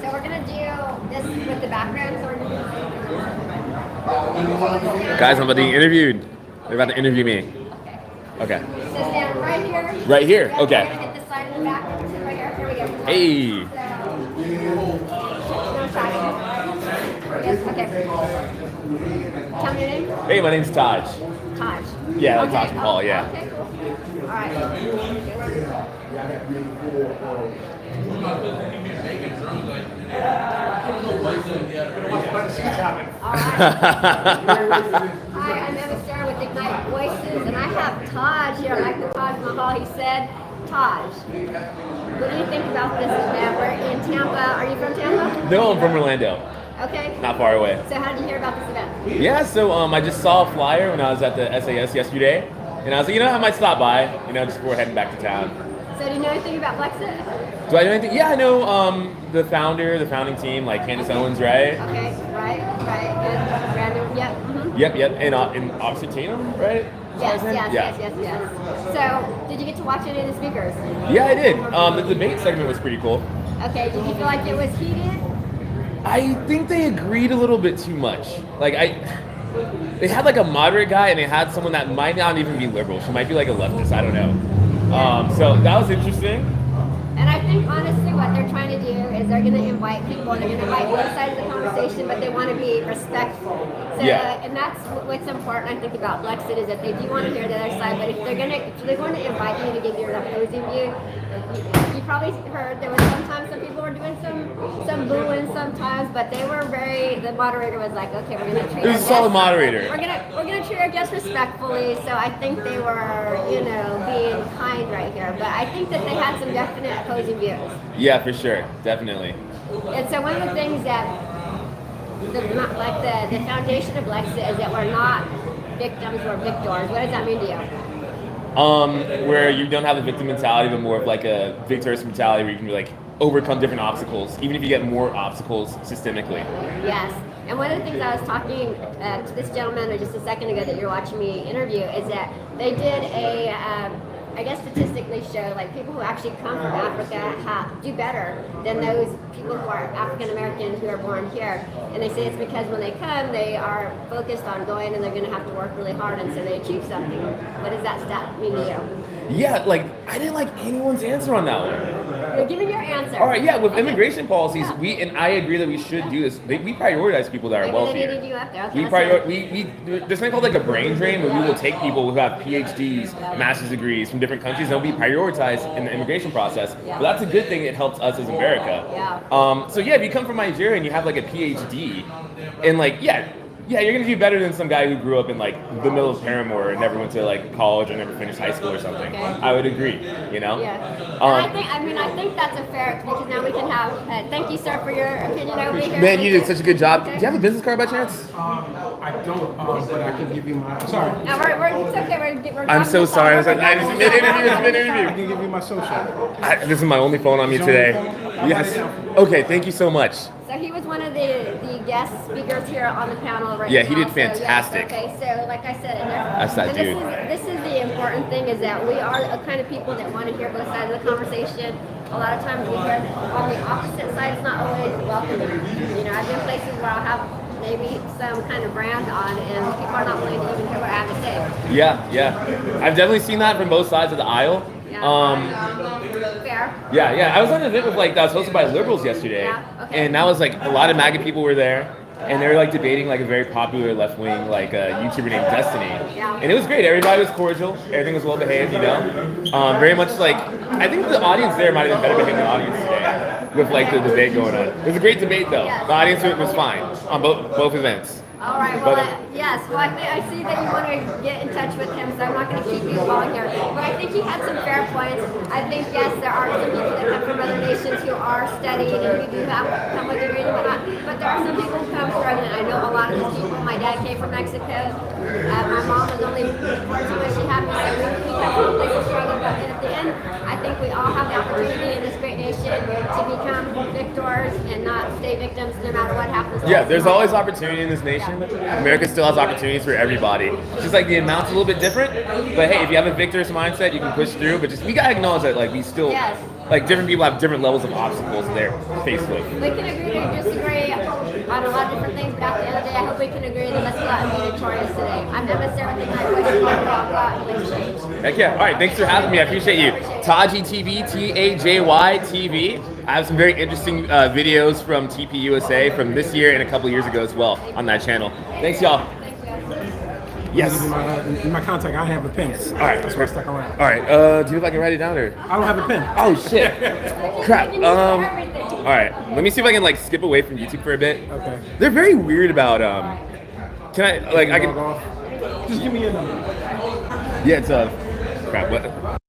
So we're gonna do this with the background. So we're gonna Guys, I'm about to be interviewed. They're about to interview me. Okay. so stand right here. Right here? Yep, Okay. We're gonna hit the side and the back. Right here. Here we go. Hey. Yes, okay. Tell me your name. Hey, my name's Taj. Taj. Yeah, like Okay. Taj Mahal, yeah. Okay, cool. All right. Hi, I'm Emma Sarah with Ignite Voices, and I have Taj here, like the Taj Mahal. He said, Taj, what do you think about this event? We're in Tampa. Are you from Tampa? No, I'm from Orlando. Okay. Not far away. So how did you hear about this event? Yeah, so I just saw a flyer when I was at the SAS yesterday, and I was like, I might stop by, just before heading back to town. So do you know anything about Blexit? Do I know anything? Yeah, I know the founding team, like Candace Owens, right? Okay, right, good. Random, yep. Mm-hmm. Yep, and Officer Tatum, right? Yes. So, did you get to watch any of the speakers? Yeah, I did. The debate segment was pretty cool. Okay, did you feel like it was heated? I think they agreed a little bit too much. They had like a moderate guy, and they had someone that might not even be liberal. She might be like a leftist. I don't know. So that was interesting. And I think honestly what they're trying to do is they're going to invite people and they're going to invite both sides of the conversation, but they want to be respectful. So, and that's what's important I think about Blexit is that they do want to hear the other side, but if they're going to invite you to give your opposing view, you probably heard there was sometimes some people were doing some booing sometimes, but they were the moderator was like, okay, we're going to treat It was a solid moderator. We're going to treat our guests respectfully, so I think they were, being kind right here, but I think that they had some definite opposing views. Yeah, for sure, definitely. And so one of the things that the foundation of Blexit is that we're not victims, we're victors. What does that mean to you? Where you don't have the victim mentality, but more of like a victorious mentality where you can overcome different obstacles, even if you get more obstacles systemically. Yes. And one of the things I was talking to this gentleman just a second ago that you're watching me interview is that they did I guess statistically show people who actually come from Africa do better than those people who are African American who are born here. And they say it's because when they come, they are focused on going and they're going to have to work really hard, and so they achieve something. What does that stat mean to you? Yeah, I didn't like anyone's answer on that one. You're giving your answer. All right, yeah, with immigration policies, I agree that we should do this. We prioritize people that are wealthier. They needed you up there. Okay, there's something called a brain drain where we will take people who have PhDs, master's degrees from different countries, and they'll be prioritized in the immigration process. But that's a good thing. It helps us as America. So if you come from Nigeria and you have a PhD, and you're gonna do better than some guy who grew up in the middle of Paramore and never went to college or never finished high school or something. Okay. I would agree. Yeah. I think that's a fair, because now we can have. Thank you, sir, for your opinion over here. Man, you did such a good job. Do you have a business card by chance? I don't, but I can give you my. Sorry. No, it's okay. We're I'm so sorry. It's been interview. I can give you my social. This is my only phone on me today. Yes. Okay. Thank you so much. So he was one of the guest speakers here on the panel right now. Yeah, he did fantastic. So, okay, so like I said, That's that dude. This is the important thing is that we are a kind of people that want to hear both sides of the conversation. A lot of times we hear on the opposite side, it's not always welcoming. I've been places where I'll have maybe some kind of brand on and people are not willing to even hear what I have to say. Yeah. I've definitely seen that from both sides of the aisle. Fair. Yeah. I was on an event with that was hosted by liberals yesterday, and that was a lot of MAGA people were there, and they were like debating like a very popular left wing like YouTuber named Destiny, and it was great. Everybody was cordial, everything was well behaved, you know. Very much like I think the audience there might have been better behaved than the audience today with like the debate going on. It was a great debate though. The audience was fine on both events. All right. Well, yes. Well, I see that you want to get in touch with him, so I'm not going to keep you long here. But I think he had some fair points. I think yes, there are some people that come from other nations who are studied and who do come with degrees and whatnot. But there are some people who come struggling. I know a lot of these people. My dad came from Mexico. My mom was only 14 when she had me, so we come from a place of struggle. But at the end, I think we all have the opportunity in this great nation to become victors and not stay victims no matter what happens. Yeah, there's always opportunity in this nation. America still has opportunities for everybody. It's just like the amount's a little bit different, but hey, if you have a victor's mindset, you can push through. But just we gotta acknowledge that like we still, like different people have different levels of obstacles they're faced with. We can agree to disagree on a lot of different things, but at the end of the day, I hope we can agree that let's go out and be victorious today. I'm MSRK, let's go out and let's change. Heck yeah! All right, thanks for having me. I appreciate you. Taji TV, TAJY TV. I have some very interesting videos from TP USA from this year and a couple years ago as well on that channel. Thanks, y'all. Yes. In my contact, I have a pen. All right. That's why I stuck around. All right. Do you know if I can write it down or? I don't have a pen. Oh shit! Crap. All right. Let me see if I can like skip away from YouTube for a bit. Okay. They're very weird about Can I like I can? Just give me a number. Yeah, it's crap. What?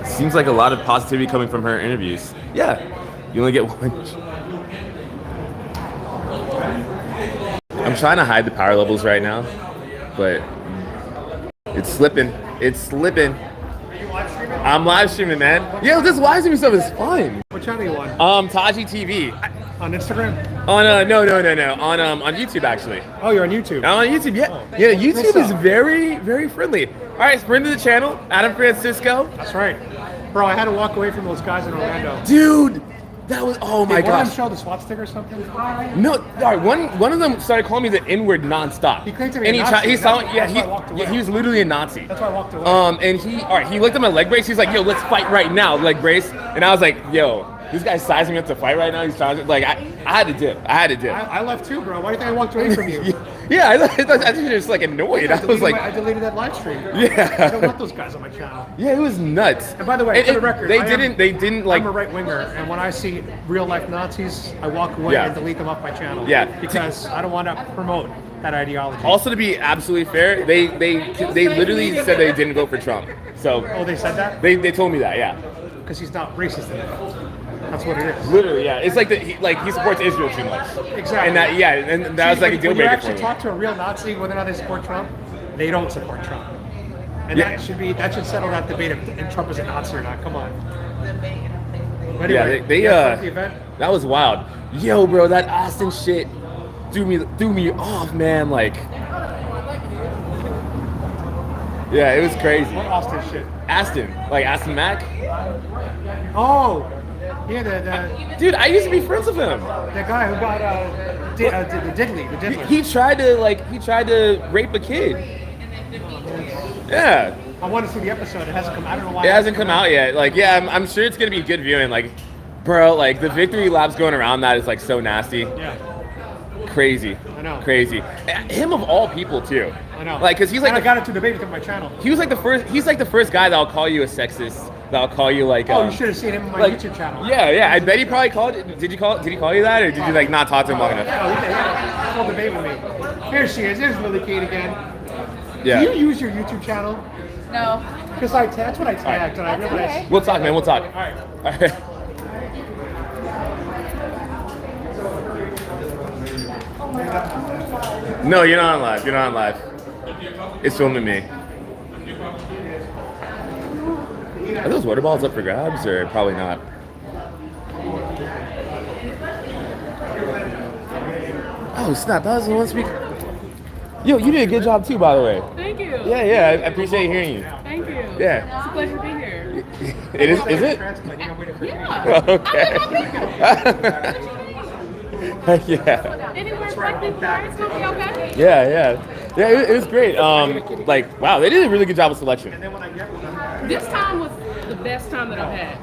Seems like a lot of positivity coming from her interviews. Yeah, you only get one. I'm trying to hide the power levels right now, but it's slipping. It's slipping. I'm live streaming, man. Yeah, this live streaming stuff is fun. What channel you on? Taji TV. On Instagram? On no. On YouTube actually. Oh, you're on YouTube. I'm on YouTube. Yeah. Oh. Yeah. YouTube is very, very friendly. All right, so we're into the channel. Adam Francisco. That's right. Bro, I had to walk away from those guys in Orlando. Dude, that was my gosh. One of them gosh. show the SWAT stick or something? No, all right. One of them started calling me the N-word nonstop. He claimed to be a Nazi. He was literally a Nazi. That's why I walked away. And he looked at my leg brace. He's like, yo, let's fight right now, leg brace. And I was like, yo, this guy's sizing me up to fight right now. He's trying to, like, I had to dip. I left too, bro. Why do you think I walked away from you? Yeah, I think you're just like annoyed. I was like, I deleted that live stream. Yeah. I don't want those guys on my channel. Yeah, it was nuts. And by the way, for the record, they didn't like. I'm a right winger, and when I see real life Nazis, I walk away and delete them off my channel. Yeah. Because I don't want to promote that ideology. Also, to be absolutely fair, they literally said they didn't vote for Trump. So. Oh, they said that? They told me that, yeah. Because he's not racist enough. That's what it is. Literally, yeah. It's like he supports Israel too much. Exactly. And that was like a deal breaker for me. When you actually talk to a real Nazi, whether or not they support Trump, they don't support Trump. And that should settle that debate if Trump is a Nazi or not. Come on. Anyway, that was wild. Yo, bro, that Austin shit threw me off, man. Like, yeah, it was crazy. What Austin shit? Aston Mac. Oh. Yeah, dude, I used to be friends with him. The guy who got the diddly. He tried to rape a kid. Yeah. I want to see the episode. It hasn't come. I don't know why. It hasn't come out yet. Like, yeah, I'm sure it's gonna be good viewing. Like, bro, like the victory laps going around that is like so nasty. Yeah. Crazy. I know. Crazy. Him of all people too. I know. Like, cause he's like. I got into debate with my channel. He was like the first. He's like the first guy that'll call you a sexist. That'll call you like. Oh, you should have seen him on my YouTube channel. Yeah. I bet he probably called. Did he call you that, or did you like not talk to him long enough? No, he had a full debate with me. Here she is. There's Lily Kate again. Yeah. Do you use your YouTube channel? No. Because that's what I tagged, and I realized. Okay. We'll talk, man. We'll talk. All right. All right. No, you're not on live. You're not on live. It's filming me. Are those water balls up for grabs, or probably not? Oh snap! That was the one speak. Yo, you did a good job too, by the way. Thank you. Yeah, I appreciate hearing you. Thank you. Yeah. It's a pleasure to be here. It is it? Yeah. Okay. Yeah. Anywhere black people are, it's gonna be okay. Yeah. It was great. Like, wow, they did a really good job of selection. This time was the best time that I've had.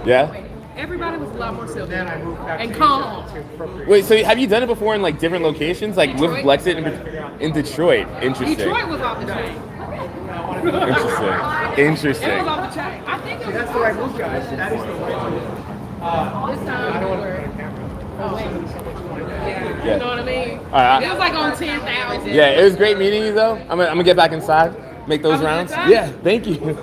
Yeah. Everybody was a lot more civil and calm. Wait, so have you done it before in like different locations, like with Blexit in Detroit? Interesting. Detroit was off the chain. Interesting. It was off the chain. I think it was That's the right move, guys. That is the right move. This time I don't want we to were. put a camera. You know what I mean? All right. It was like on 10,000. Yeah, it was great meeting you though. I'm gonna get back inside, make those Have a good rounds. time. Yeah, thank you.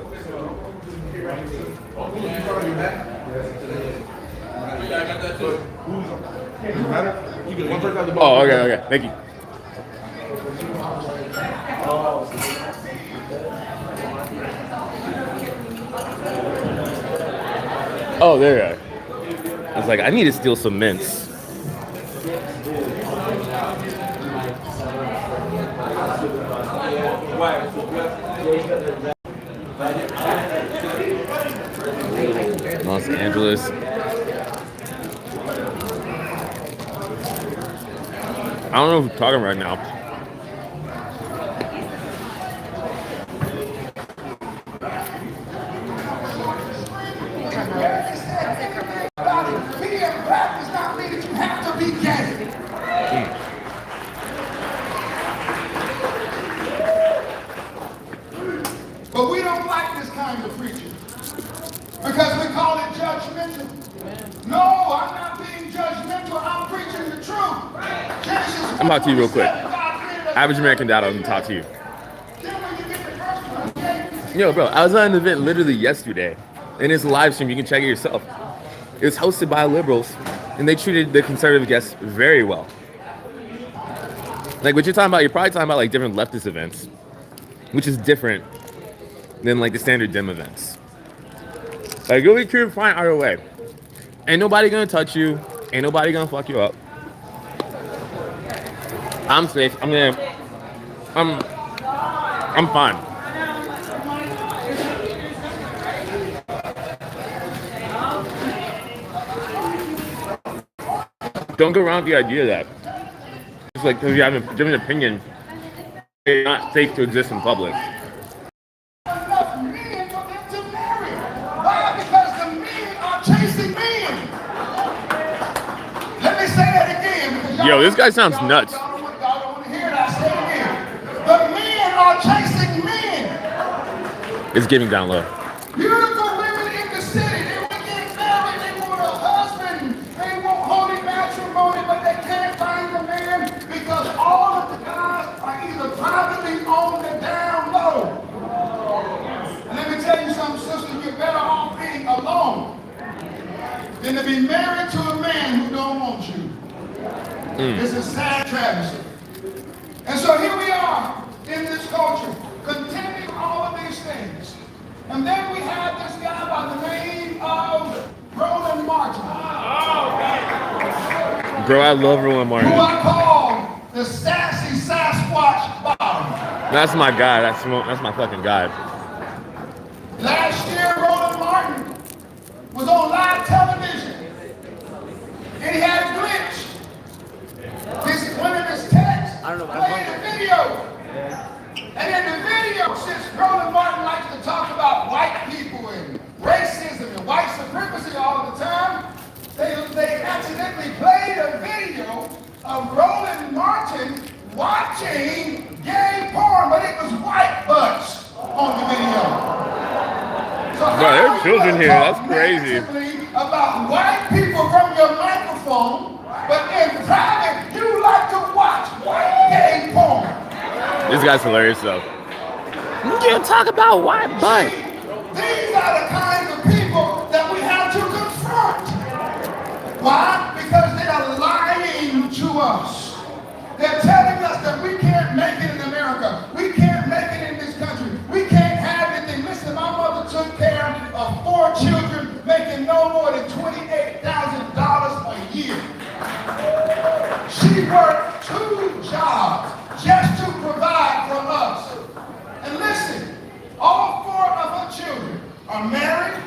Oh, okay, thank you. Oh, there you are. I was like, I need to steal some mints. Los Angeles. I don't know who's talking right now. Being black does not mean that you have to be gay. But we don't like this kind of preaching because we call it judgmental. No, I'm not being judgmental. I'm preaching the truth. Genesis I'm about to you real quick. Average American Dad, I'm gonna talk to you. Yo, bro, I was on an event literally yesterday, and it's a live stream. You can check it yourself. It was hosted by liberals, and they treated the conservative guests very well. Like what you're talking about, you're probably talking about like different leftist events, which is different than like the standard Dem events. Like you'll be treated fine either way. Ain't nobody gonna touch you. Ain't nobody gonna fuck you up. I'm safe. I'm fine. Don't go around with the idea that it's like because you have a different opinion, it's not safe to exist in public. Enough men for them to marry. Why? Because the men are chasing men. Let me say that again. Yo, this guy sounds nuts. Y'all don't want to hear it. I say it again. The men are chasing men. It's giving down low. Beautiful women in the city. They want to get married. They want a husband. They want holy matrimony, but they can't find a man because all of the guys are either privately owned or down low. And let me tell you something, sister, you're better off being alone than to be married to a man who don't want you. It's a sad travesty. And so here we are in this culture, contending all of these things. And then we have this guy by the name of Roland Martin. Bro, I love Roland Martin. Who I call the sassy Sasquatch bottom. That's my guy. That's my fucking guy. Last year, Roland Martin was on live television, and he had a glitch. One of his texts played a video. And in the video, since Roland Martin likes to talk about white people and racism and white supremacy all the time, they accidentally played a video of Roland Martin watching gay porn, but it was white butts on the video. So bro, there's children here. That's crazy. About white people from your microphone, but in private, you like to watch white gay porn. This guy's hilarious though. You can't talk about white butt. These are the kinds of people that we have to confront. Why? Because they are lying to us. They're telling us that we can't make it in America. We can't make it in this country. We can't have anything. Listen, my mother took care of 4 children making no more than $28,000 a year. She worked 2 jobs just to provide for us. And listen, all 4 of her children are married,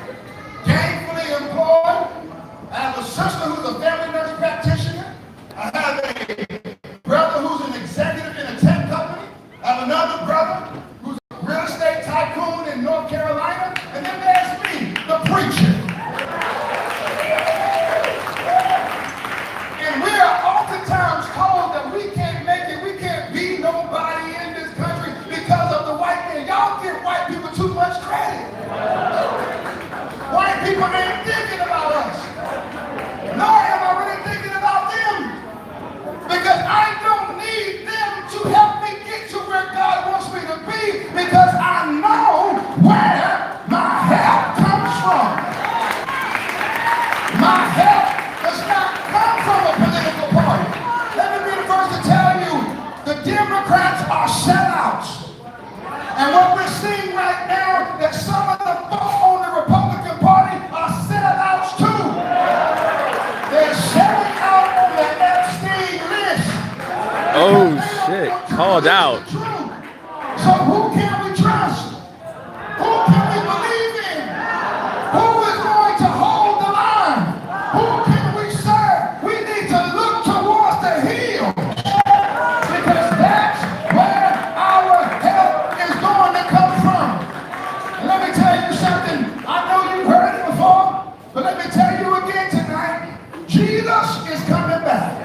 people ain't thinking about us. Nor am I really thinking about them. Because I don't need them to help me get to where God wants me to be, because I know where my help comes from. My help does not come from a political party. Let me be the first to tell you, the Democrats are sellouts. And what we're seeing right now, that some of the folk on the Republican Party are sellouts too. They're selling out on the Epstein list. Oh shit! Called out. So who can we trust? Who can we believe in? Who is going to hold the line? Who can we serve? We need to look towards the hills, because that's where our help is going to come from. And let me tell you something. I know you've heard it before, but let me tell you again tonight. Jesus is coming back.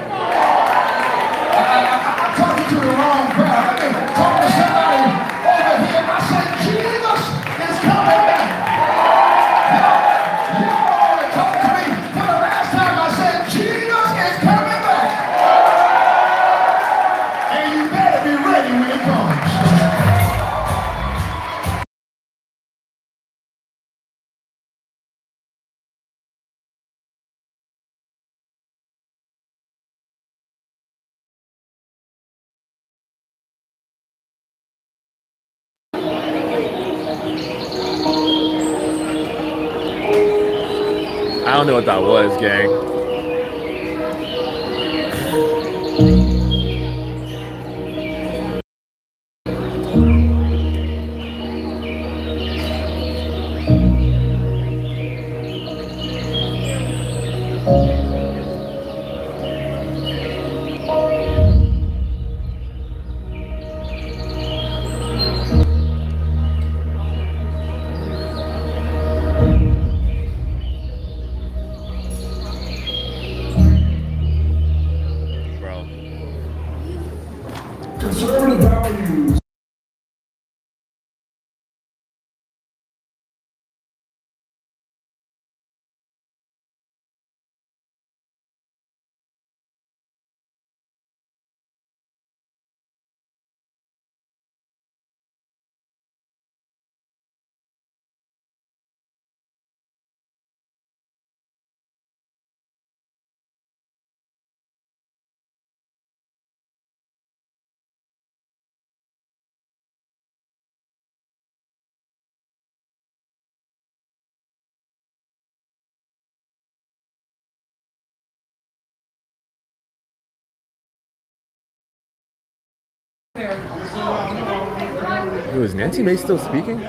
I'm talking to the wrong crowd. Let me talk to somebody over here. I said Jesus is coming back. Y'all only talked to me for the last time. I said Jesus is coming back. And you better be ready when it comes. I don't know what that was, gang. Bro. Conservative values. Who is Nancy May still speaking?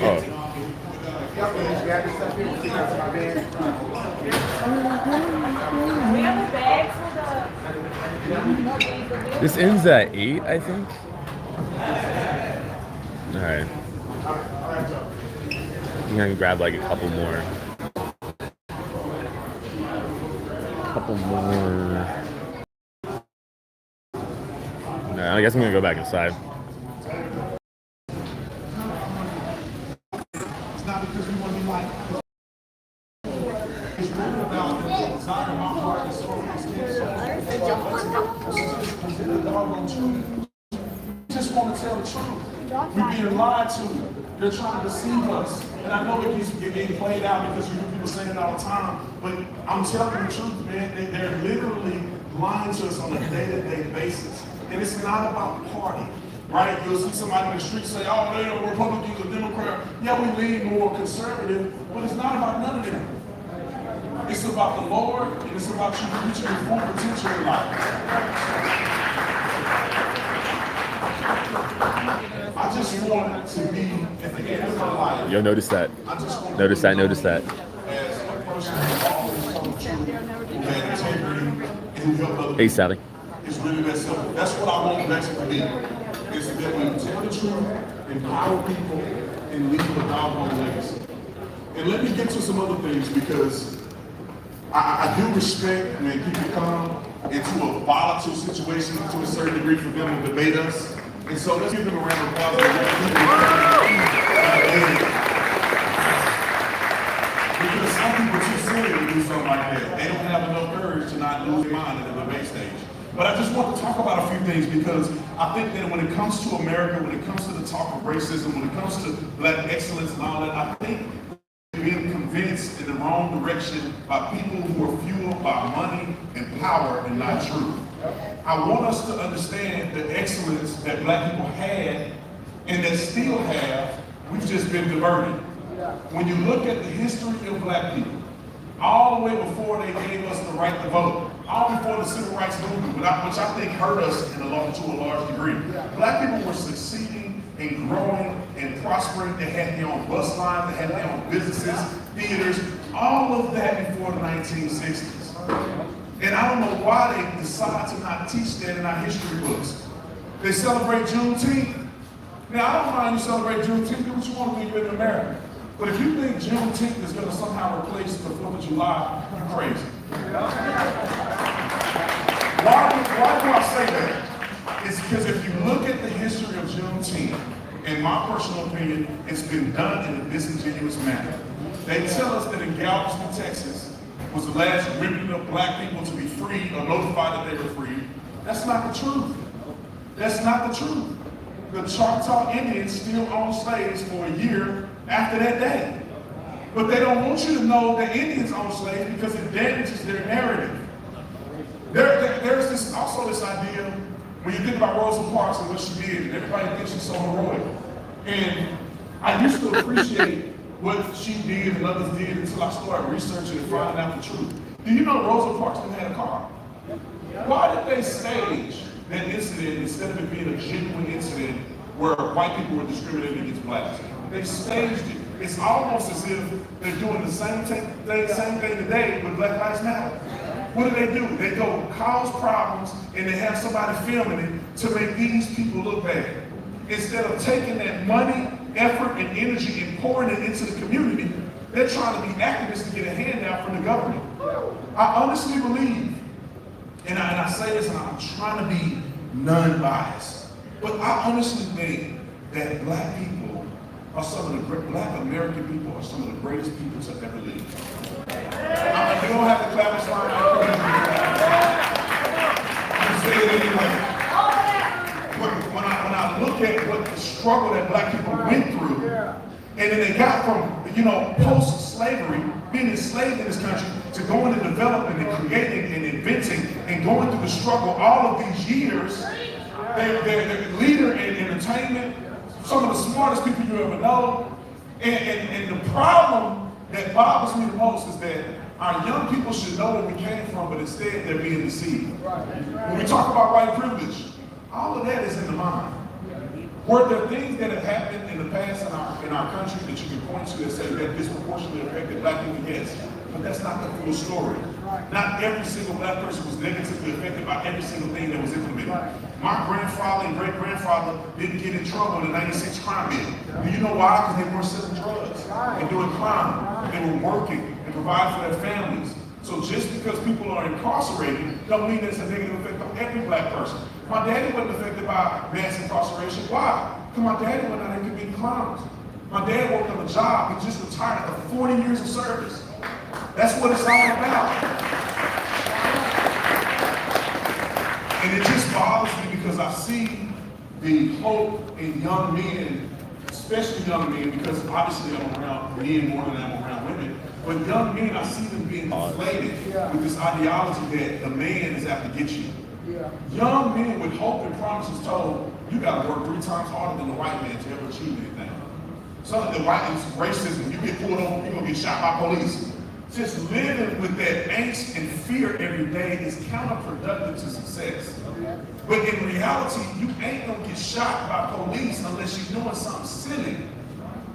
Oh. This ends at 8, I think. All right. I think I can grab like a couple more. No, I guess I'm gonna go back inside. It's not because we want to be like. It's really about the desire of my heart and soul. We just want to tell the truth. We're being lied to. They're trying to deceive us. And I know it keeps getting played out because you hear people saying it all the time. But I'm telling you the truth, man. They're literally lying to us on a day-to-day basis. And it's not about party. Right? You'll see somebody in the street say, oh, they're Republicans or Democrats. Yeah, we lean more conservative, but it's not about none of them. It's about the Lord, and it's about you reaching your full potential in life. I just want to be at the end of my life. Yo, notice that. Notice that. As a person who always told the truth, who had integrity, and who helped other people. Hey, Sally. It's really that simple. That's what I want Blexit to be. Is that we tell the truth, empower people, and leave a doggone legacy. And let me get to some other things, because I do respect, man, people come into a volatile situation to a certain degree for them to debate us. And so let's give them a round of applause. Because some people are too silly to do something like that. They don't have enough courage to not lose their mind at the debate stage. But I just want to talk about a few things because I think that when it comes to America, when it comes to the talk of racism, when it comes to black excellence and all that, I think we're being convinced in the wrong direction by people who are fueled by money and power and not truth. I want us to understand the excellence that black people had and that still have. We've just been diverted. When you look at the history of black people, all the way before they gave us the right to vote, all before the civil rights movement, which I think hurt us to a large degree, black people were succeeding and growing and prospering. They had their own bus lines, they had their own businesses, theaters, all of that before the 1960s. And I don't know why they decide to not teach that in our history books. They celebrate Juneteenth. Now, I don't mind you celebrate Juneteenth, do what you want to do, you're in America. But if you think Juneteenth is going to somehow replace the 4th of July, you're crazy. Why do I say that? It's because if you look at the history of Juneteenth, in my personal opinion, it's been done in a disingenuous manner. They tell us that in Galveston, Texas, was the last remnant of black people to be freed or notified that they were freed. That's not the truth. That's not the truth. The Choctaw Indians still own slaves for a year after that day. But they don't want you to know that Indians own slaves because it damages their narrative. There's this idea, when you think about Rosa Parks and what she did, and everybody thinks she's so heroic. And I used to appreciate what she did and others did until I started researching and finding out the truth. Do you know Rosa Parks didn't have a car? Why did they stage that incident instead of it being a genuine incident where white people were discriminating against blacks? They staged it. It's almost as if they're doing the same thing today with Black Lives Matter. What do? They go cause problems and they have somebody filming it to make these people look bad. Instead of taking that money, effort, and energy and pouring it into the community, they're trying to be activists to get a handout from the government. I honestly believe, and I say this and I'm trying to be non-biased, but I honestly think that black people are black American people are some of the greatest people to ever live. You don't have to clap this line. I'm saying it anyway. When I look at what the struggle that black people went through, and then they got from, post-slavery, being enslaved in this country, to going and developing and creating and inventing and going through the struggle all of these years, they're leader in entertainment, some of the smartest people you ever know. And the problem that bothers me the most is that our young people should know where we came from, but instead they're being deceived. When we talk about white privilege, all of that is in the mind. Were there things that have happened in the past in our country that you can point to that say that disproportionately affected black people? Yes. But that's not the full story. Not every single black person was negatively affected by every single thing that was implemented. My grandfather and great-grandfather didn't get in trouble in the 96 crime bill. Do you know why? Because they weren't selling drugs and doing crime. They were working and providing for their families. So just because people are incarcerated don't mean there's a negative effect on every black person. My daddy wasn't affected by mass incarceration. Why? Because my daddy went out and committed crimes. My dad worked on a job. He just retired after 40 years of service. That's what it's all about. And it just bothers me because I see the hope in young men, especially young men, because obviously I'm around men more than I'm around women, but young men, I see them being deflated with this ideology that the man is out to get you. Young men with hope and promises told, you gotta work 3 times harder than the white man to ever achieve anything. Some of the white racism, you get pulled over, you're gonna get shot by police. Just living with that angst and fear every day is counterproductive to success. But in reality, you ain't gonna get shot by police unless you're doing something silly.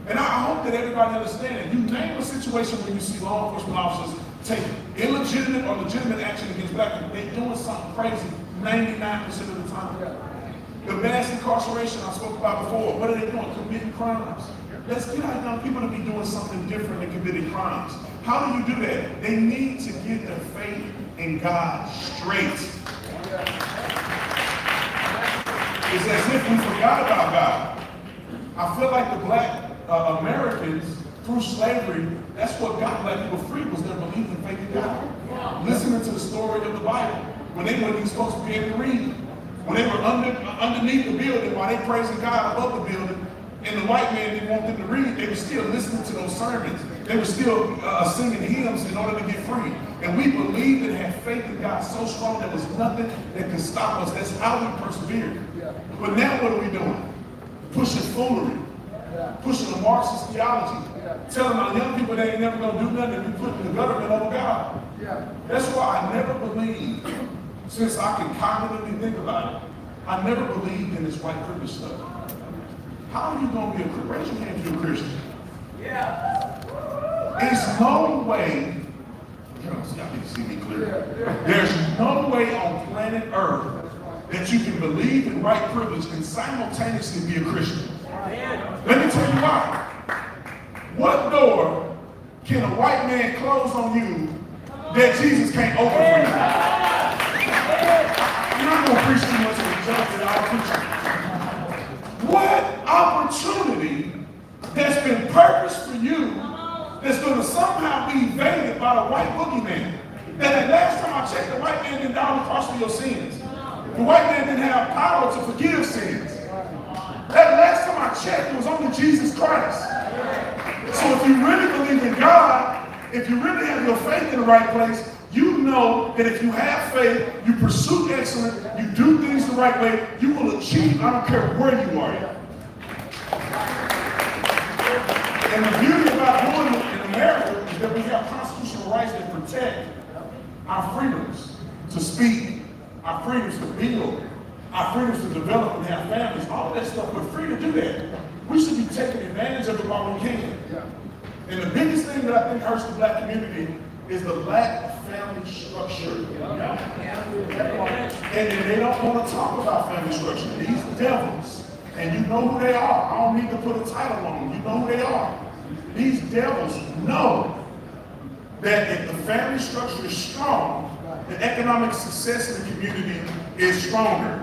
And I hope that everybody understands. You name a situation where you see law enforcement officers take illegitimate or legitimate action against black people, they're doing something crazy 99% of the time. The mass incarceration I spoke about before, what are they doing? Committing crimes. Let's get our young people to be doing something different than committing crimes. How do you do that? They need to get their faith in God straight. It's as if we forgot about God. I feel like the black Americans, through slavery, that's what got black people free, was their belief in faith in God. Listening to the story of the Bible, when they weren't even supposed to be able to read. When they were underneath the building, while they praising God above the building, and the white man didn't want them to read, they were still listening to those sermons. They were still singing hymns in order to get free. And we believed and had faith in God so strong there was nothing that could stop us. That's how we persevered. But now what are we doing? Pushing foolery, pushing a Marxist theology, telling our young people they ain't never gonna do nothing and be putting the government over God. That's why I never believed, since I can cognitively think about it, I never believed in this white privilege stuff. How are you gonna be a Christian? Raise your hand if you're a Christian. There's no way, y'all can see me clear. There's no way on planet Earth that you can believe in white privilege and simultaneously be a Christian. Let me tell you why. What door can a white man close on you that Jesus can't open for you? You're not going to preach too much of the judge that I'll preach. What opportunity that's been purposed for you that's going to somehow be evaded by the white boogeyman? That the last time I checked, the white man didn't die on the cross for your sins. The white man didn't have power to forgive sins. That last time I checked, it was only Jesus Christ. So if you really believe in God, if you really have your faith in the right place, you know that if you have faith, you pursue excellence, you do things the right way, you will achieve, I don't care where you are at. And the beauty about doing it in America is that we have constitutional rights that protect our freedoms to speak, our freedoms to build, our freedoms to develop and have families, all of that stuff. We're free to do that. We should be taking advantage of it while we can. And the biggest thing that I think hurts the black community is the lack of family structure. And they don't want to talk about family structure. These devils, and you know who they are. I don't need to put a title on them. You know who they are. These devils know that if the family structure is strong, the economic success in the community is stronger.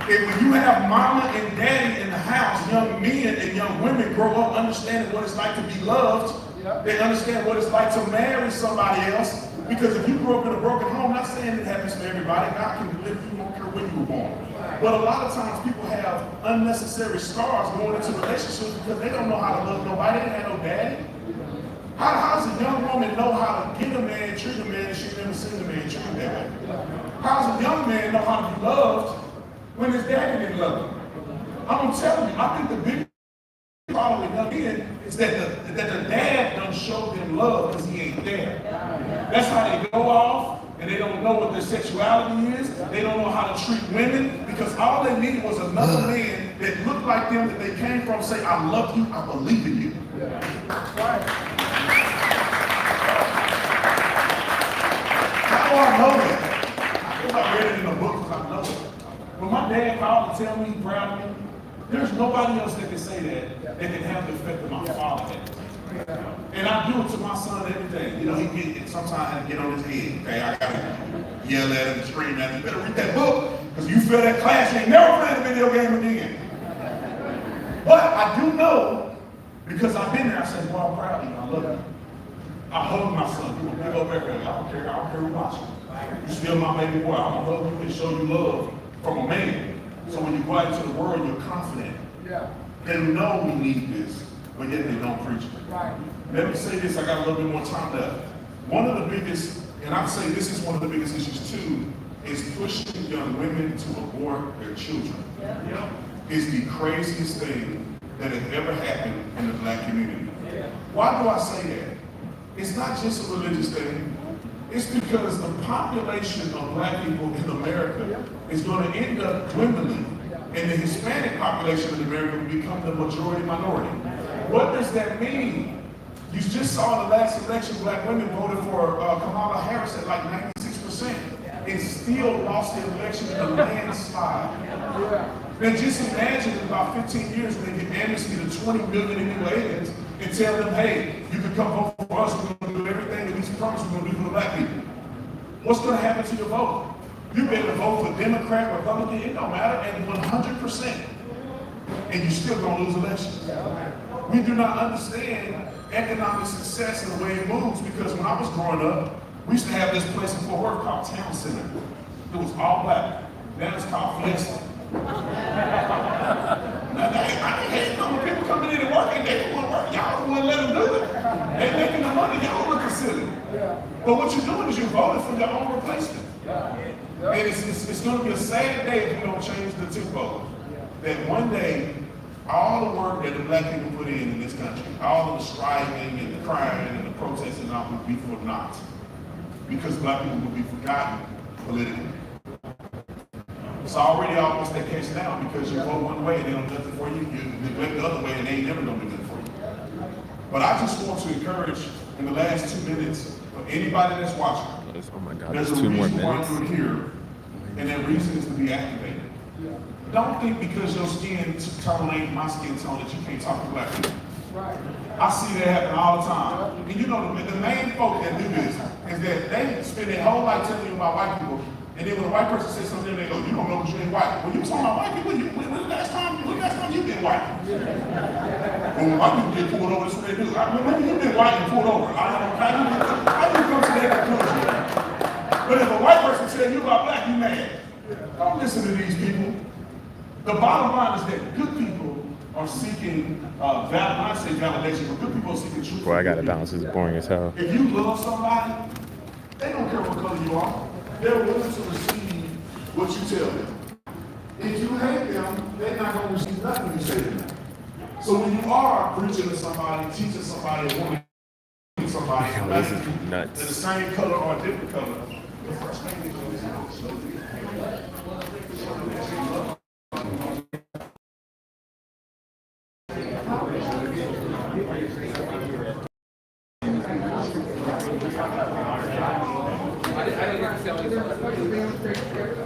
If when you have mama and daddy in the house, young men and young women grow up understanding what it's like to be loved. They understand what it's like to marry somebody else. Because if you grew up in a broken home, not saying it happens to everybody, God can deliver you, don't care where you were born. But a lot of times people have unnecessary scars going into relationships because they don't know how to love nobody. They didn't have no daddy. How does a young woman know how to get a man, treat a man, and she's never seen a man treated that way? How does a young man know how to be loved when his daddy didn't love him? I'm gonna tell you, I think the big problem with young men is that the dad don't show them love because he ain't there. That's how they go off, and they don't know what their sexuality is. They don't know how to treat women because all they needed was another man that looked like them, that they came from, say, I love you, I believe in you. How do I know that? Because I read it in a book, because I know it. When my dad called to tell me he's proud of me, there's nobody else that can say that can have the effect that my father had. And I do it to my son every day. You know, sometimes I have to get on his head. Okay, I gotta yell at him and scream at him. You better read that book, because you fail that class, you ain't never playing a video game again. But I do know, because I've been there, I said, well, I'm proud of you, I love you. I hug my son, you big old everything. I don't care who watches. You still my baby boy. I'm gonna love you and show you love from a man. So when you go out into the world, you're confident. They know we need this, but yet they don't preach it. Let me say this, I got a little bit more time left. One of the biggest, and I'd say this is one of the biggest issues too, is pushing young women to abort their children. It's the craziest thing that has ever happened in the black community. Why do I say that? It's not just a religious thing. It's because the population of black people in America is going to end up dwindling, and the Hispanic population in America will become the majority minority. What does that mean? You just saw in the last election, black women voted for Kamala Harris at like 96%, and still lost the election in a landslide. Now just imagine in about 15 years when they get amnesty to 20 million illegal aliens and tell them, hey, you can come vote for us, we're going to do everything that these promises we're going to do for the black people. What's going to happen to your vote? You've been to vote for Democrat, Republican, it don't matter, and 100%. And you're still gonna lose elections. We do not understand economic success and the way it moves, because when I was growing up, we used to have this place in Fort Worth called Town Center. It was all black. Now it's called Fiesta. I hate when people coming in and working, they don't want to work. Y'all don't want to let them do it. They're making the money, y'all looking silly. But what you're doing is you're voting for your own replacement. And it's going to be a sad day if you don't change the two vote. That one day, all the work that the black people put in this country, all of the striving and the crying and the protesting and all will be for naught. Because black people will be forgotten politically. It's already almost that case now, because you vote one way and they don't do nothing for you, you neglect the other way and they ain't never gonna do nothing for you. But I just want to encourage in the last 2 minutes, for anybody that's watching, oh my God, there's there's a 2 more reason why minutes. you're here, and that reason is to be activated. Don't think because your skin tone ain't my skin tone that you can't talk to black people. I see that happen all the time. And you know, the main folk that do this is that they spend their whole life telling you about white people, and then when a white person says something, they go, you don't know because you ain't white. Well, you talking about white people, when the last time you been white? When white people get pulled over, that's what they do. When you been white and pulled over, how do you come to that conclusion? But if a white person says you about black, you mad. Don't listen to these people. The bottom line is that good people are seeking, I say validation, but good people are seeking truth. Boy, I gotta balance. This is boring as hell. If you love somebody, they don't care what color you are. They're willing to receive what you tell them. If you hate them, they're not going to receive nothing you say to them. So when you are preaching to somebody, teaching somebody, wanting to teach somebody, This is nuts. the same color or a different color, the first thing they do is show you.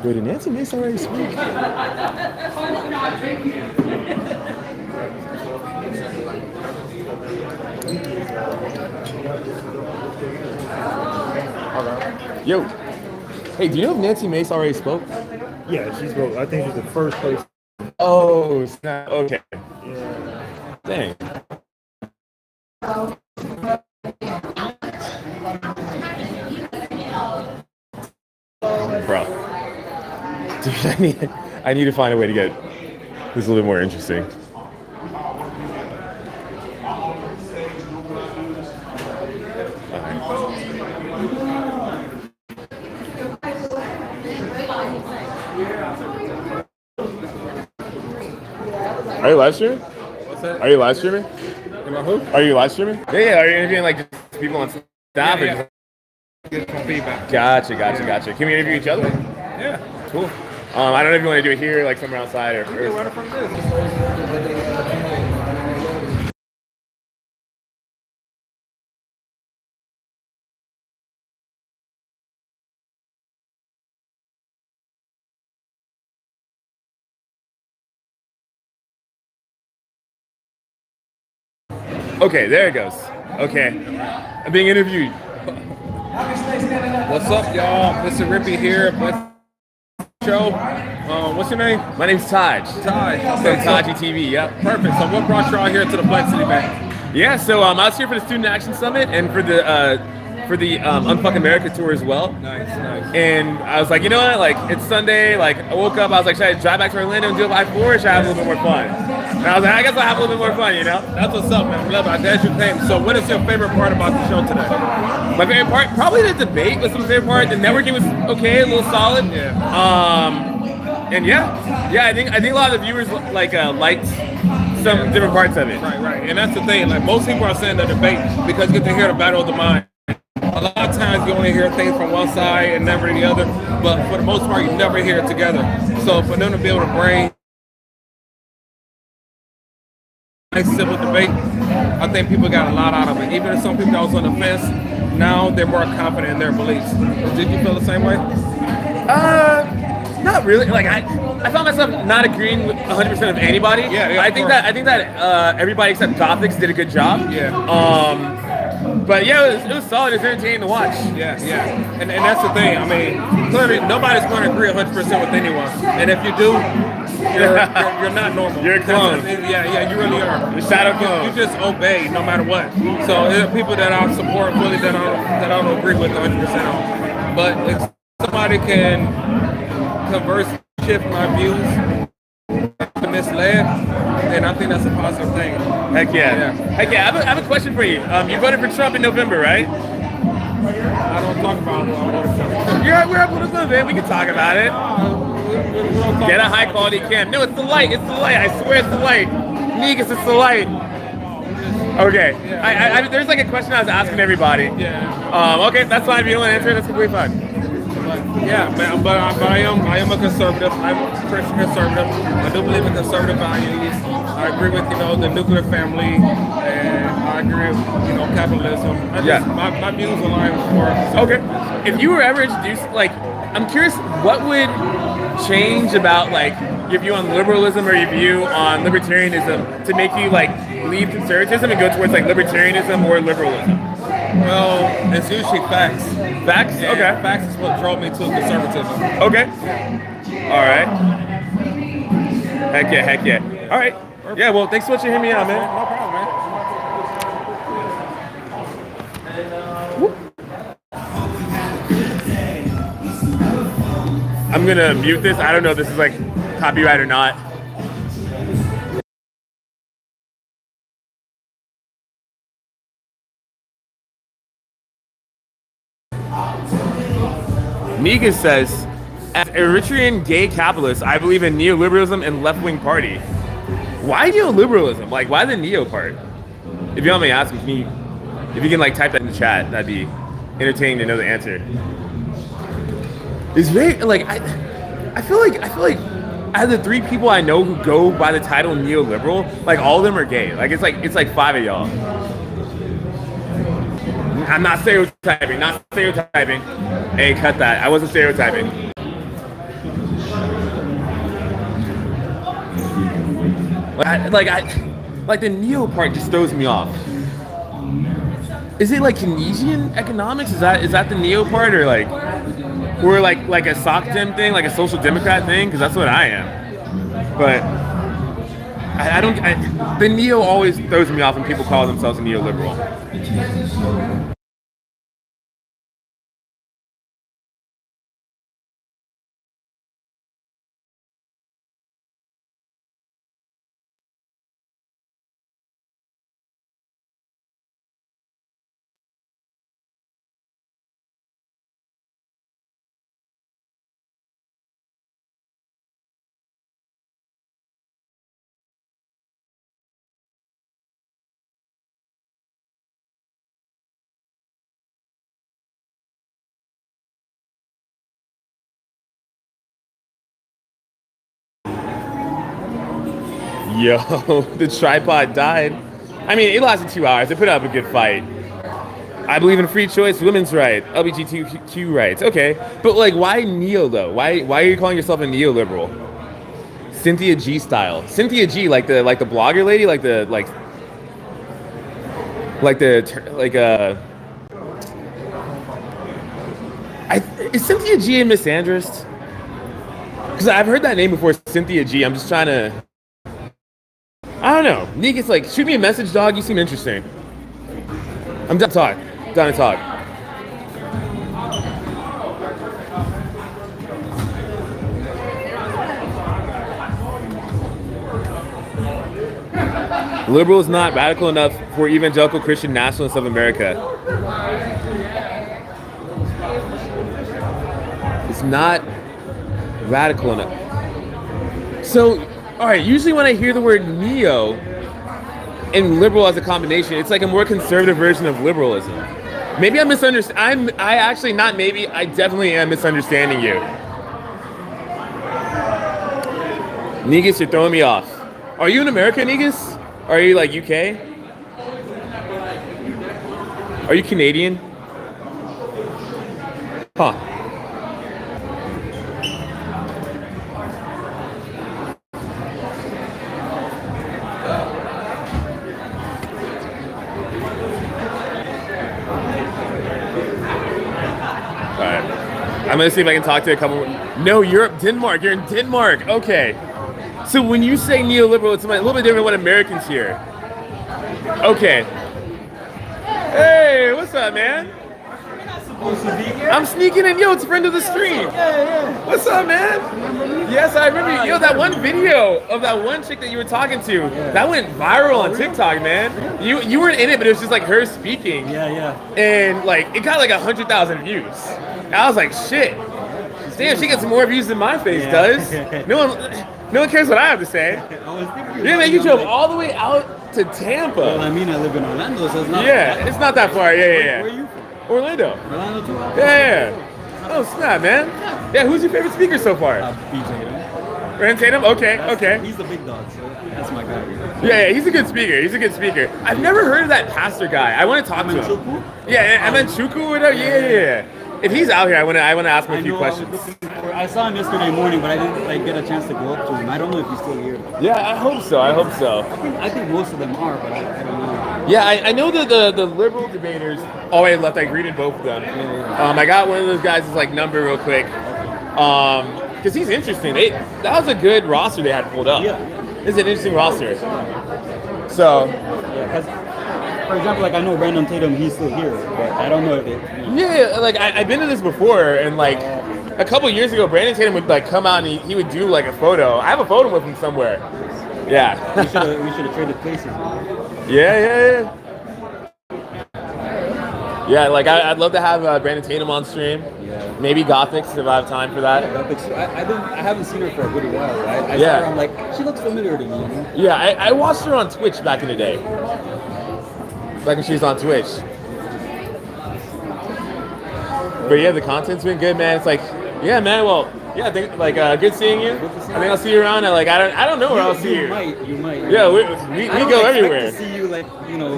Wait, did Nancy Mace already speak? Yo, hey, do you know if Nancy Mace already spoke? Yeah, she spoke. I think she's the first place. Oh, snap. Okay. Dang. Bro. Dude, I need to find a way to get this a little more interesting. Are you live streaming? What's that? Are you live streaming? Am I who? Are you live streaming? Yeah. Are you interviewing like just people on staff or just? Get some feedback. Gotcha. Can we interview each other? Yeah. Cool. I don't know if you want to do it here, like somewhere outside, or. Right from this. Okay, there it goes. Okay, I'm being interviewed. What's up, y'all? Mr. Rippy here. Show. What's your name? My name's Taj. From Taji TV. Yep. Perfect. So what brought y'all here to the Blexit event? Yeah. So I was here for the Student Action Summit and for the Unfuck America tour as well. Nice. And I was like, you know what? Like, it's Sunday. Like, I woke up. I was like, should I drive back to Orlando and do it by 4, or should I have a little bit more fun? And I was like, I guess I'll have a little bit more fun, you know? That's what's up, man. Love it. I'm glad you came. So what is your favorite part about the show today? My favorite part, probably the debate was my favorite part. The networking was okay, a little solid. Yeah. And I think a lot of the viewers liked some different parts of it. Right. And that's the thing. Like, most people are saying the debate because you get to hear the battle of the mind. A lot of times you only hear things from one side and never the other, but for the most part you never hear it together. So for them to be able to bring a civil debate, I think people got a lot out of it. Even if some people that was on the fence, now they're more confident in their beliefs. Did you feel the same way? Not really. Like I found myself not agreeing with 100% of anybody. Yeah. I think that everybody except Gothics did a good job. Yeah. But yeah, it was solid. It's entertaining to watch. Yeah, and that's the thing. I mean, clearly nobody's going to agree 100% with anyone, and if you do, you're not normal. You're a clone. Yeah, you really are. You're shadow clone. You just obey no matter what. So there are people that I support fully that I don't agree with 100% on. But if somebody can converse, shift my views, misled, then I think that's a positive thing. Heck yeah. Heck yeah. I have a question for you. You voted for Trump in November, right? I don't talk about it. We're up with a little bit. We can talk about it. Get a high quality cam. No, it's the light. It's the light. I swear it's the light. Negus, it's the light. Okay. I there's like a question I was asking everybody. Yeah. Okay, that's fine. If you don't want to answer it, that's completely fine. But I am a conservative. I'm a Christian conservative. I do believe in conservative values. I agree with the nuclear family, and I agree with capitalism. My views align with more. Okay. If you were ever introduced, like, I'm curious, what would change about like your view on liberalism or your view on libertarianism to make you like leave conservatism and go towards like libertarianism or liberalism? Well, it's usually facts. Facts? Yeah, Okay. Facts is what drove me to conservatism. Okay. All right. Heck yeah. All right. Yeah, well, thanks so much for hearing me out, man. No problem, man. I'm gonna mute this. I don't know if this is like copyright or not. Negus says, as a Eritrean gay capitalist, I believe in neoliberalism and left-wing party. Why neoliberalism? Like, why the neo part? If you want me to ask, if you can like type that in the chat, that'd be entertaining to know the answer. It's very like I feel like out of the 3 people I know who go by the title neoliberal, like all of them are gay. Like it's like 5 of y'all. I'm not stereotyping. Hey, cut that. I wasn't stereotyping. Like the neo part just throws me off. Is it like Keynesian economics? Is that the neo part, or like a soc dem thing, like a social democrat thing? Because that's what I am. But I don't. The neo always throws me off when people call themselves a neoliberal. Yo, the tripod died. I mean, it lasted 2 hours. They put up a good fight. I believe in free choice, women's rights, LGBTQ rights. Okay, but like, why neo though? Why are you calling yourself a neoliberal? Cynthia G style. Cynthia G, like the blogger lady, is Cynthia G a misandrist? Because I've heard that name before, Cynthia G. I'm just trying to. I don't know. Negus, like, shoot me a message, dog. You seem interesting. I'm done to talk. Liberal is not radical enough for evangelical Christian nationalists of America. It's not radical enough. So, all right, usually when I hear the word neo and liberal as a combination, it's like a more conservative version of liberalism. Maybe I'm misunderstanding. I definitely am misunderstanding you. Negus, you're throwing me off. Are you in America, Negus? Are you like UK? Are you Canadian? Huh. I'm gonna see if I can talk to a couple. No, Europe, Denmark. You're in Denmark. Okay. So when you say neoliberal, it's a little bit different than what Americans hear. Okay. Hey, what's up, man? I'm sneaking in. Yo, it's a friend of the stream. Yeah. What's up, man? Yes, I remember. Yo, that one video of that one chick that you were talking to, that went viral on TikTok, man. You weren't in it, but it was just like her speaking. Yeah. And like it got like 100,000 views. And I was like, shit. Damn, she gets more views than my face does. No one cares what I have to say. Yeah, man, you drove all the way out to Tampa. Well, I mean, I live in Orlando, so it's not. Yeah, it's not that far. Yeah. Where are you from? Orlando. Orlando too? Yeah. Oh snap, man. Yeah, who's your favorite speaker so far? Brandon Tatum? Okay. He's the big dog, so that's my guy. Yeah, he's a good speaker. I've never heard of that pastor guy. I want to talk to him. Yeah, I meant Chuku or whatever. Yeah. If he's out here, I want to ask him a few questions. I saw him yesterday morning, but I didn't get a chance to go up to him. I don't know if he's still here. Yeah, I hope so. I think most of them are, but I don't know. Yeah, I know that the liberal debaters already left. I greeted both of them. I got one of those guys' like number real quick. Because he's interesting. That was a good roster they had pulled up. Yeah. It's an interesting roster. So. For example, like I know Brandon Tatum, he's still here, but I don't know if it. Yeah, like I've been to this before, and like a couple years ago, Brandon Tatum would like come out and he would do like a photo. I have a photo with him somewhere. Yeah. we should have traded places. Yeah. Yeah, like I'd love to have Brandon Tatum on stream. Yeah. Maybe Gothics if I have time for that. I haven't seen her for a good while. I Yeah. saw her, I'm like, she looks familiar to me. You know? Yeah, I watched her on Twitch back in the day. Back when she was on Twitch. But yeah, the content's been good, man. It's like, yeah, man. Well, yeah, I think like good seeing you. I think I'll see you around. I don't know where I'll see you. You might. Yeah, we go everywhere. To see you like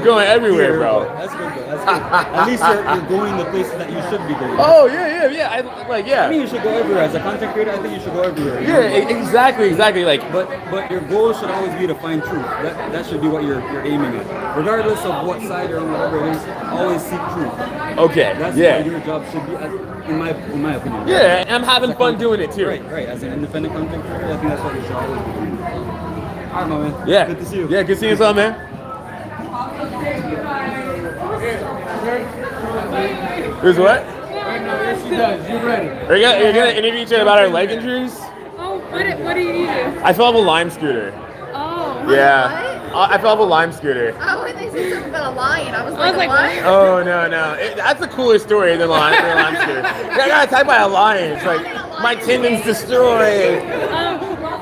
going everywhere, bro. That's good. At least you're going the places that you should be going. Oh yeah. I mean, you should go everywhere. As a content creator, I think you should go everywhere. Yeah, exactly. Like, but your goal should always be to find truth. That should be what you're aiming at, regardless of what side or whatever it is. Always seek truth. Okay. That's what your job should be, in my opinion. Yeah, and I'm having fun doing it too. Right. As an independent content creator, I think that's what you should always be doing. All right, my man. Yeah. Good to see you. Yeah, good seeing you, son, man. Here's what? Yes, she does. You ready? You're gonna interview each other about our leg injuries? Oh, what do you do? I fell off a Lime scooter. Oh. Yeah. I fell off a Lime scooter. Oh, when they said something about a lion, I was like, what? Oh no. That's a cooler story than Lime scooter. I got attacked by a lion. It's like my tendons destroyed.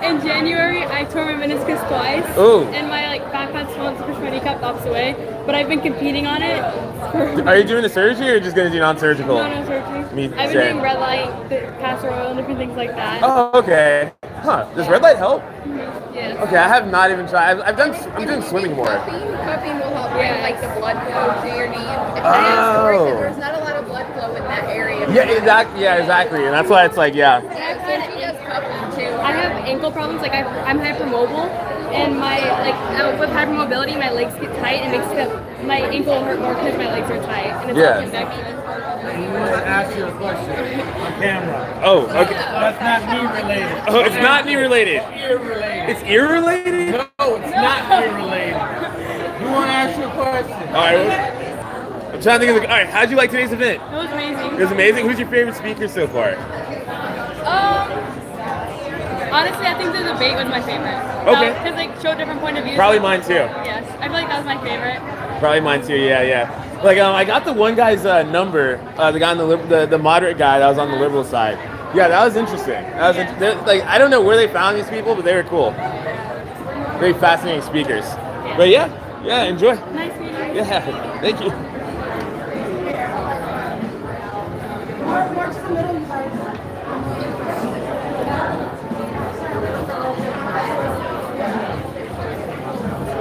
In January, I tore my meniscus twice. Ooh. And my back had swollen to push my kneecap the opposite way. But I've been competing on it. Are you doing the surgery or just gonna do non-surgical? No surgery. I've been doing red light, castor oil, and different things like that. Oh, okay. Huh? Does red light help? Yes. Okay, I have not even tried. I'm doing swimming more. Cupping will help bring the blood flow to your knee. Oh. There's not a lot of blood flow in that area. Yeah, exactly. And that's why it's like, yeah. I have ankle problems. Like I'm hypermobile, and with hypermobility, my legs get tight, and makes my ankle hurt more because my legs are tight, and it's all connected. I want to ask you a question on camera. Oh, okay. That's not knee related. Oh, it's not knee related. It's ear related. It's ear related? No, it's not ear related. You want to ask you a question? All right. I'm trying to think of all right, how'd you like today's event? It was amazing. It was amazing. Who's your favorite speaker so far? Honestly, I think the debate was my favorite. Okay. Because showed different point of views. Probably mine too. Yes, I feel like that was my favorite. Probably mine too. Yeah. Like I got the one guy's number. The guy on the moderate guy that was on the liberal side. Yeah, that was interesting. I don't know where they found these people, but they were cool. Very fascinating speakers. Yeah. But yeah, enjoy. Nice meeting you. Yeah, thank you.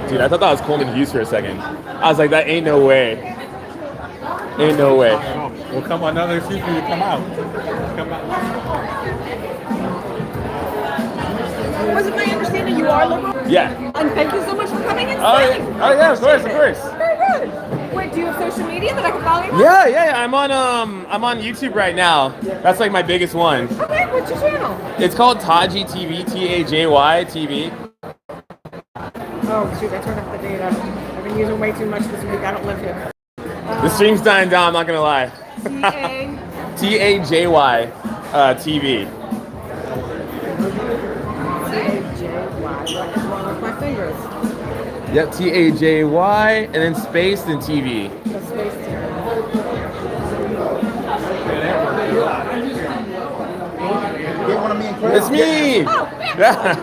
Dude, I thought that was Coleman Hughes for a second. I was like, that ain't no way. Ain't no way. Well, come on, another excuse for you to come out. Was it my understanding you are liberal? Yeah. And thank you so much for coming and Oh saying. yeah, of course. Very good. Wait, do you have social media that I can follow you on? Yeah. I'm on YouTube right now. That's like my biggest one. Okay, what's your channel? It's called Taji TV, TAJY TV. Oh shoot, I turned off the data. I've been using way too much this week. I don't live here. The stream's dying down, I'm not gonna lie. TAJY TV. What is wrong with my fingers? Yep, TAJY and then space and TV. The space It's me! Oh, yeah.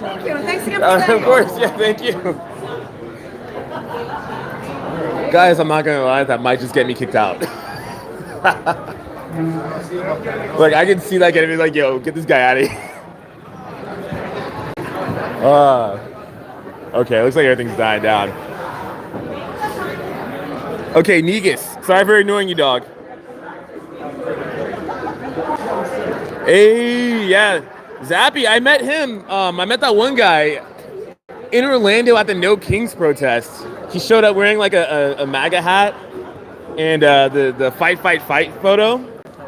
thank you. Thanks again for Of saying course, yeah, thank you. Guys, I'm not gonna lie, that might just get me kicked out. Like, I can see that getting me like, yo, get this guy out of here. Okay, looks like everything's dying down. Okay, Negus, sorry for ignoring you, dog. Hey, yeah, Zappy, I met him. I met that one guy in Orlando at the No Kings protest. He showed up wearing like a MAGA hat and the fight photo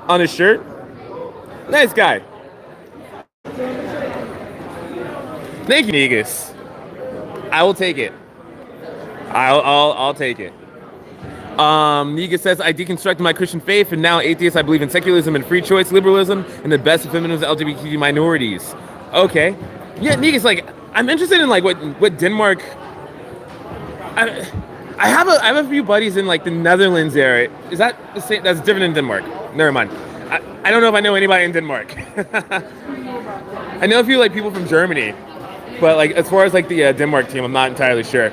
on his shirt. Nice guy. Thank you, Negus. I will take it. I'll take it. Negus says, I deconstructed my Christian faith and now atheist. I believe in secularism and free choice, liberalism, and the best of feminism, LGBTQ minorities. Okay. Yeah, Negus, like, I'm interested in like what Denmark. I have a few buddies in like the Netherlands area. Is that the same? That's different in Denmark. Never mind. I don't know if I know anybody in Denmark. I know a few like people from Germany, but like as far as like the Denmark team, I'm not entirely sure.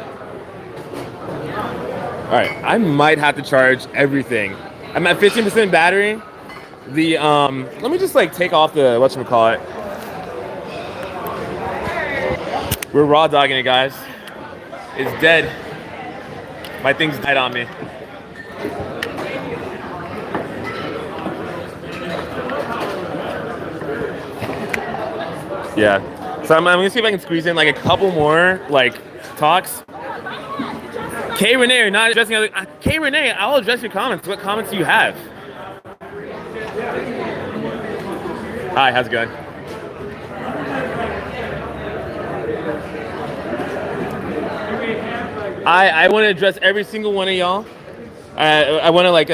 All right, I might have to charge everything. I'm at 15% battery. The let me just like take off the whatchamacallit. We're raw dogging it, guys. It's dead. My thing's died on me. Yeah. So I'm gonna see if I can squeeze in like a couple more like talks. K Renee, you're not addressing other. K Renee, I'll address your comments. What comments do you have? Hi, how's it going? I want to address every single one of y'all. I want to like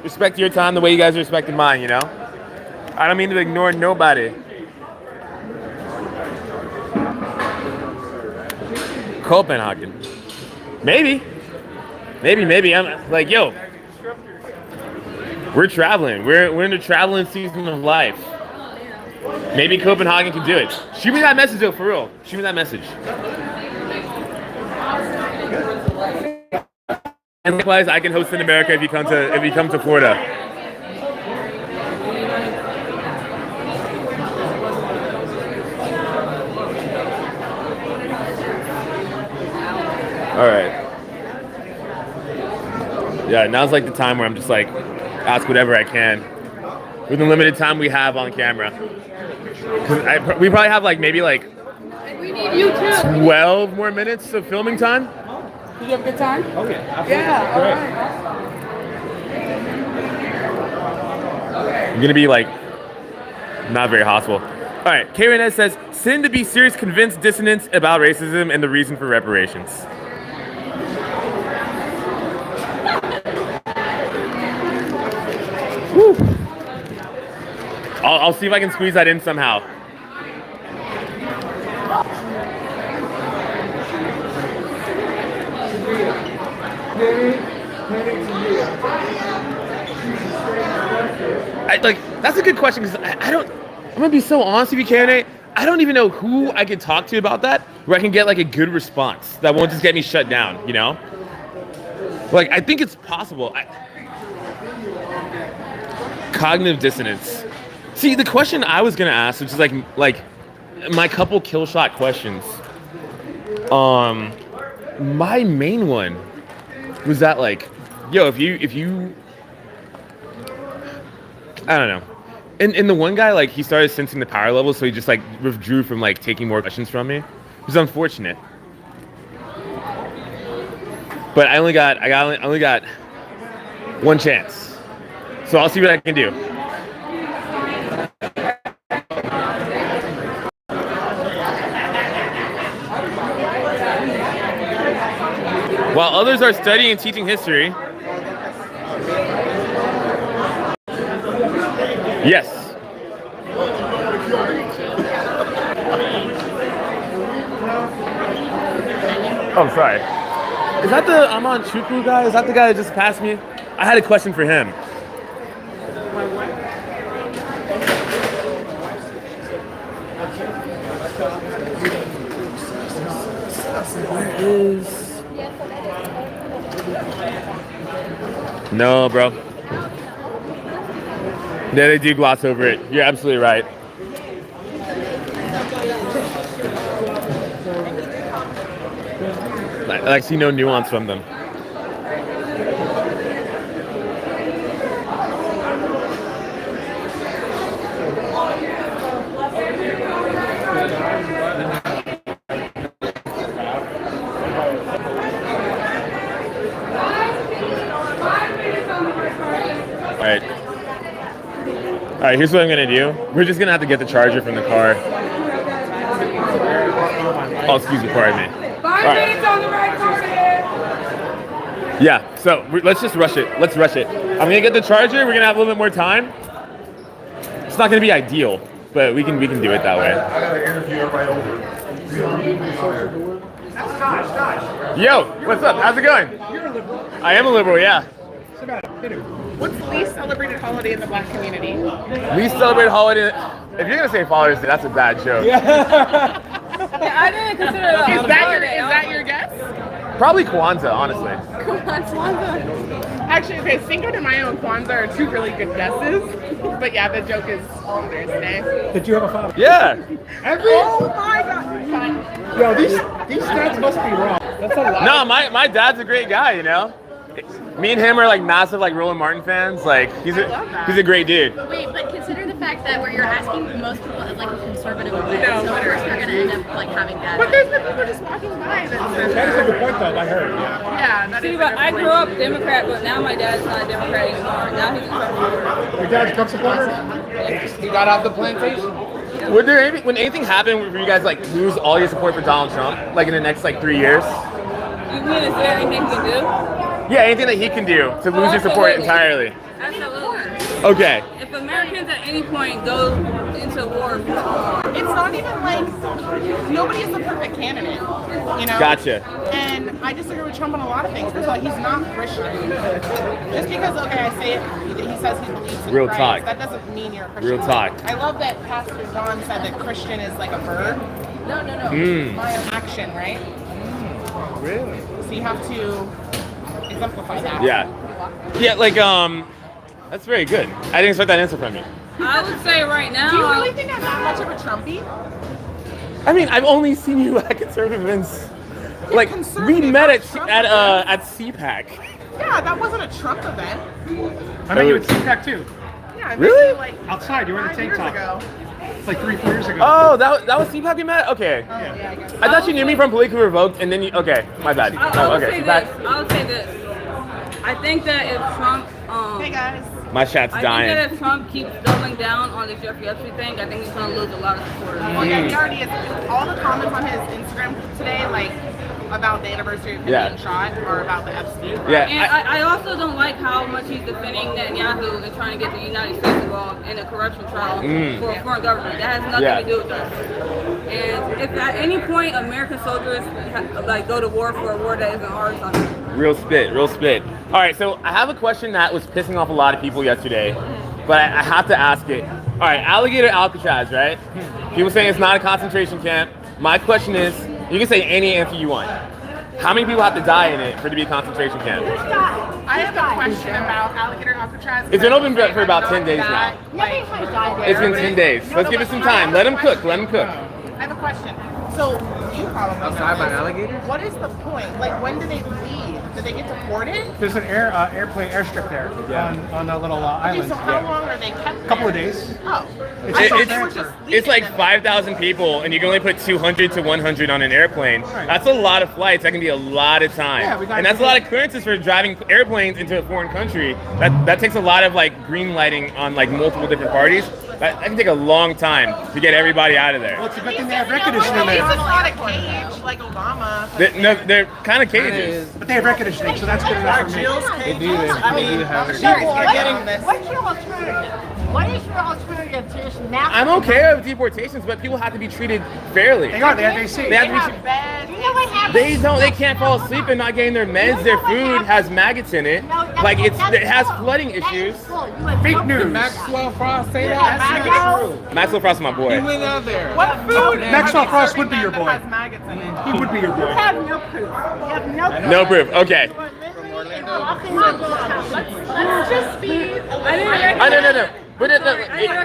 respect your time the way you guys respected mine. You know. I don't mean to ignore nobody. Copenhagen. Maybe. I'm like, yo, we're traveling. We're in the traveling season of life. Maybe Copenhagen can do it. Shoot me that message though, for real. Shoot me that message. And likewise, I can host in America if you come to Florida. All right. Yeah, now's like the time where I'm just like, ask whatever I can with the limited time we have on camera. We probably have like maybe like 12 more minutes of filming time. Did you have a good time? Okay. Yeah. All right. I'm gonna be like not very hostile. All right. Karen says, sin to be serious, convinced dissonance about racism and the reason for reparations. Woo. I'll see if I can squeeze that in somehow. That's a good question because I don't. I'm gonna be so honest with you, candidate. I don't even know who I could talk to about that, where I can get like a good response that won't just get me shut down. You know, like I think it's possible. Cognitive dissonance. See, the question I was gonna ask, which is like my couple kill shot questions. My main one was that like, yo, if you, I don't know. And the one guy, like, he started sensing the power level, so he just like withdrew from like taking more questions from me. It was unfortunate. but I only got one chance. So I'll see what I can do. While others are studying and teaching history. Yes. Oh, sorry. Is that the Amon Chukwu guy? Is that the guy that just passed me? I had a question for him. Where is... No, bro. Yeah, they do gloss over it. You're absolutely right. I see no nuance from them. All right, here's what I'm gonna do. We're just gonna have to get the charger from the car. Oh, excuse me, pardon me. 5 minutes on the red carpet. Yeah, so let's just rush it. Let's rush it. I'm gonna get the charger. We're gonna have a little bit more time. It's not gonna be ideal, but we can do it that way. I gotta interview everybody over. Yo, what's up? How's it going? You're a liberal. I am a liberal, yeah. What's the least celebrated holiday in the black community? Least celebrated holiday. If you're gonna say Father's Day, that's a bad joke. Yeah, I didn't consider that. Is that your guess? Probably Kwanzaa, honestly. Kwanzaa. Actually, okay, Cinco de Mayo and Kwanzaa are two really good guesses. But yeah, the joke is Father's Day. Did you have a father? Yeah. Oh my god. Fine. Yo, these stats must be wrong. That's a lot. No, my dad's a great guy, you know? Me and him are like massive like Roland Martin fans. Like he's a great dude. Wait, but consider the fact that where you're asking most people of like a conservative event, so of course you're gonna end up like having that. But there's been people just walking by that That is a good point though, I heard. yeah, that See, is but I grew up Democrat, but now my dad's not a Democrat anymore. Now he's a Trump supporter. Your dad's a Trump supporter? He got off the plantation. Would there when anything happen where you guys like lose all your support for Donald Trump, like in the next like 3 years? You mean is there anything he can do? Yeah, anything that he can do to lose your support entirely. Absolutely. Okay. If Americans at any point go into war, it's not even like nobody is the perfect candidate, you know? Gotcha. And I disagree with Trump on a lot of things. First of all, he's not Christian. Just because, okay, I say it, he says he believes in Real Christ, talk. that doesn't mean you're a Christian. Real talk. I love that Pastor John said that Christian is like a verb. No. My action, right? Really? So you have to exemplify that. Yeah. Yeah, like that's very good. I didn't expect that answer from you. I would say right now. Do you really think I'm that much of a Trumpy? I mean, I've only seen you at conservative events. Like we met at CPAC. Yeah, that wasn't a Trump event. I met you at CPAC too. Yeah, I met Really? you like Outside, you were in a 5 tank years top. ago. It's like 3-4 years ago. Oh, that was CPAC we met? Okay. Yeah, I guess. I thought you knew me from Politically Revoked, and then you. Okay, my bad. I Oh, would okay. say CPAC. this. I would say this. I think that if Trump, Hey guys. My chat's I dying. think that if Trump keeps doubling down on the Jeffrey Epstein thing, I think he's gonna lose a lot of supporters. Oh yeah, he already is. All the comments on his Instagram today, like about the anniversary of him Yeah. being shot, or about the Epstein. Yeah, And I also don't like how much he's defending Netanyahu and trying to get the United States involved in a corruption trial for a foreign government. That has nothing to do with us. And if at any point American soldiers like go to war for a war that isn't ours, Real spit, real spit. All right, so I have a question that was pissing off a lot of people yesterday, but I have to ask it. All right, Alligator Alcatraz, right? People saying it's not a concentration camp. My question is, you can say any answer you want. How many people have to die in it for it to be a concentration camp? I have a question about Alligator Alcatraz. It's been open for about 10 days now. It's been 10 days. Let's give it some time. Let them cook. Let them cook. I have a question. So you probably Outside by an alligator? What is the point? Like, when do they leave? Do Do they get deported? There's an airplane airstrip there on a little Okay, island. so how long are they kept there? A couple of days. Oh. It's like 5,000 people, and you can only put 200 to 100 on an airplane. Right. That's a lot of flights. That can be a lot of time. Yeah, we got and that's a lot of clearances for driving airplanes into a foreign country. That takes a lot of like green lighting on like multiple different parties. That can take a long time to get everybody out of there. Well, it's a good thing they have air conditioning there. It's not a cage like Obama. They're kind of cages. But they have air conditioning, so that's good enough for me. They do. I mean, People are getting this. What's your alternative? What is your alternative to this massive? I'm okay with deportations, but people have to be treated fairly. They are. They have AC. They have to be. You know what happens? They don't. They can't fall asleep and not getting their meds. Their food has maggots in it. Like it has flooding issues. Fake news. Maxwell Frost say Yeah, that? That's not true. Maxwell Frost, my boy. He went out there. What food? Maxwell Frost would be your boy. Has maggots in it. He would be your You boy. have no proof. You have no proof. No proof. Okay. Let's just be. No. But all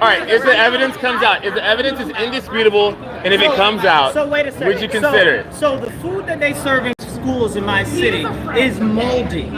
right. If the evidence comes out, if the evidence is indisputable, and if it comes out, So wait a second. would you consider it? So the food that they serve in schools in my city is moldy.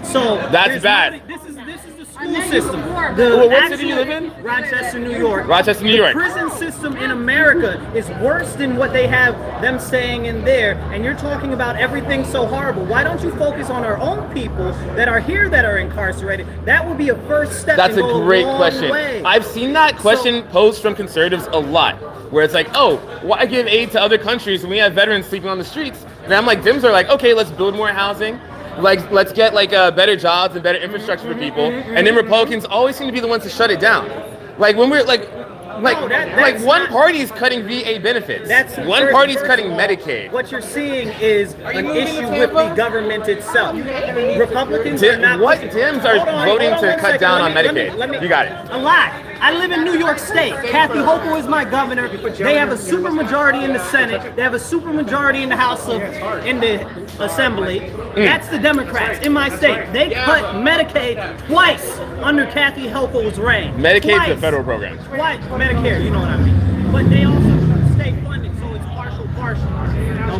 So That's there's bad. not- This is the school system. What city you live in? Rochester, New York. Rochester, New York. The prison system in America is worse than what they have them staying in there. And you're talking about everything so horrible. Why don't you focus on our own people that are here that are incarcerated? That would be a first step. That's a and go great long question. way. I've seen that question posed from conservatives a lot, where it's like, oh, why give aid to other countries when we have veterans sleeping on the streets? And I'm like, Dems are like, okay, let's build more housing. Like, let's get like better jobs and better infrastructure for people. And then Republicans always seem to be the ones to shut it down. Like when we're like one party's cutting VA benefits. One party's cutting Medicaid. What you're seeing is an issue with the government itself. Republicans are not. What Dems are voting to cut down on Medicaid? You got it. A lot. I live in New York State. Kathy Hochul is my governor. They have a supermajority in the Senate. They have a supermajority in the House in the Assembly. That's the Democrats in my state. They cut Medicaid twice under Kathy Hochul's reign. Medicaid's a federal program. Twice. Medicare, you know what I mean. But they also cut state funding, so it's partial.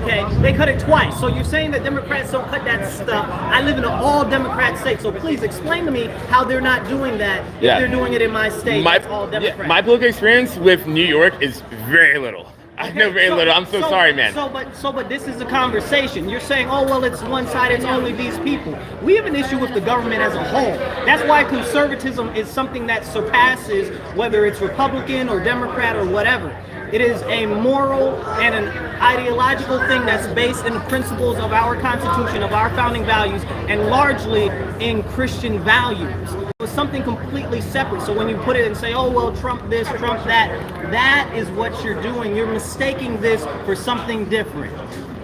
Okay? They cut it twice. So you're saying that Democrats don't cut that stuff. I live in an all-Democrat state, so please explain to me how they're not doing that if they're doing it in my state. It's all Democrats. My political experience with New York is very little. I know very little. I'm so sorry, man. But this is a conversation. You're saying, oh, well, it's one side, it's only these people. We have an issue with the government as a whole. That's why conservatism is something that surpasses whether it's Republican or Democrat or whatever. It is a moral and an ideological thing that's based in the principles of our Constitution, of our founding values, and largely in Christian values. It's something completely separate. So when you put it and say, oh, well, Trump this, Trump that, that is what you're doing. You're mistaking this for something different.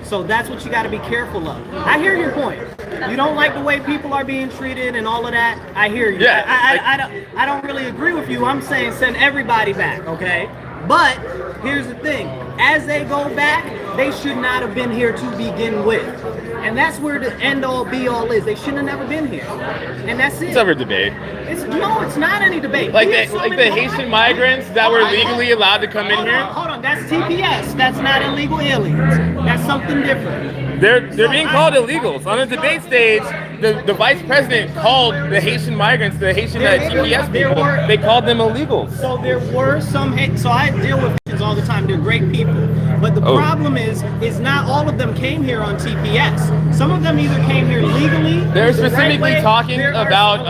So that's what you got to be careful of. I hear your point. You don't like the way people are being treated and all of that. I hear you. Yeah, I don't really agree with you. I'm saying send everybody back, okay? But here's the thing. As they go back, they should not have been here to begin with. And that's where the end all be all is. They shouldn't have never been here. And that's it. It's never debate. No, it's not any debate. Like the Haitian migrants that were legally allowed to come in here. Hold on, that's TPS. That's not illegal aliens. That's something different. They're being called illegals. On a debate stage, the vice president called the Haitian migrants, the Haitian TPS people, they called them illegals. So there were some, so I deal with Haitians all the time. They're great people. But the problem is not all of them came here on TPS. Some of them either came here legally. They're specifically talking about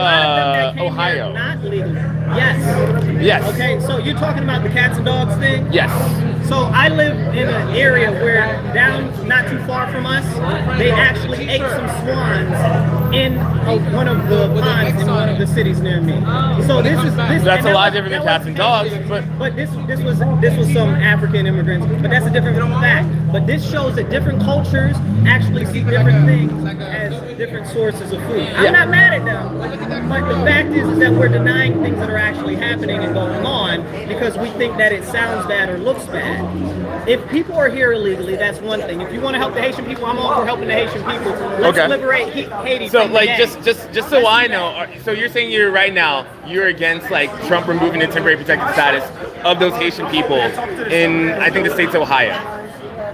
Ohio. Not legally. Yes. Yes. Okay, so you're talking about the cats and dogs thing? Yes. So I live in an area where down not too far from us, they actually ate some swans in one of the ponds in one of the cities near me. So this is that's a lot different than cats and dogs, but this was some African immigrants, but that's a different fact. But this shows that different cultures actually see different things as different sources of food. I'm not mad at them, but the fact is that we're denying things that are actually happening and going on because we think that it sounds bad or looks bad. If people are here illegally, that's one thing. If you want to help the Haitian people, I'm all for helping the Haitian people. Let's liberate Haiti. So from like the just so I know, so you're saying you're against like Trump removing the temporary protected status of those Haitian people in I think the state's Ohio.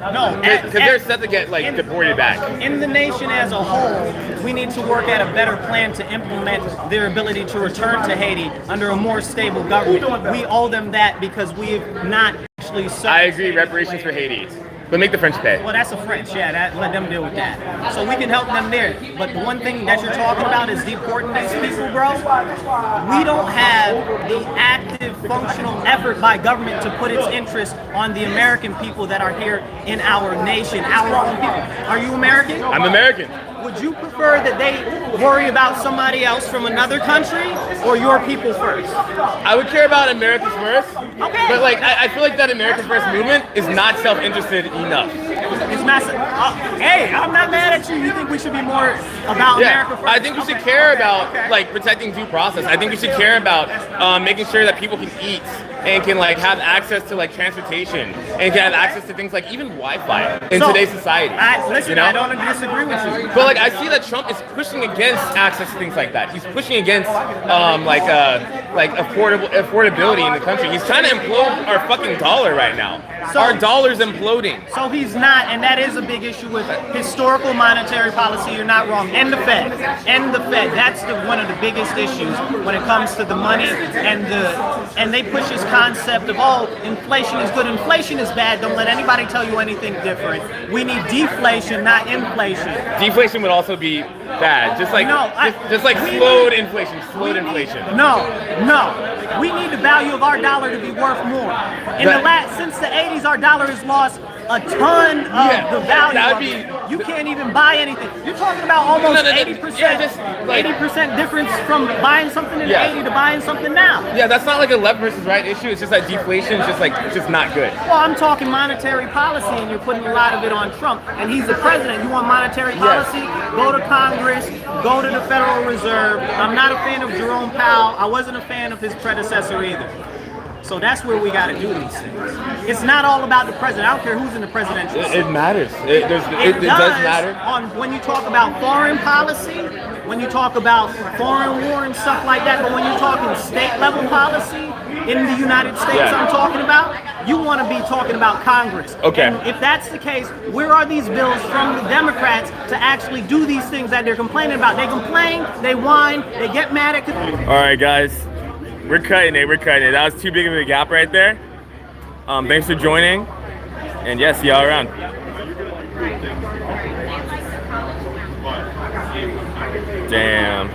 No, because they're set to get like deported back. In the nation as a whole, we need to work at a better plan to implement their ability to return to Haiti under a more stable government. We owe them that because we have not actually. I agree. Reparations for Haiti. But make the French pay. Well, that's the French, yeah. Let them deal with that. So we can help them there. But the one thing that you're talking about is deporting these people, bro. We don't have the active, functional effort by government to put its interest on the American people that are here in our nation, our own people. Are you American? I'm American. Would you prefer that they worry about somebody else from another country or your people first? I would care about Americans first. Okay. But like, I feel like that American First movement is not self-interested enough. It's not. Hey, I'm not mad at you. You think we should be more about America first? I think we should care about like protecting due process. I think we should care about making sure that people can eat and can like have access to like transportation and can have access to things like even Wi-Fi in today's society. Listen, I don't disagree with you. But like I see that Trump is pushing against access to things like that. He's pushing against like affordability in the country. He's trying to implode our fucking dollar right now. Our dollar's imploding. So he's not, and that is a big issue with historical monetary policy. You're not wrong. And the Fed. That's one of the biggest issues when it comes to the money and they push this concept of inflation is good, inflation is bad. Don't let anybody tell you anything different. We need deflation, not inflation. Deflation would also be bad. Just like slowed inflation. No. We need the value of our dollar to be worth more. Since the 80s, our dollar has lost a ton of the value. You can't even buy anything. You're talking about almost 80%. 80% difference from buying something in the 80s to buying something now. Yeah, that's not like a left versus right issue. It's just that deflation is just not good. Well, I'm talking monetary policy, and you're putting a lot of it on Trump, and he's the president. You want monetary policy? Go to Congress. Go to the Federal Reserve. I'm not a fan of Jerome Powell. I wasn't a fan of his predecessor either. So that's where we got to do these things. It's not all about the president. I don't care who's in the presidential seat. It matters. It does matter. When you talk about foreign policy, when you talk about foreign war and stuff like that, but when you're talking state level policy in the United States, I'm talking about, you want to be talking about Congress. Okay. And if that's the case, where are these bills from the Democrats to actually do these things that they're complaining about? They complain, they whine, they get mad at. All right, guys. We're cutting it. That was too big of a gap right there. Thanks for joining. And yeah, see y'all around. Damn.